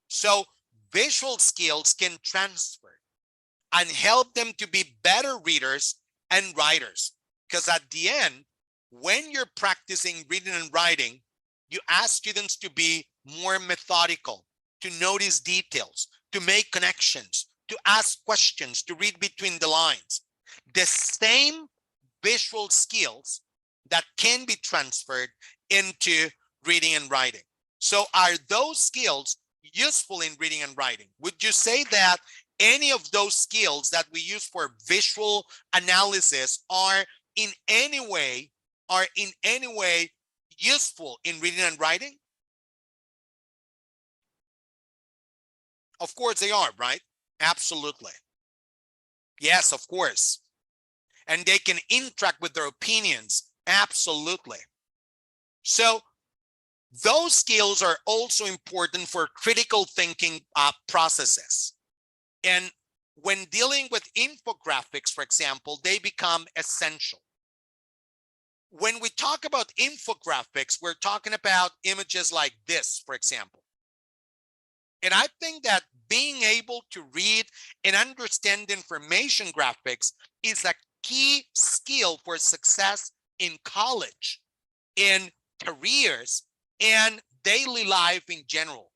So visual skills can transfer and help them to be better readers and writers. Because at the end, when you're practicing reading and writing, you ask students to be more methodical, to notice details, to make connections, to ask questions, to read between the lines. The same visual skills that can be transferred into reading and writing. So are those skills useful in reading and writing? Would you say that any of those skills that we use for visual analysis are in any way useful in reading and writing? Of course they are, right? Absolutely. Yes, of course. And they can interact with their opinions. Absolutely. So those skills are also important for critical thinking processes. And when dealing with infographics, for example, they become essential. When we talk about infographics, we're talking about images like this, for example. And I think that being able to read and understand information graphics is a key skill for success in college, in careers, and daily life in general.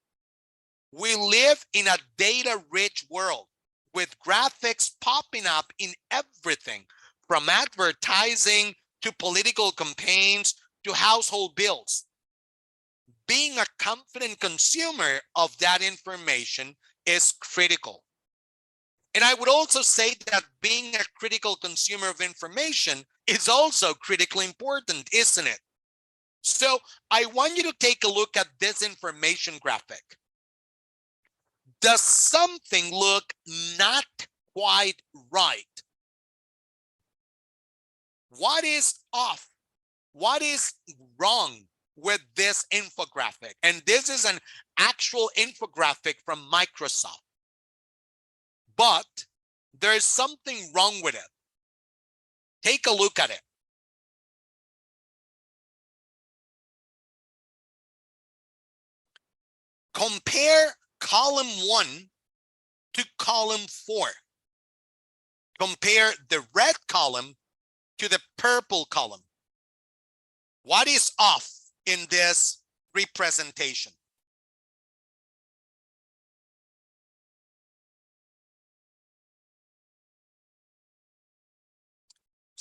We live in a data-rich world with graphics popping up in everything, from advertising to political campaigns to household bills. Being a confident consumer of that information is critical. And I would also say that being a critical consumer of information is also critically important, isn't it? So I want you to take a look at this information graphic. Does something look not quite right? What is off? What is wrong with this infographic? And this is an actual infographic from Microsoft. But there's something wrong with it. Take a look at it. Compare column 1 to column 4. Compare the red column to the purple column. What is off in this representation?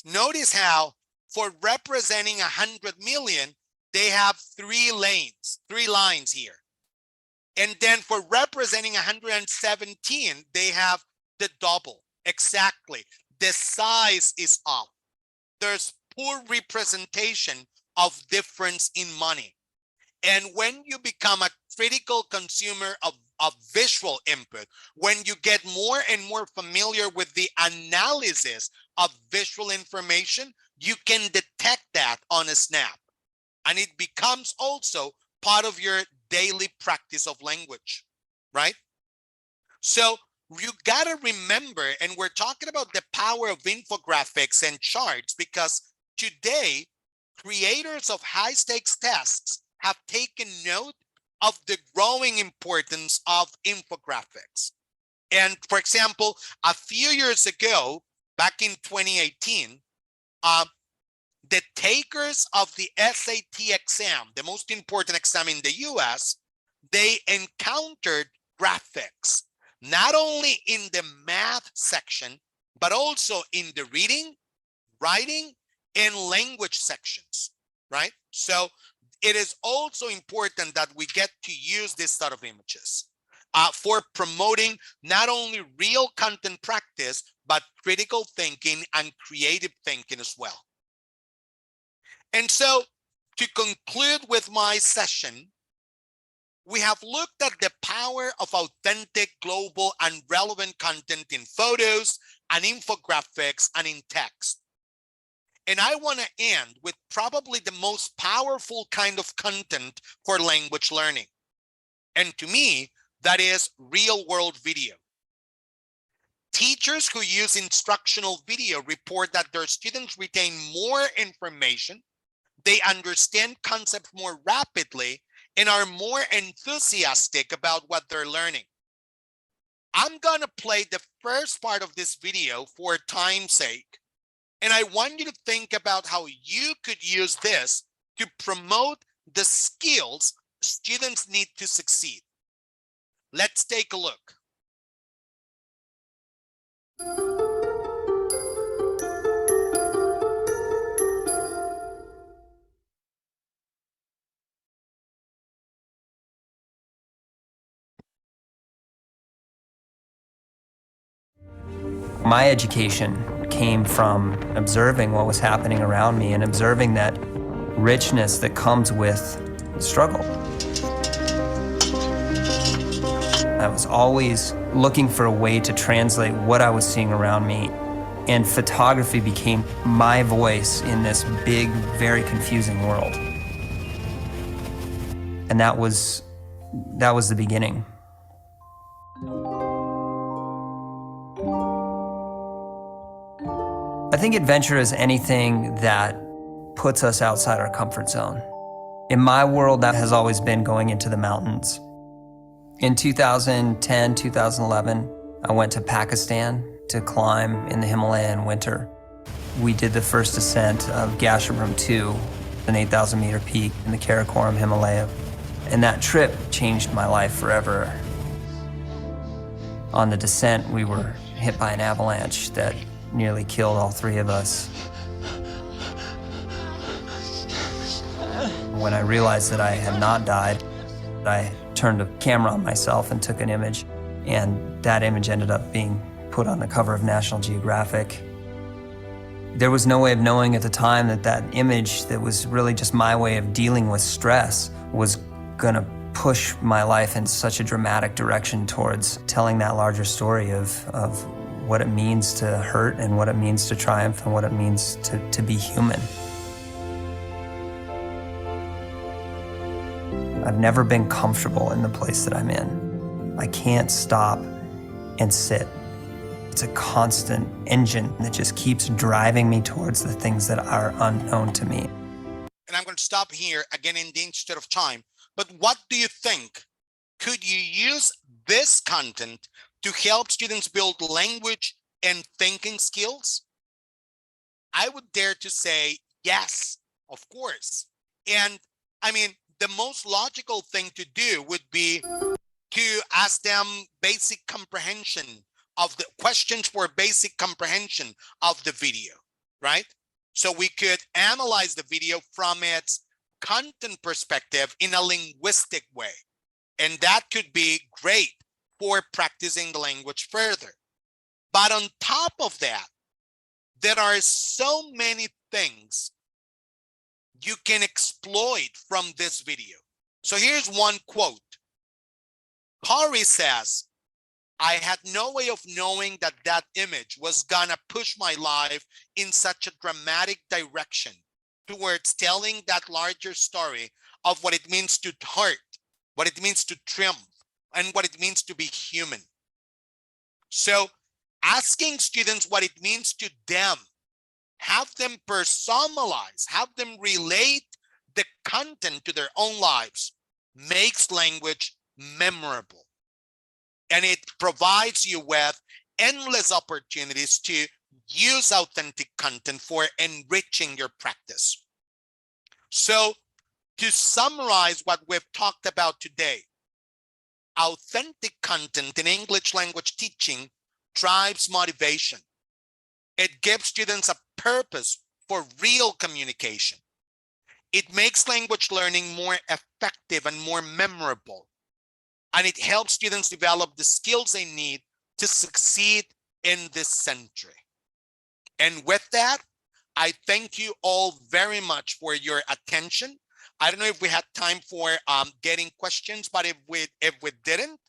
Notice how for representing 100 million, they have 3 lines here. And then for representing 117, they have the double. Exactly. The size is off. There's poor representation of difference in money. And when you become a critical consumer of visual input, when you get more and more familiar with the analysis of visual information, you can detect that on a snap. And it becomes also part of your daily practice of language, right? So you gotta remember, and we're talking about the power of infographics and charts, because today, creators of high stakes tests have taken note of the growing importance of infographics. And for example, a few years ago, back in 2018, the takers of the SAT exam, the most important exam in the US, they encountered graphics, not only in the math section, but also in the reading, writing, and language sections, right? So it is also important that we get to use this sort of images for promoting not only real content practice, but critical thinking and creative thinking as well. And so to conclude with my session, we have looked at the power of authentic, global, and relevant content in photos and infographics and in text. And I want to end with probably the most powerful kind of content for language learning. And to me, that is real-world video. Teachers who use instructional video report that their students retain more information, they understand concepts more rapidly, and are more enthusiastic about what they're learning. I'm going to play the first part of this video for time's sake. And I want you to think about how you could use this to promote the skills students need to succeed. Let's take a look. My education came from observing what was happening around me and observing that richness that comes with struggle. I was always looking for a way to translate what I was seeing around me, and photography became my voice in this big, very confusing world. And that was the beginning. I think adventure is anything that puts us outside our comfort zone. In my world, that has always been going into the mountains. In 2010, 2011, I went to Pakistan to climb in the Himalaya in winter. We did the first ascent of Gasherbrum 2, an 8,000 meter peak in the Karakoram Himalaya. And that trip changed my life forever. On the descent, we were hit by an avalanche that nearly killed all 3 of us. When I realized that I had not died, I turned a camera on myself and took an image, and that image ended up being put on the cover of National Geographic. There was no way of knowing at the time that that image that was really just my way of dealing with stress was gonna push my life in such a dramatic direction towards telling that larger story of what it means to hurt and what it means to triumph and what it means to be human. I've never been comfortable in the place that I'm in. I can't stop and sit. It's a constant engine that just keeps driving me towards the things that are unknown to me. And I'm going to stop here again in the interest of time. But what do you think? Could you use this content to help students build language and thinking skills? I would dare to say yes, of course. And I mean, the most logical thing to do would be to ask them basic comprehension of the questions for basic comprehension of the video. right? So we could analyze the video from its content perspective in a linguistic way. And that could be great for practicing the language further. But on top of that, there are so many things you can exploit from this video. So here's one quote. Kari says, I had no way of knowing that that image was gonna push my life in such a dramatic direction towards telling that larger story of what it means to hurt, what it means to triumph, and what it means to be human. So asking students what it means to them, have them personalize, have them relate the content to their own lives, makes language memorable. And it provides you with endless opportunities to use authentic content for enriching your practice. So to summarize what we've talked about today, authentic content in English language teaching drives motivation. It gives students a purpose for real communication. It makes language learning more effective and more memorable. And it helps students develop the skills they need to succeed in this century. And with that, I thank you all very much for your attention. I don't know if we had time for getting questions, but if we didn't,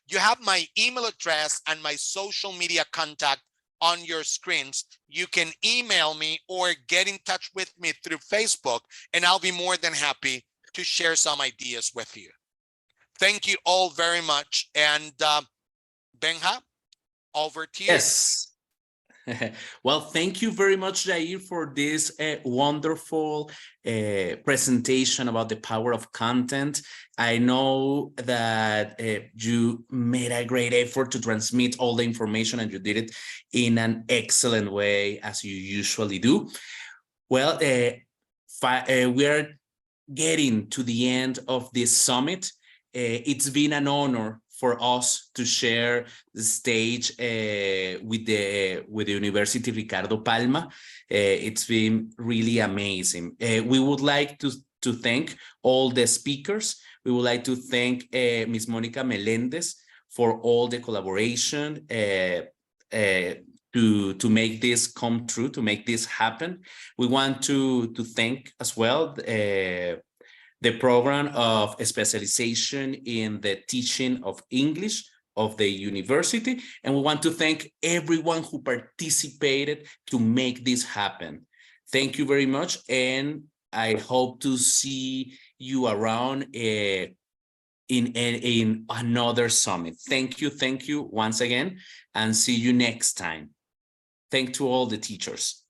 you have my email address and my social media contact on your screens. You can email me or get in touch with me through Facebook, and I'll be more than happy to share some ideas with you. Thank you all very much. And Benja, over to you. Yes. Well, thank you very much, Jair, for this wonderful presentation about the power of content. I know that you made a great effort to transmit all the information, and you did it in an excellent way, as you usually do. Well, we are getting to the end of this summit. It's been an honor for us to share the stage with the University Ricardo Palma. It's been really amazing. We would like to thank all the speakers. We would like to thank Ms. Monica Melendez for all the collaboration to make this come true, to make this happen. We want to thank as well the program of specialization in the teaching of English of the university. And we want to thank everyone who participated to make this happen. Thank you very much. And I hope to see you around in another summit. Thank you once again, and see you next time. Thank to all the teachers.